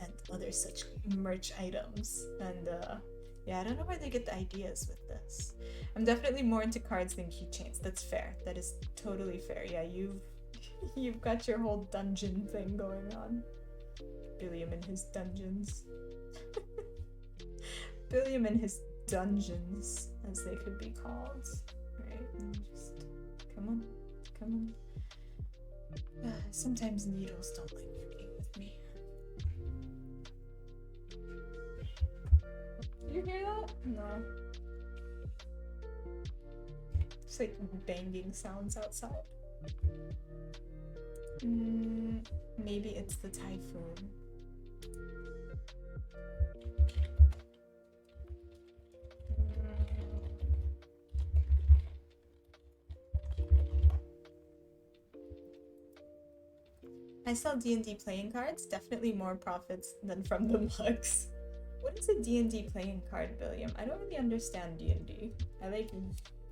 and other such merch items. And yeah, I don't know where they get the ideas with this. I'm definitely more into cards than keychains. That's fair. That is totally fair. Yeah, you've got your whole dungeon thing going on. Billiam and his dungeons. Billiam and his dungeons, as they could be called. Right? And just come on, come on. Sometimes needles don't like working with me. You hear that? No. Just like banging sounds outside. Maybe it's the typhoon. I sell D&D playing cards, definitely more profits than from the mugs. What is a D&D playing card, Billiam? I don't really understand D&D. I like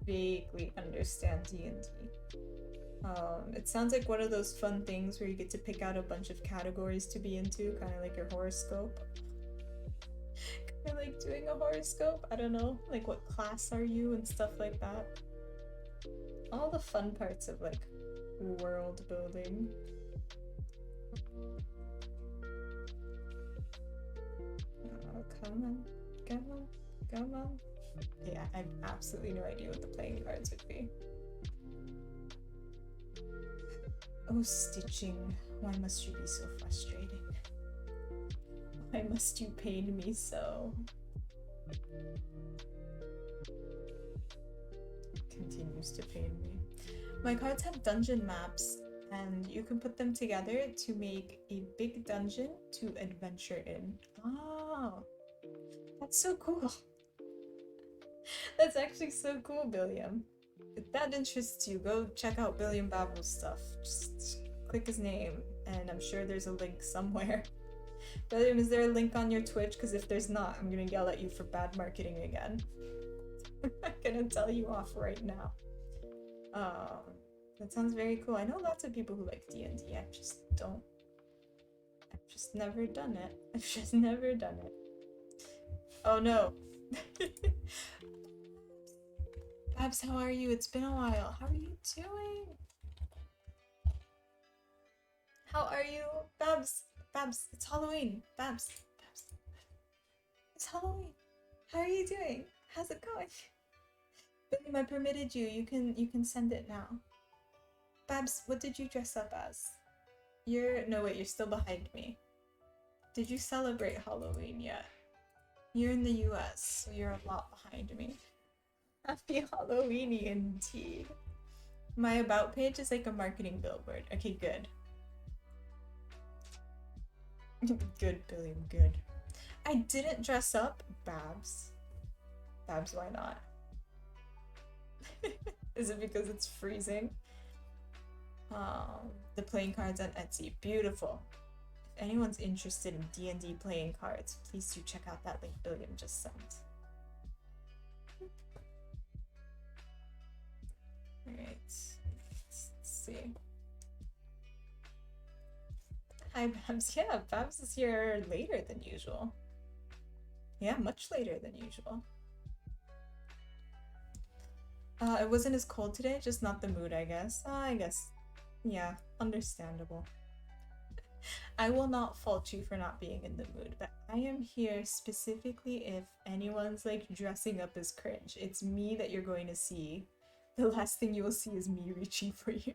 vaguely understand D&D. It sounds like one of those fun things where you get to pick out a bunch of categories to be into, kind of like your horoscope. Kind of like doing a horoscope, I don't know, like what class are you and stuff like that. All the fun parts of like world building. Oh, come on, come on, come on. Yeah, I have absolutely no idea what the playing cards would be. Oh, stitching. Why must you be so frustrating? Why must you pain me so? Continues to pain me. My cards have dungeon maps, and you can put them together to make a big dungeon to adventure in. Oh, that's so cool. That's actually so cool, Billiam. If that interests you, go check out Billiam Babel's stuff. Just click his name, and I'm sure there's a link somewhere. Billiam, is there a link on your Twitch? Because if there's not, I'm gonna yell at you for bad marketing again. I'm gonna tell you off right now. That sounds very cool. I know lots of people who like D&D. I just don't. I've just never done it. I've just never done it. Oh no. Babs, how are you? It's been a while. How are you doing? How are you? Babs, Babs, it's Halloween. Babs, Babs, it's Halloween. How are you doing? How's it going? Billiam, I permitted you. You can send it now. Babs, what did you dress up as? No wait, you're still behind me. Did you celebrate Halloween yet? You're in the US, so you're a lot behind me. Happy Halloweeny indeed. My about page is like a marketing billboard. Okay, good. Good, Billiam, good. I didn't dress up, Babs. Babs, why not? Is it because it's freezing? The playing cards on Etsy. Beautiful. If anyone's interested in D&D playing cards, please do check out that link Billiam just sent. Alright, let's see. Hi, Babs. Yeah, Babs is here later than usual. Yeah, much later than usual. It wasn't as cold today, just not the mood, I guess. Yeah, understandable. I will not fault you for not being in the mood, but I am here specifically if anyone's like dressing up as cringe. It's me that you're going to see. The last thing you will see is me reaching for you.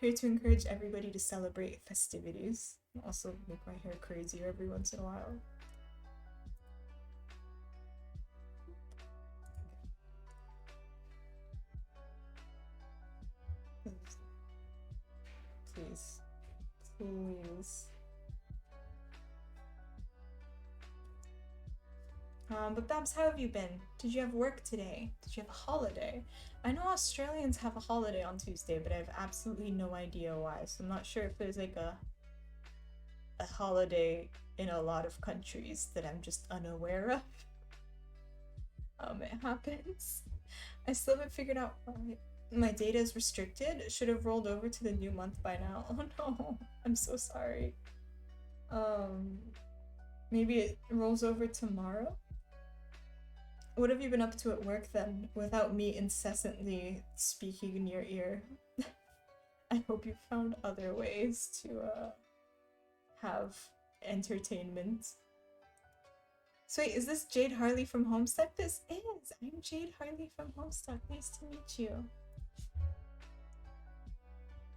Here to encourage everybody to celebrate festivities. Also make my hair crazier every once in a while. Please. Please. But Babs, how have you been? Did you have work today? Did you have a holiday? I know Australians have a holiday on Tuesday, but I have absolutely no idea why. So I'm not sure if there's like a holiday in a lot of countries that I'm just unaware of. It happens. I still haven't figured out why my data is restricted. It should have rolled over to the new month by now. Oh no, I'm so sorry. Maybe it rolls over tomorrow? What have you been up to at work then, without me incessantly speaking in your ear? I hope you found other ways to have entertainment. So wait, is this Jade Harley from Homestuck? This is! I'm Jade Harley from Homestuck. Nice to meet you.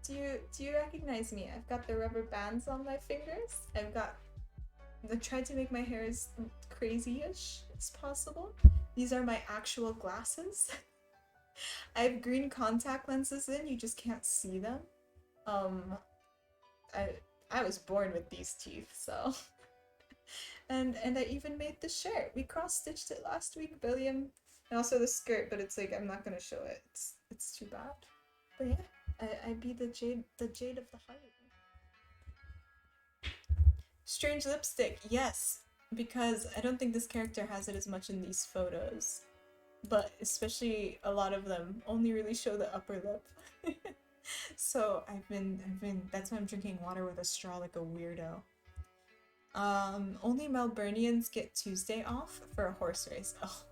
Do you recognize me? I've got the rubber bands on my fingers. I tried to make my hair as crazy-ish as possible. These are my actual glasses. I have green contact lenses in, you just can't see them. I was born with these teeth, so. and I even made the shirt. We cross-stitched it last week, Billiam. And also the skirt, but it's like I'm not gonna show it. It's too bad. But yeah, I be the jade of the heart. Strange lipstick, yes, because I don't think this character has it as much in these photos, but especially a lot of them only really show the upper lip. So that's why I'm drinking water with a straw like a weirdo. Only Melburnians get Tuesday off for a horse race. Oh.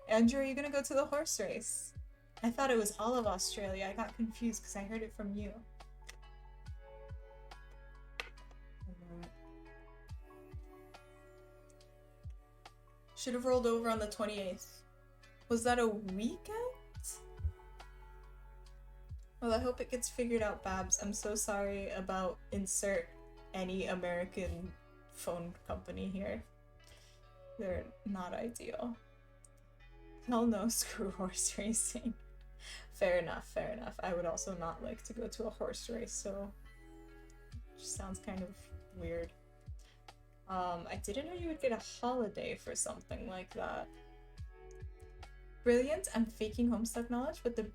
Andrew, are you gonna go to the horse race? I thought it was all of Australia. I got confused because I heard it from you. Should have rolled over on the 28th. Was that a weekend? Well, I hope it gets figured out, Babs. I'm so sorry about insert any American phone company here. They're not ideal. Hell no, screw horse racing. Fair enough, fair enough. I would also not like to go to a horse race, so it just sounds kind of weird. I didn't know you would get a holiday for something like that. Brilliant, I'm faking Homestuck knowledge, but the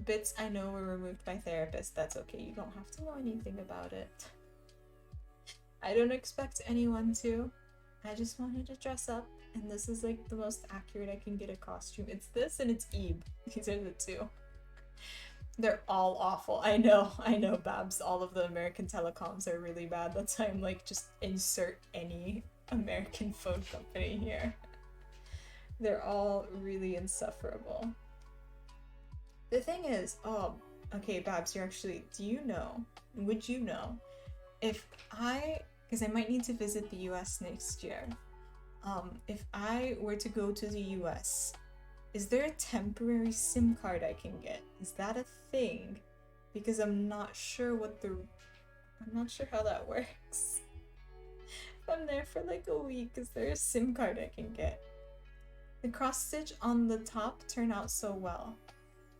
bits I know were removed by therapists. That's okay, you don't have to know anything about it. I don't expect anyone to. I just wanted to dress up, and this is like the most accurate I can get a costume. It's this and it's Ebe. These are the two. They're all awful. I know, Babs. All of the American telecoms are really bad. That's why I'm like, just insert any American phone company here. They're all really insufferable. The thing is, oh, okay, Babs, you're actually, would you know, if because I might need to visit the US next year, if I were to go to the US, is there a temporary SIM card I can get? Is that a thing? Because I'm not sure how that works. If I'm there for like a week, is there a SIM card I can get? The cross stitch on the top turned out so well.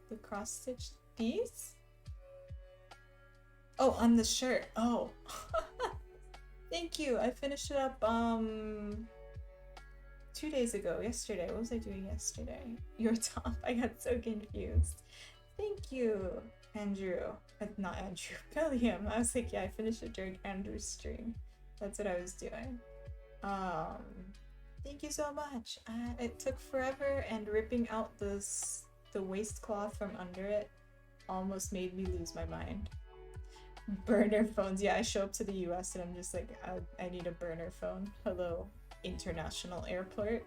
The cross stitch these? Oh, on the shirt. Oh. Thank you. I finished it up 2 days ago, yesterday. What was I doing yesterday? Your top. I got so confused. Thank you, Andrew. Not Andrew, Billiam. I was like, yeah, I finished it during Andrew's stream. That's what I was doing. Thank you so much. It took forever, and ripping out the waistcloth from under it almost made me lose my mind. Burner phones. Yeah, I show up to the US and I'm just like, I need a burner phone. Hello, international airport.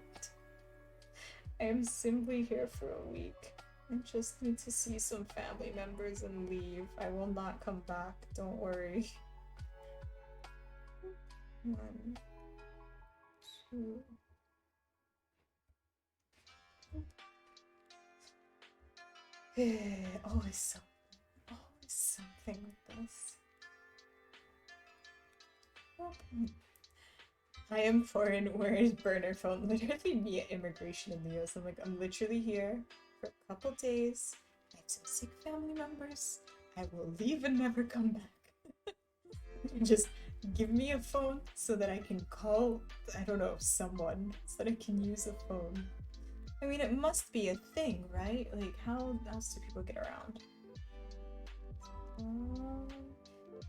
I am simply here for a week. I just need to see some family members and leave. I will not come back, don't worry. 1, 2. Always something with this. I am foreign, where is burner phone? Literally me at immigration in the US. I'm like, I'm literally here for a couple days. I have some sick family members. I will leave and never come back. Just Give me a phone so that I can call, I don't know, someone, so that I can use a phone. I mean, it must be a thing, right? Like, how else do people get around?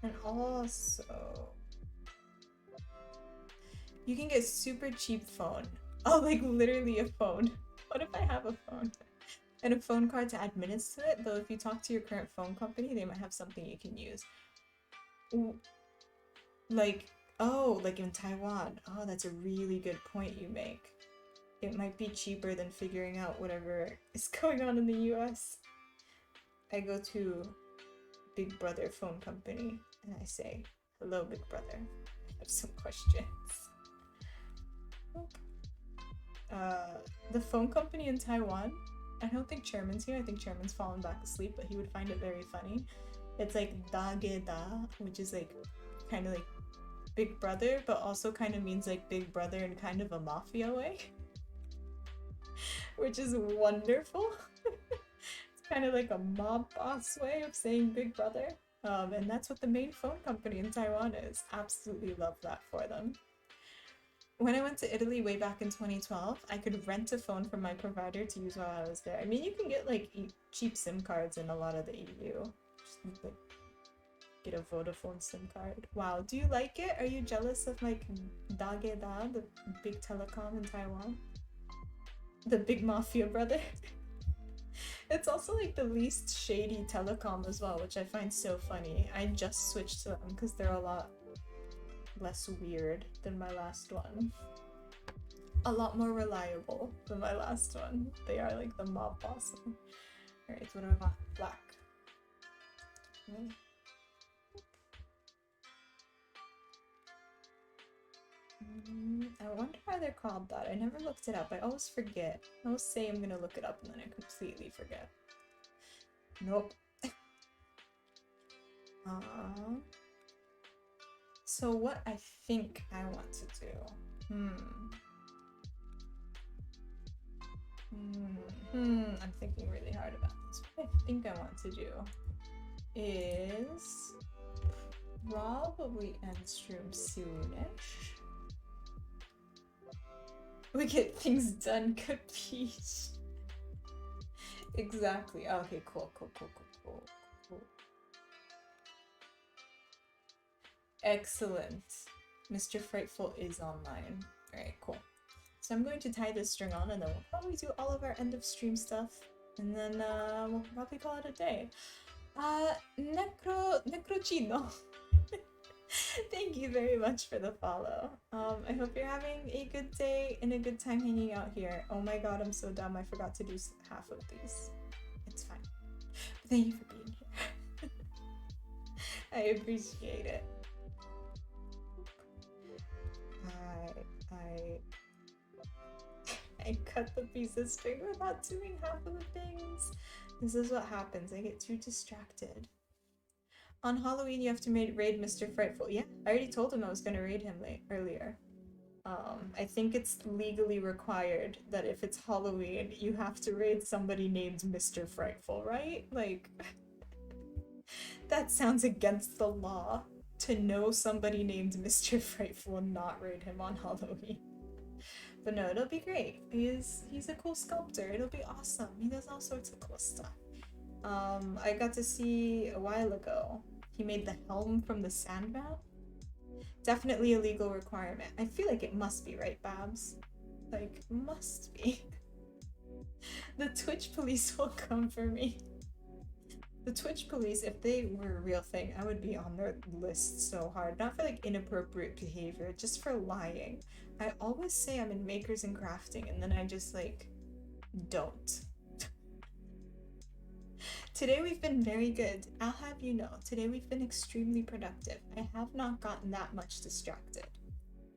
And also, you can get super cheap phone. Oh, like literally a phone. What if I have a phone? And a phone card to add minutes to it, though if you talk to your current phone company, they might have something you can use. Like, oh, like in Taiwan. Oh, that's a really good point you make. It might be cheaper than figuring out whatever is going on in the US. I go to Big Brother phone company and I say, hello, Big Brother. I have some questions. The phone company in Taiwan, I don't think Chairman's here. I think Chairman's fallen back asleep, but he would find it very funny. It's like dage da, which is like kind of like Big Brother, but also kind of means like Big Brother in kind of a mafia way, which is wonderful. It's kind of like a mob boss way of saying Big Brother. And that's what the main phone company in Taiwan is. Absolutely love that for them. When I went to Italy way back in 2012, I could rent a phone from my provider to use while I was there. I mean, you can get like cheap SIM cards in a lot of the EU. Just like get a Vodafone SIM card. Wow, do you like it? Are you jealous of like Dage Da, the big telecom in Taiwan? The big mafia brother? It's also like the least shady telecom as well, which I find so funny. I just switched to them because they're a lot less weird than my last one. A lot more reliable than my last one. They are like the mob boss. Alright, what do I want? Black. Okay. I wonder why they're called that. I never looked it up. I always forget. I always say I'm gonna look it up and then I completely forget. Nope. So what I think I want to do. I'm thinking really hard about this. What I think I want to do is probably end stream soonish. We get things done, capiche? Exactly. Okay, cool. Excellent. Mr. Frightful is online. Alright, cool. So I'm going to tie this string on and then we'll probably do all of our end of stream stuff. And then we'll probably call it a day. Necrochino. Thank you very much for the follow. I hope you're having a good day and a good time hanging out here. Oh my god, I'm so dumb. I forgot to do half of these. It's fine. But thank you for being here. I appreciate it. I cut the piece of string without doing half of the things. This is what happens. I get too distracted. On Halloween, you have to raid Mr. Frightful. Yeah, I already told him I was going to raid him earlier. I think it's legally required that if it's Halloween, you have to raid somebody named Mr. Frightful, right? Like, that sounds against the law to know somebody named Mr. Frightful and not raid him on Halloween. But no, it'll be great. He's a cool sculptor. It'll be awesome. He does all sorts of cool stuff. I got to see a while ago. He made the helm from the Sandman. Definitely a legal requirement. I feel like it must be, right, Babs? Like, must be. The Twitch police will come for me. The Twitch police, if they were a real thing, I would be on their list so hard. Not for like inappropriate behavior, just for lying. I always say I'm in makers and crafting and then I just like don't. Today we've been very good. I'll have you know, today we've been extremely productive. I have not gotten that much distracted.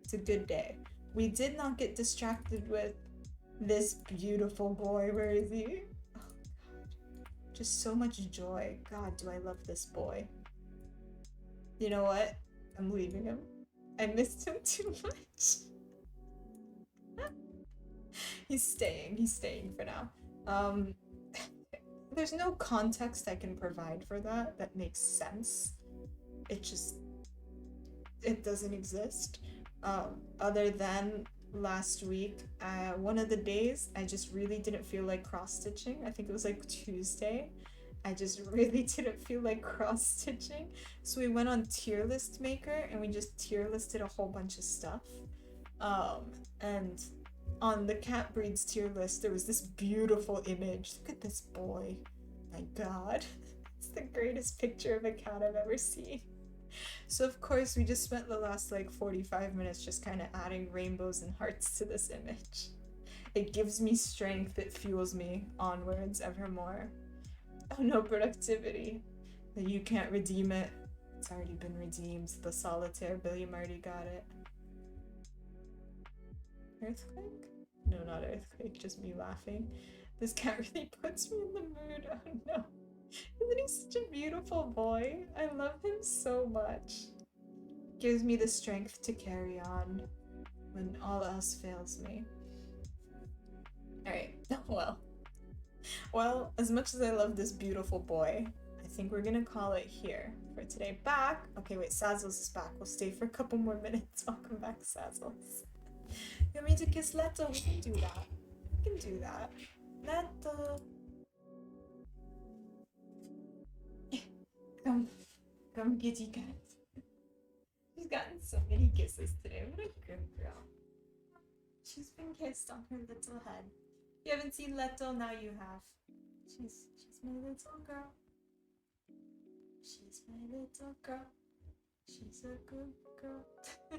It's a good day. We did not get distracted with this beautiful boy. Where is he? Oh god. Just so much joy. God, do I love this boy. You know what? I'm leaving him. I missed him too much. He's staying for now. There's no context I can provide for that makes sense. It just it doesn't exist. Other than last week, one of the days I just really didn't feel like cross stitching. I think it was like Tuesday. I just really didn't feel like cross stitching. So we went on tier list maker and we just tier listed a whole bunch of stuff. And on the cat breeds tier list, there was this beautiful image. Look at this boy. My god. It's the greatest picture of a cat I've ever seen. So of course we just spent the last like 45 minutes just kind of adding rainbows and hearts to this image. It gives me strength, it fuels me onwards evermore. Oh no, productivity. You can't redeem it. It's already been redeemed. The solitaire, Billiam already got it. Earthquake? No, not earthquake, just me laughing. This cat really puts me in the mood. Oh no. Isn't he such a beautiful boy? I love him so much. Gives me the strength to carry on when all else fails me. Alright, well, as much as I love this beautiful boy, I think we're gonna call it here for today. Back! Okay, wait, Sazzles is back. We'll stay for a couple more minutes. Welcome back, Sazzles. You want me to kiss Leto? We can do that. We can do that. Leto! Come, kitty cat. She's gotten so many kisses today. What a good girl. She's been kissed on her little head. You haven't seen Leto, now you have. She's my little girl. She's my little girl. She's a good girl. I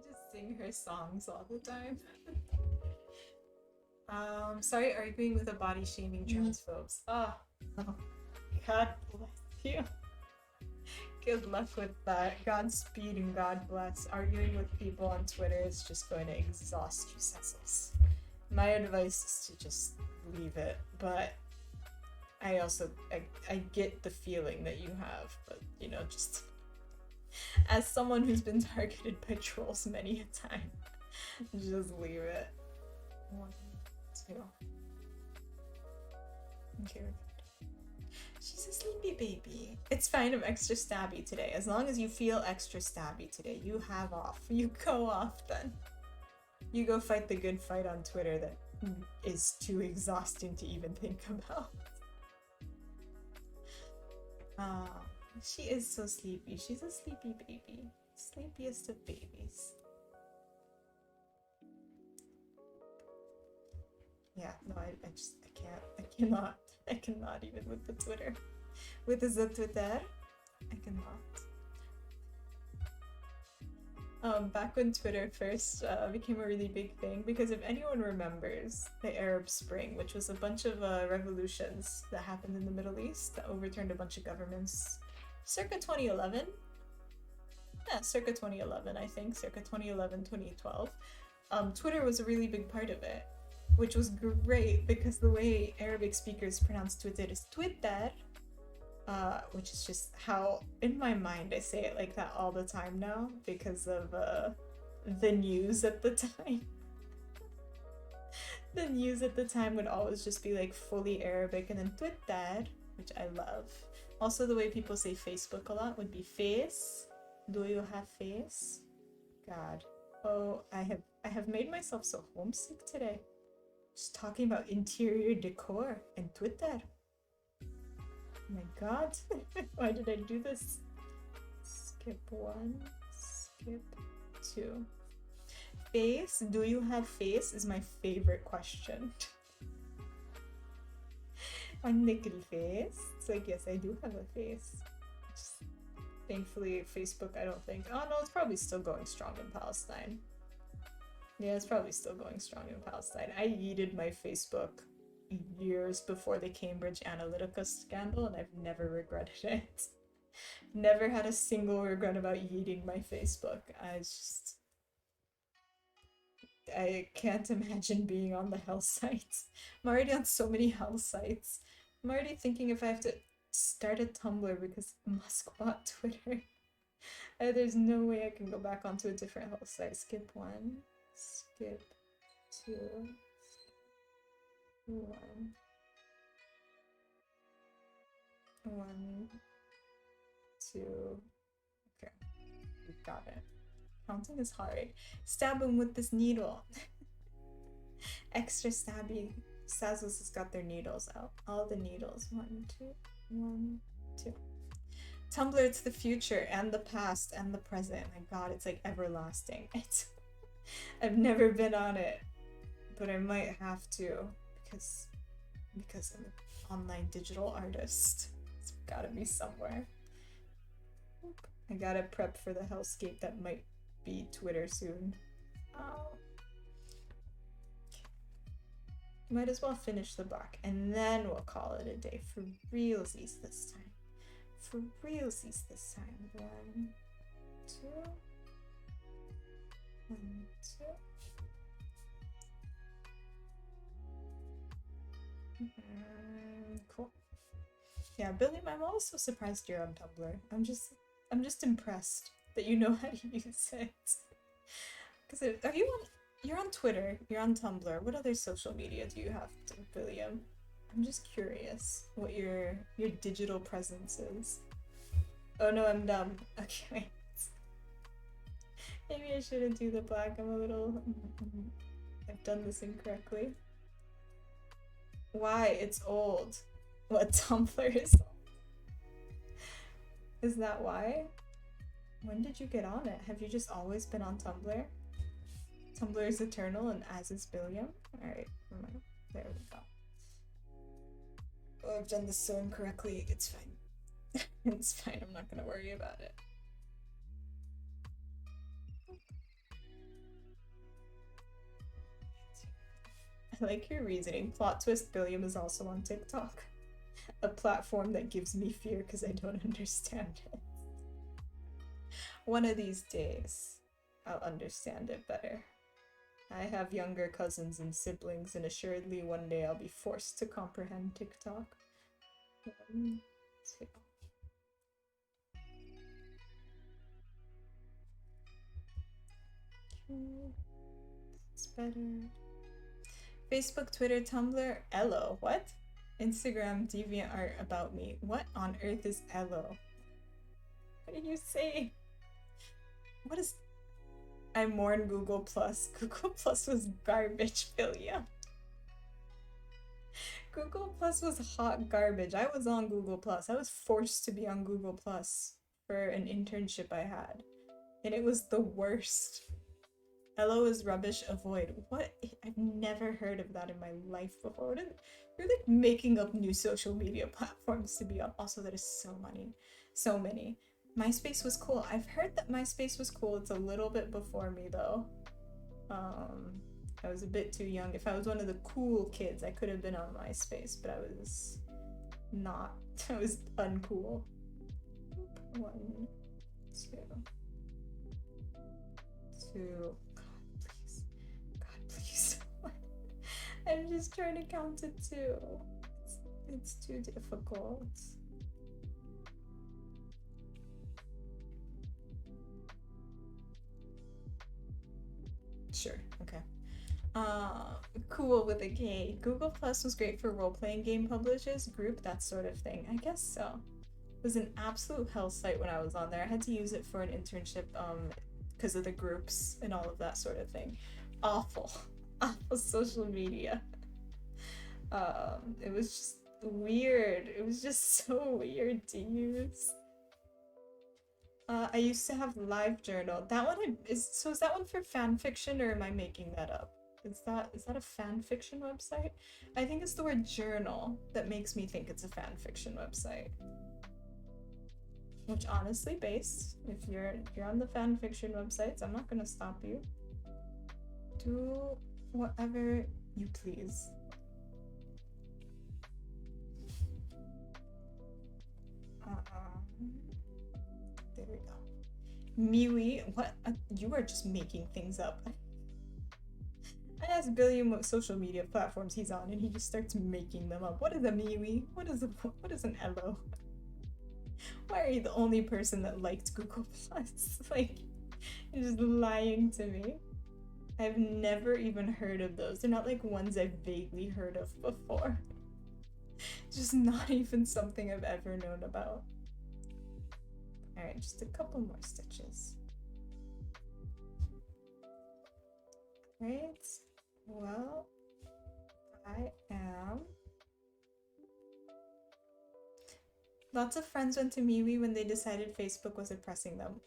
just sing her songs all the time. Sorry, arguing with a body shaming transphobes. Oh, God bless you. Good luck with that. Godspeed and God bless. Arguing with people on Twitter is just going to exhaust you, Cecils. My advice is to just leave it, but I also, I get the feeling that you have, but you know, just as someone who's been targeted by trolls many a time, just leave it. 1, 2. Okay. She's a sleepy baby. It's fine, I'm extra stabby today. As long as you feel extra stabby today, you have off. You go off then. You go fight the good fight on Twitter that is too exhausting to even think about. She is so sleepy. She's a sleepy baby. Sleepiest of babies. Yeah, no, I can't. I cannot even with the Twitter. With the Twitter, I cannot. Back when Twitter first became a really big thing, because if anyone remembers the Arab Spring, which was a bunch of revolutions that happened in the Middle East that overturned a bunch of governments circa 2011. Yeah, circa 2011, I think, circa 2011, 2012. Twitter was a really big part of it, which was great because the way Arabic speakers pronounce Twitter is Twitter, which is just how, in my mind, I say it like that all the time now because of the news at the time. The news at the time would always just be like fully Arabic and then Twitter, which I love. Also, the way people say Facebook a lot would be face. Do you have face? God. Oh, I have made myself so homesick today. Just talking about interior decor and Twitter. Oh my god. Why did I do this? Skip 1, skip 2. Face? Do you have face? Is my favorite question. A nickel face? It's like, yes, I do have a face. Just, thankfully, Facebook, I don't think. Oh no, it's probably still going strong in Palestine. Yeah, it's probably still going strong in Palestine. I yeeted my Facebook years before the Cambridge Analytica scandal, and I've never regretted it. Never had a single regret about yeeting my Facebook. I can't imagine being on the hell sites. I'm already on so many hell sites. I'm already thinking if I have to start a Tumblr because Musk bought Twitter. There's no way I can go back onto a different hell site. Skip 1. Skip 2. 1. 1, 2, got it. Counting is hard. Stab him with this needle. Extra stabby. Sazos has got their needles out. All the needles. 1, 2, 1, 2. Tumblr, it's the future and the past and the present. My god, it's like everlasting. It's I've never been on it, but I might have to because I'm an online digital artist. It's gotta be somewhere. I gotta prep for the hellscape that might be Twitter soon. Oh. Might as well finish the block and then we'll call it a day for realsies this time. For realsies this time. 1, 2. 1, 2. Cool. Yeah, Billy, I'm also surprised you're on Tumblr. I'm just impressed that you know how to use it. Because you're on Twitter, you're on Tumblr. What other social media do you have, William? I'm just curious what your digital presence is. Oh no, I'm dumb. Okay, wait. Maybe I shouldn't do the black. I'm a little... I've done this incorrectly. Why? It's old. What, Tumblr is old? Is that why? When did you get on it? Have you just always been on Tumblr? Tumblr is eternal and as is Billiam? Alright, there we go. Oh, I've done this so incorrectly. It's fine. It's fine, I'm not gonna worry about it. I like your reasoning. Plot twist, Billiam is also on TikTok. A platform that gives me fear because I don't understand it. One of these days, I'll understand it better. I have younger cousins and siblings, and assuredly one day I'll be forced to comprehend TikTok. 1, 2. Okay, that's better. Facebook, Twitter, Tumblr, Elo. What? Instagram, DeviantArt, About Me. What on earth is Elo? What do you say? What is... I mourn Google Plus. Google Plus was garbage, Billiam. Google Plus was hot garbage. I was on Google Plus. I was forced to be on Google Plus for an internship I had. And it was the worst. Elo is rubbish, avoid. What? I've never heard of that in my life before. You're like making up new social media platforms to be on. Also, that is so many. MySpace was cool. I've heard that MySpace was cool. It's a little bit before me though. I was a bit too young. If I was one of the cool kids, I could have been on MySpace, but I was not. I was uncool. 1, 2. 2. God, please. I'm just trying to count to 2. It's too difficult. Sure, okay. Cool with a K. Google Plus was great for role-playing game publishers, group, that sort of thing. I guess so. It was an absolute hell site when I was on there. I had to use it for an internship because of the groups and all of that sort of thing. Awful social media. It was just weird. It was just so weird to use. I used to have LiveJournal. That one is that one for fan fiction, or am I making that up? Is that a fan fiction website? I think it's the word journal that makes me think it's a fan fiction website. Which honestly, based, if you're on the fan fiction websites, I'm not gonna stop you. Do whatever you please. There we go. Miwi, what? You are just making things up. I asked Billiam what social media platforms he's on, and he just starts making them up. What is a Miwi? What is an Elo? Why are you the only person that liked Google Plus? Like, you're just lying to me. I've never even heard of those. They're not like ones I've vaguely heard of before. Just not even something I've ever known about. Alright, just a couple more stitches. Right? Well, I am. Lots of friends went to MeWe when they decided Facebook was oppressing them.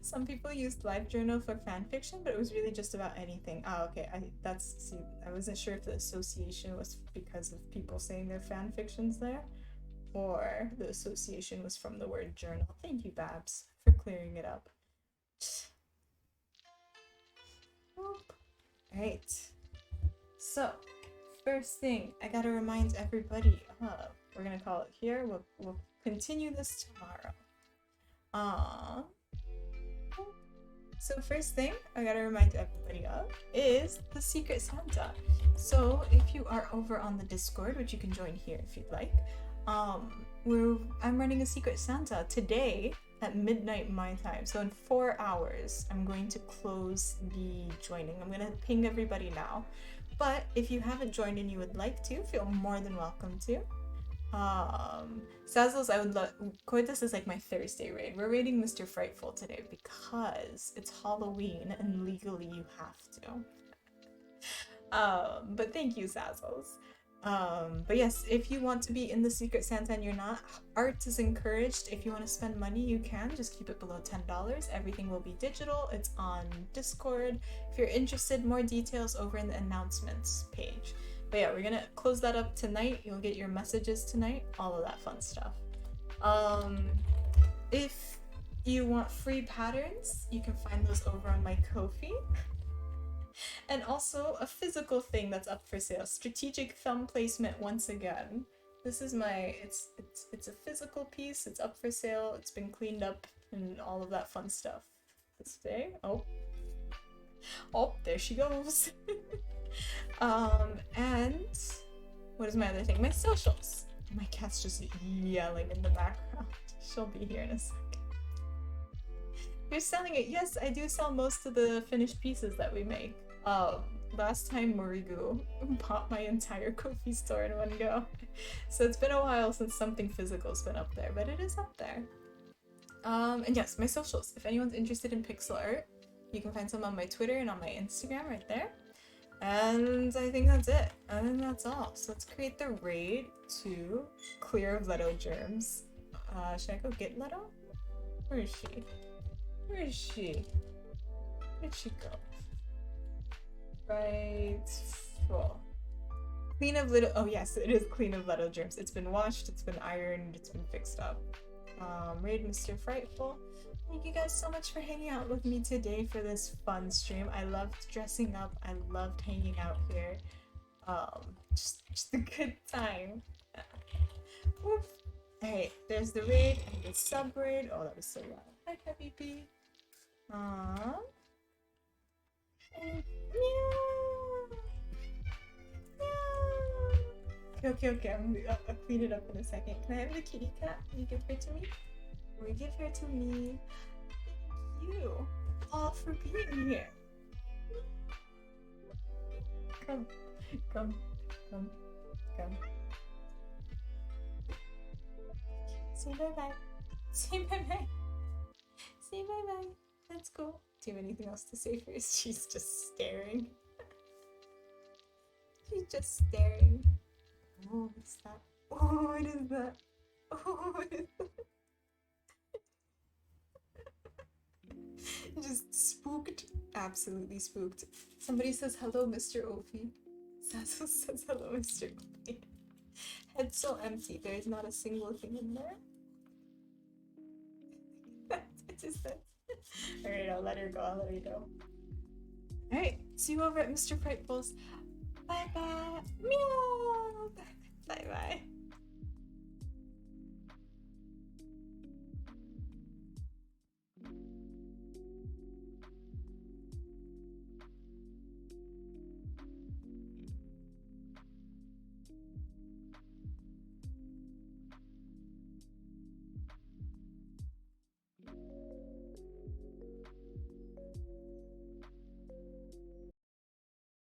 Some people used LiveJournal for fan fiction, but it was really just about anything. Oh, okay. I wasn't sure if the association was because of people saying their fan fictions there, or the association was from the word journal. Thank you, Babs, for clearing it up. Alright. So, first thing, I gotta remind everybody, we're gonna call it here. We'll continue this tomorrow. So first thing I gotta remind everybody of is the Secret Santa. So if you are over on the Discord, which you can join here if you'd like, I'm running a Secret Santa today at midnight my time. So in 4 hours, I'm going to close the joining. I'm gonna ping everybody now. But if you haven't joined and you would like to, feel more than welcome to. Sazzles, I would love. Coitus is like my Thursday raid. We're raiding Mr. Frightful today because it's Halloween and legally you have to. But thank you, Sazzles. But yes, if you want to be in the Secret Santa and you're not, art is encouraged. If you want to spend money, you can. Just keep it below $10. Everything will be digital. It's on Discord. If you're interested, more details over in the announcements page. But yeah, we're gonna close that up tonight. You'll get your messages tonight, all of that fun stuff. If you want free patterns, you can find those over on my Ko-fi. And also a physical thing that's up for sale. Strategic thumb placement once again. This is my, it's a physical piece. It's up for sale. It's been cleaned up and all of that fun stuff. This day. Oh, there she goes. And what is my other thing? My socials. My cat's just yelling in the background. She'll be here in a second. You're selling it. Yes, I do sell most of the finished pieces that we make. Last time Morigu bought my entire Ko-fi store in one go. So it's been a while since something physical's been up there, but it is up there. And yes, my socials. If anyone's interested in pixel art, you can find some on my Twitter and on my Instagram right there. And I think that's it. I think that's all. So let's create the raid to clear of Leto germs. Should I go get Leto? Where is she? Where is she? Where'd she go? Right. Cool. Clean of Leto. Oh yes, it is clean of Leto germs. It's been washed, it's been ironed, it's been fixed up. Raid Mr. Frightful. Thank you guys so much for hanging out with me today for this fun stream. I loved dressing up. I loved hanging out here. Just a good time. Woof. Alright, there's the raid and the sub raid. Oh, that was so loud. Hi, Heavy B. And meow. Meow. Okay. I'll clean it up in a second. Can I have the kitty cat? Can you give her to me? Will you give her to me? Thank you all for being here. Come. Say bye-bye. Say bye-bye. Say bye-bye. Let's go. Do you have anything else to say first? She's just staring. She's just staring. Oh, what's that? Oh, what is that? Oh, what is that? Just spooked. Absolutely spooked. Somebody says hello, Mr. Ophi. Sasso says hello, Mr. Ophi. Head so empty. There is not a single thing in there. It just says. Alright, I'll let her go. Alright, see you over at Mr. Frightful's. Bye bye. Meow. Bye bye.